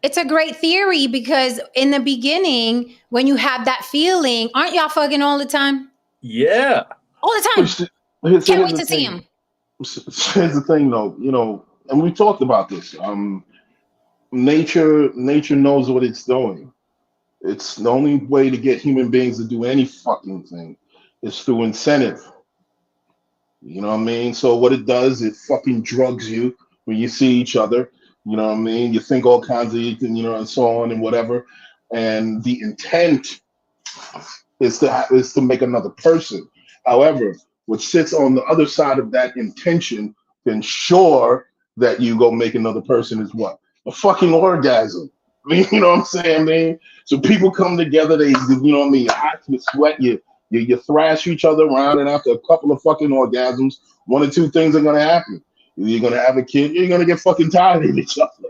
It's a great theory because in the beginning, when you have that feeling, aren't y'all fucking all the time? Yeah. All the time. Can't wait to see him. Here's the thing, though, you know, and we talked about this. Nature knows what it's doing. It's the only way to get human beings to do any fucking thing is through incentive. You know what I mean? So what it does, it fucking drugs you when you see each other. You know what I mean? You think all kinds of, you know, and so on and whatever. And the intent is to make another person. However, what sits on the other side of that intention to ensure that you go make another person is what? A fucking orgasm. I mean, you know what I'm saying? I mean, so people come together, they, you know what I mean, you hot, you sweat, you thrash each other around, and after a couple of fucking orgasms, one or two things are gonna happen. You're gonna have a kid, you're gonna get fucking tired of each other.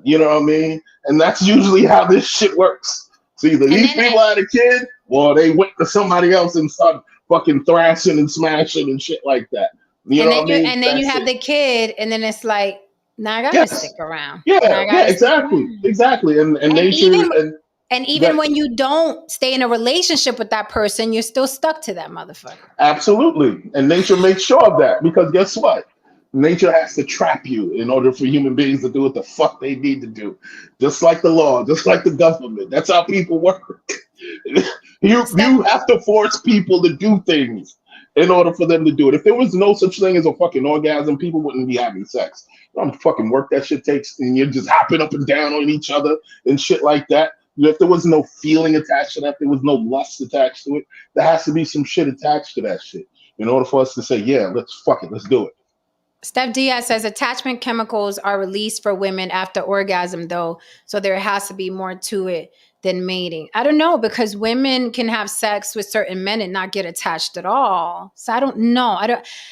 You know what I mean? And that's usually how this shit works. So either these people had a kid, or they went to somebody else and started fucking thrashing and smashing and shit like that. You know what I mean? And then you have the kid, and then it's like, now I gotta stick around. Yeah, exactly. And nature and even when you don't stay in a relationship with that person, you're still stuck to that motherfucker. Absolutely. And nature makes sure of that, because guess what? Nature has to trap you in order for human beings to do what the fuck they need to do. Just like the law, just like the government. That's how people work. You have to force people to do things in order for them to do it. If there was no such thing as a fucking orgasm, people wouldn't be having sex. You know how much fucking work that shit takes, and you're just hopping up and down on each other and shit like that. If there was no feeling attached to that, there was no lust attached to it, there has to be some shit attached to that shit in order for us to say, yeah, let's do it. Steph Diaz says attachment chemicals are released for women after orgasm, though, so there has to be more to it than mating. I don't know, because women can have sex with certain men and not get attached at all. So I don't know.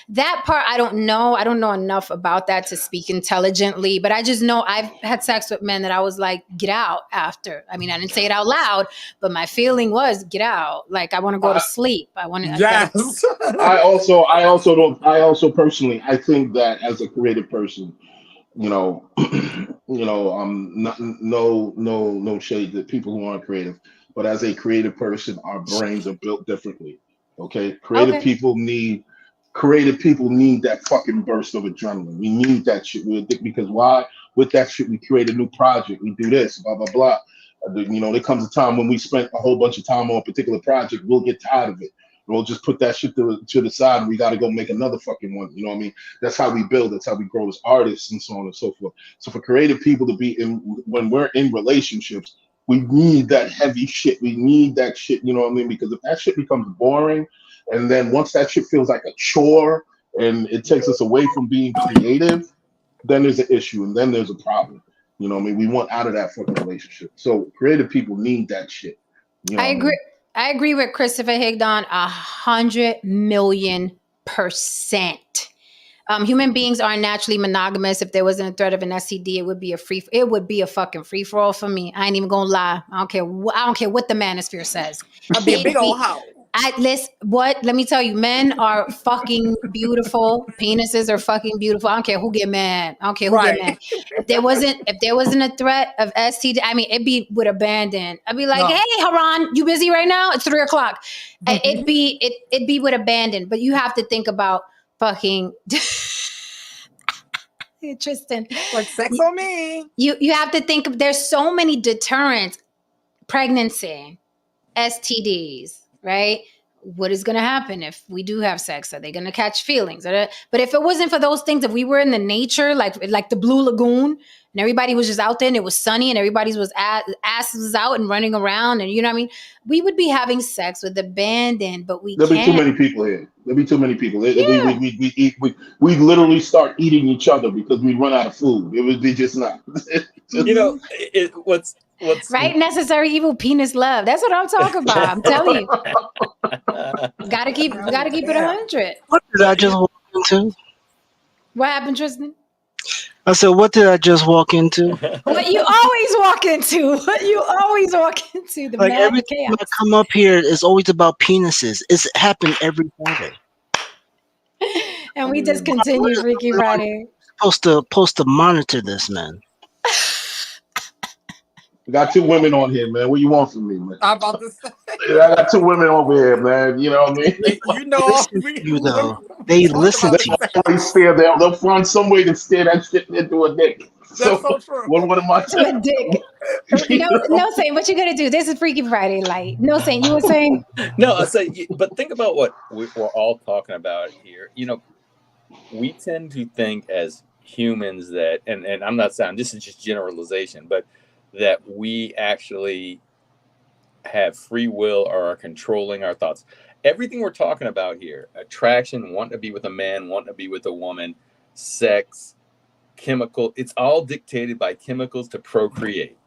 That part I don't know. I don't know enough about that to speak intelligently, but I just know I've had sex with men that I was like, get out after. I mean, I didn't say it out loud, but my feeling was get out. Like I want to go to sleep. I want to. Yes. I also personally, I think that as a creative person, no shade to people who aren't creative, but as a creative person, our brains are built differently. Okay, creative people need that fucking burst of adrenaline. We need that shit. Because why? With that shit, we create a new project. We do this, blah blah blah. There comes a time when we spent a whole bunch of time on a particular project, we'll get tired of it. We'll just put that shit to the side, and we got to go make another fucking one. You know what I mean? That's how we build. That's how we grow as artists, and so on and so forth. So for creative people to be when we're in relationships, we need that heavy shit. We need that shit. You know what I mean? Because if that shit becomes boring, and then once that shit feels like a chore, and it takes us away from being creative, then there's an issue, and then there's a problem. You know what I mean? We want out of that fucking relationship. So creative people need that shit. You know I agree. I agree with Christopher Higdon 100,000,000%. Human beings are naturally monogamous. If there wasn't a threat of an STD, it would be a fucking free for all for me. I ain't even gonna lie. I don't care what the manosphere says. I'd be a big old hoe. Let me tell you, men are fucking beautiful. Penises are fucking beautiful. I don't care who get mad. Get mad. If there wasn't a threat of STD, I mean, it'd be with abandon. I'd be like, hey, Haran, you busy right now? It's 3:00. It'd be with abandon. But you have to think about fucking Tristan. Like sex on me. You have to think there's so many deterrents. Pregnancy, STDs. Right? What is going to happen if we do have sex? Are they going to catch feelings? But if it wasn't for those things, if we were in the nature, like the Blue Lagoon, and everybody was just out there and it was sunny and everybody's asses out and running around, and you know what I mean? We would be having sex with abandon, but There'll be too many people here. There'll be too many people. Yeah. We literally start eating each other because we run out of food. It would be just not. What's right? Necessary evil penis love. That's what I'm talking about. I'm telling you. Gotta keep it 100. What did I just walk into? What happened, Tristan? I said, what did I just walk into? What you always walk into. What you always walk into. The Like mad every chaos. time I come up here, it's always about penises. It's happened every Friday. And we just continue Freaky Friday. Supposed to monitor this, man. We got 2 women on here, man. What you want from me, man? I'm about to say, I got 2 women over here, man. You know what I mean? you know, Listen to you though. They listen to you. They stare there. They'll find some way to steer that shit into a dick. That's so true. What am I To saying? a dick. No, Saint, what you gonna do? This is Freaky Friday light. No, Saint, you were saying? No, I say, but think about what we're all talking about here. You know, we tend to think as humans that, and I'm not saying this is just generalization, but that we actually have free will or are controlling our thoughts. Everything we're talking about here, attraction, wanting to be with a man, wanting to be with a woman, sex, chemical, it's all dictated by chemicals to procreate.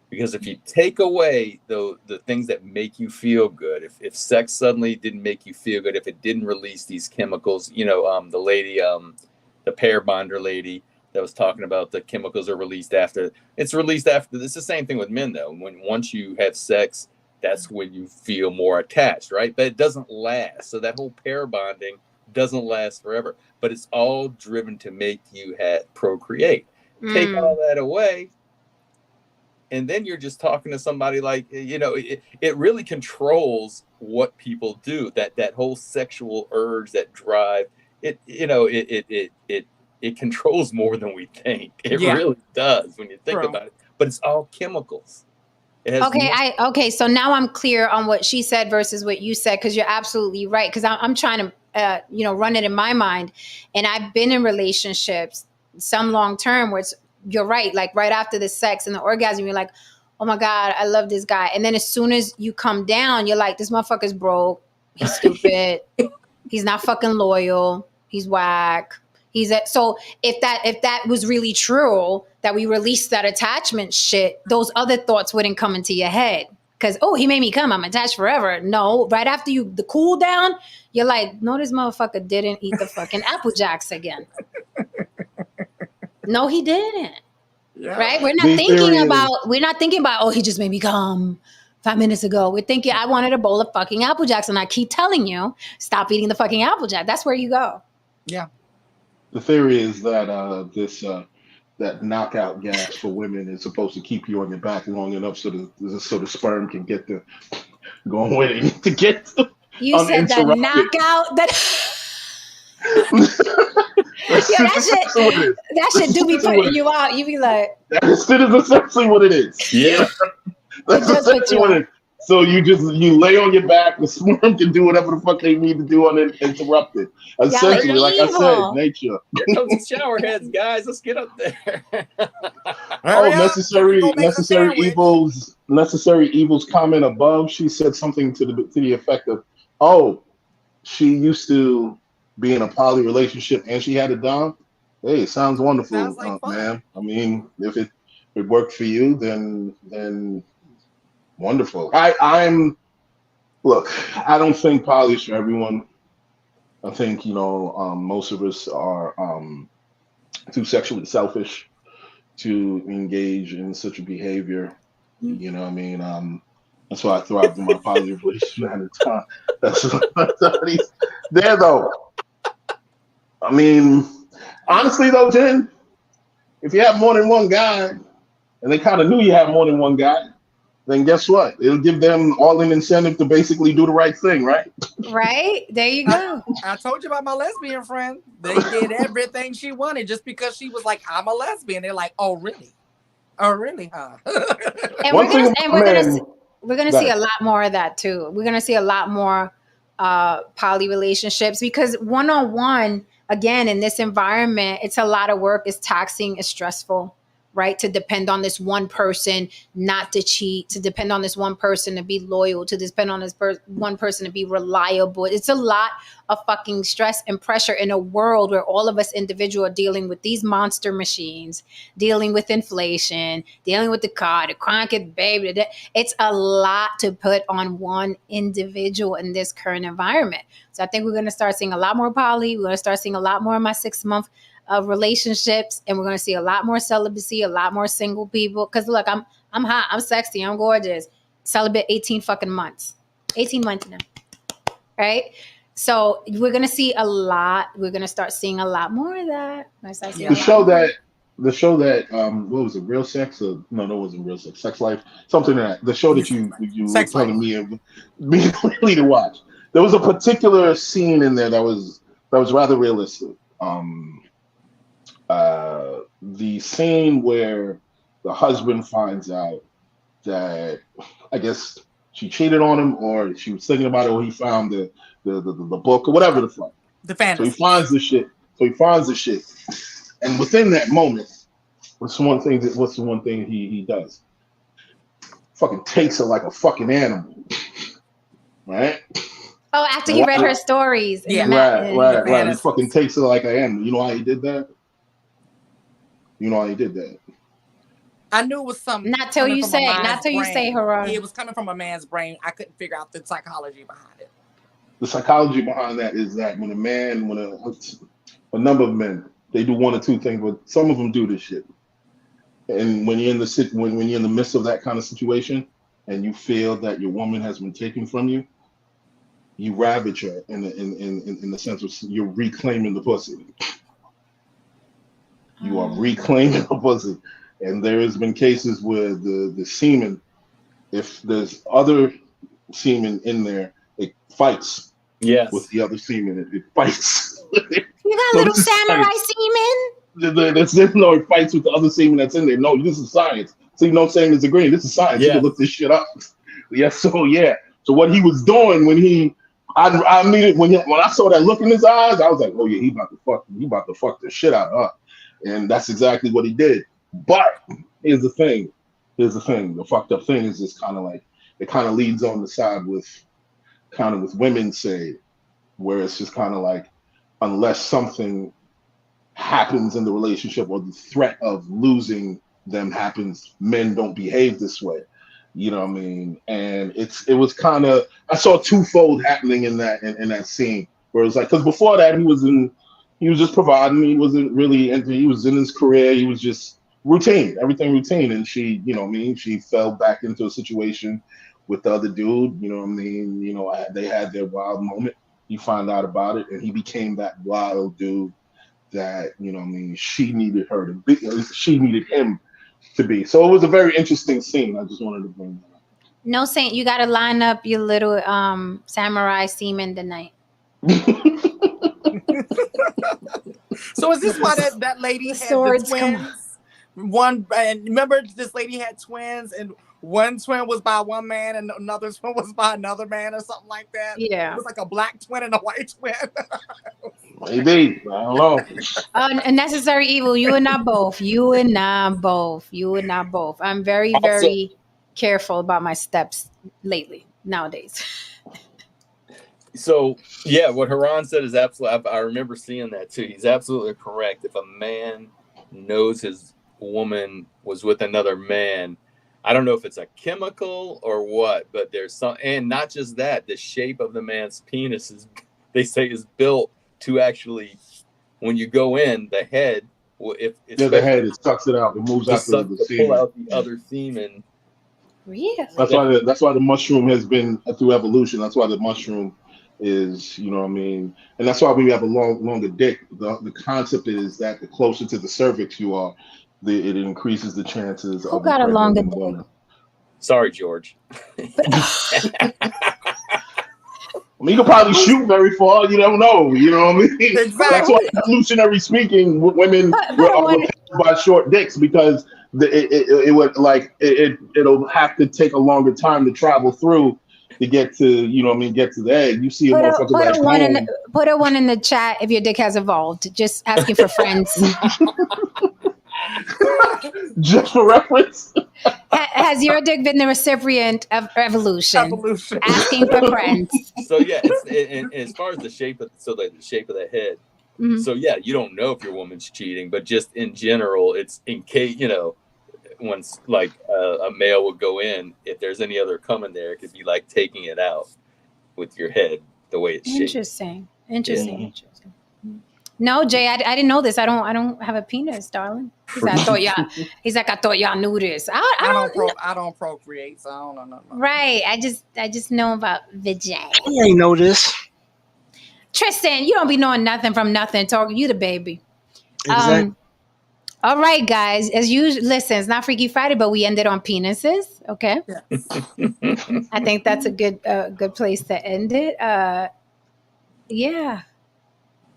Because if you take away the things that make you feel good, if sex suddenly didn't make you feel good, if it didn't release these chemicals, you know, the lady, the pair bonder lady that was talking about the chemicals are released after. It's released after. It's the same thing with men, though. Once you have sex, that's when you feel more attached, right? But it doesn't last. So that whole pair bonding doesn't last forever. But it's all driven to make you procreate. Take all that away, and then you're just talking to somebody like, you know, it really controls what people do. That whole sexual urge, that drive, it controls more than we think. It really does when you think about it. But it's all chemicals. Okay. So now I'm clear on what she said versus what you said, because you're absolutely right. Because I'm trying to, run it in my mind, and I've been in relationships, some long term, where it's, you're right. Like right after the sex and the orgasm, you're like, oh my God, I love this guy. And then as soon as you come down, you're like, this motherfucker's broke. He's stupid. He's not fucking loyal. He's whack. So if that was really true, that we released that attachment shit, those other thoughts wouldn't come into your head. Because, oh, he made me come, I'm attached forever. No, right after the cool down, you're like, no, this motherfucker didn't eat the fucking Apple Jacks again. No, he didn't. Yeah. Right? We're not thinking about, oh, he just made me come 5 minutes ago. We're thinking, I wanted a bowl of fucking Apple Jacks, and I keep telling you, stop eating the fucking Apple Jack. That's where you go. Yeah. The theory is that that knockout gas for women is supposed to keep you on your back long enough so the sperm can get the going with it to get the you said the knockout that that shit do be putting you out. You be like, that is essentially what it is. Yeah. That's essentially what it is. So you lay on your back, the sperm can do whatever the fuck they need to do uninterrupted. Essentially, like I said, nature. Here comes the shower heads, guys. Let's get up there. Necessary Evil's comment above. She said something to the effect of, "Oh, she used to be in a poly relationship and she had a dom." Hey, sounds wonderful, man. I mean, if it worked for you, then wonderful. Look, I don't think poly is for everyone. I think, most of us are too sexually selfish to engage in such a behavior. You know what I mean? That's why I thrived in my poly relationship at the time. That's there though. I mean, honestly though, Jen, if you have more than one guy, and they kind of knew you had more than one guy, then guess what? It'll give them all an incentive to basically do the right thing, right? Right? There you go. I told you about my lesbian friend. They did everything she wanted just because she was like, I'm a lesbian. They're like, oh, really? Oh, really, huh? And we're gonna see a lot more of that too. We're gonna see a lot more poly relationships, because one-on-one, again, in this environment, it's a lot of work, it's taxing, it's stressful, right? To depend on this one person not to cheat, to depend on this one person to be loyal, to depend on this one person to be reliable. It's a lot of fucking stress and pressure in a world where all of us individuals are dealing with these monster machines, dealing with inflation, dealing with the car, the chronic baby. It's a lot to put on one individual in this current environment. So I think we're going to start seeing a lot more poly. We're going to start seeing a lot more of my 6 month of relationships, and we're going to see a lot more celibacy, a lot more single people. Because look, I'm hot, I'm sexy, I'm gorgeous. Celibate 18 fucking months, 18 months now, right? So we're going to see a lot. We're going to start seeing a lot more of that. The show that what was it, Real Sex? Or, no, that wasn't Real Sex. Sex Life, something like that. The show that you were telling me clearly to watch. There was a particular scene in there that was rather realistic. The scene where the husband finds out that I guess she cheated on him, or she was thinking about it, or he found the book or whatever the fuck. The fantasy. So he finds the shit. And within that moment, what's the one thing he does? Fucking takes her like a fucking animal. Right? Oh, after he read her stories. Yeah. Right. He fucking takes her like an animal. You know how he did that? I knew it was something. Not till you say, Haran. It was coming from a man's brain. I couldn't figure out the psychology behind it. The psychology behind that is that when a number of men, they do one or two things, but some of them do this shit. And when you're in the midst of that kind of situation, and you feel that your woman has been taken from you, you ravage her in the sense of you're reclaiming the pussy. You are reclaiming the pussy. And there has been cases where the semen, if there's other semen in there, it fights with the other semen. It fights. You got little samurai semen? It fights with the other semen that's in there. No, this is science. So you know what I'm saying? It's agreeing. This is science. You can look this shit up. So what he was doing when I needed when I saw that look in his eyes, I was like, oh yeah, he about to fuck the shit out of her. And that's exactly what he did. But here's the thing. The fucked up thing is just kind of like it kind of leads on the side with women say, where it's just kind of like unless something happens in the relationship or the threat of losing them happens, men don't behave this way. You know what I mean? And it was kind of I saw twofold happening in that scene where it was like because before that he was just providing. He wasn't really he was in his career. He was just everything routine. And she, you know what I mean? She fell back into a situation with the other dude. You know what I mean? You know, they had their wild moment. He found out about it, and he became that wild dude that you know what I mean. She needed her to be. She needed him to be. So it was a very interesting scene. I just wanted to bring that up. No, Saint, you got to line up your little samurai semen tonight. So is this why that lady had the twins? One, and remember this lady had twins, and one twin was by one man and another twin was by another man or something like that? Yeah. It was like a black twin and a white twin. Maybe. I don't know. A necessary evil. You and I both. I'm very, very careful about my steps lately, nowadays. So, yeah, what Haran said is absolutely, I remember seeing that too. He's absolutely correct. If a man knows his woman was with another man, I don't know if it's a chemical or what, but there's some, and not just that, the shape of the man's penis they say is built to actually, when you go in, the head, the head, it sucks it out, it moves out the semen. Pull out the other semen. Really? That's why the mushroom has been through evolution. That's why the mushroom is, you know what I mean? And that's why when you have a longer dick, the concept is that the closer to the cervix you are, it increases the chances Who got a longer dick? Sorry, George. I mean, you can probably shoot very far. You don't know. You know what I mean? Exactly. That's why, evolutionary speaking, women were by short dicks because it'll have to take a longer time to travel through to get to, you know what I mean, get to the egg. You see a motherfucker like put a one in the chat if your dick has evolved. Just asking for friends. Just for reference. Has your dick been the recipient of evolution? Asking for friends. So yeah, as far as the shape of the shape of the head. Mm-hmm. So yeah, you don't know if your woman's cheating, but just in general, it's in case, you know, once like a male would go in, if there's any other coming there, it could be like taking it out with your head the way it's shaped. Interesting. No, Jay, I didn't know this. I don't have a penis, darling. He's like, I thought y'all knew this. I don't procreate, so I don't know nothing. Right. I just know about vagina. You ain't know this. Tristan, you don't be knowing nothing from nothing. Talking, you the baby. Exactly. All right, guys. As usual, listen, it's not Freaky Friday, but we ended on penises. Okay. Yes. I think that's a good place to end it. Yeah.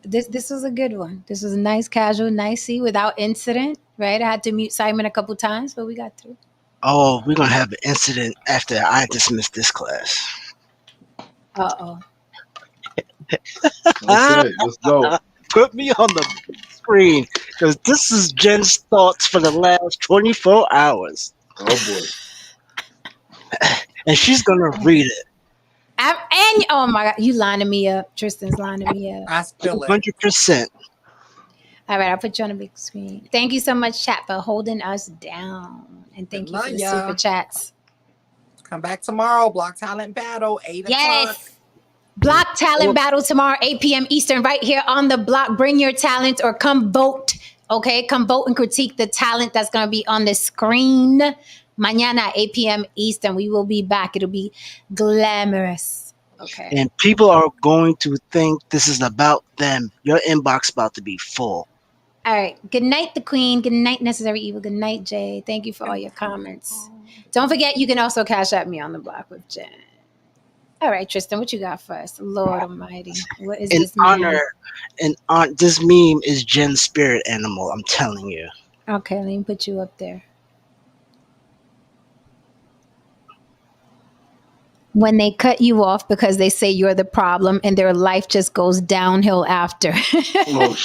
This was a good one. This was a nice, casual, nicey, without incident. Right. I had to mute Simon a couple times, but we got through. Oh, we're gonna have an incident after I dismiss this class. Uh-oh. Okay, let's go. Put me on the screen because this is Jen's thoughts for the last 24 hours. Oh boy. And she's gonna read it. And oh my God, you lining me up. Tristan's lining me up. I spill it. 100%. All right, I'll put you on a big screen. Thank you so much, chat, for holding us down. And thank you for the Y'all. super chats. Come back tomorrow. Block Talent Battle, 8 o'clock. Yes. Block Talent Battle tomorrow, 8 p.m. Eastern, right here on the block. Bring your talent or come vote. Okay, come vote and critique the talent that's going to be on the screen. Mañana, 8 p.m. Eastern. We will be back. It'll be glamorous. Okay. And people are going to think this is about them. Your inbox about to be full. All right. Good night, the Queen. Good night, Necessary Evil. Good night, Jay. Thank you for all your comments. Don't forget, you can also cash at me on the block with Jen. All right, Tristan, what you got for us? Lord Almighty, what is this meme? This meme is Jen's spirit animal. I'm telling you. Okay, let me put you up there. When they cut you off because they say you're the problem and their life just goes downhill after. Oh,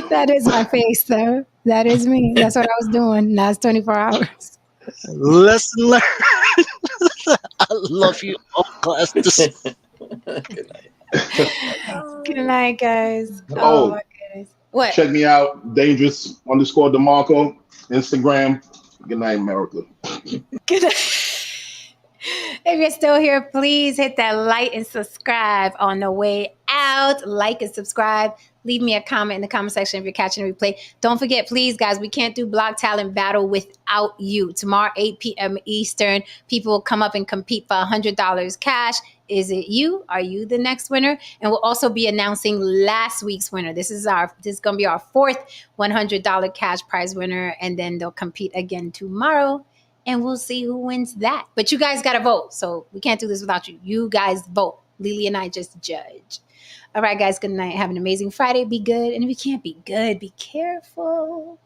That is my face, though. That is me. That's what I was doing. Last 24 hours. Lesson learned. I love you all, class. Good night. Good night, guys. Oh. My goodness. What? check me out. Dangerous_DeMarco. Instagram. Good night, America. Good night. If you're still here, please hit that like and subscribe on the way out. Like and subscribe. Leave me a comment in the comment section if you're catching the replay. Don't forget, please, guys, we can't do Block Talent Battle without you. Tomorrow, 8 p.m. Eastern, people will come up and compete for $100 cash. Is it you? Are you the next winner? And we'll also be announcing last week's winner. This is going to be our fourth $100 cash prize winner. And then they'll compete again tomorrow. And we'll see who wins that. But you guys got to vote. So we can't do this without you. You guys vote. Lily and I just judge. All right, guys. Good night. Have an amazing Friday. Be good. And if you can't be good, be careful.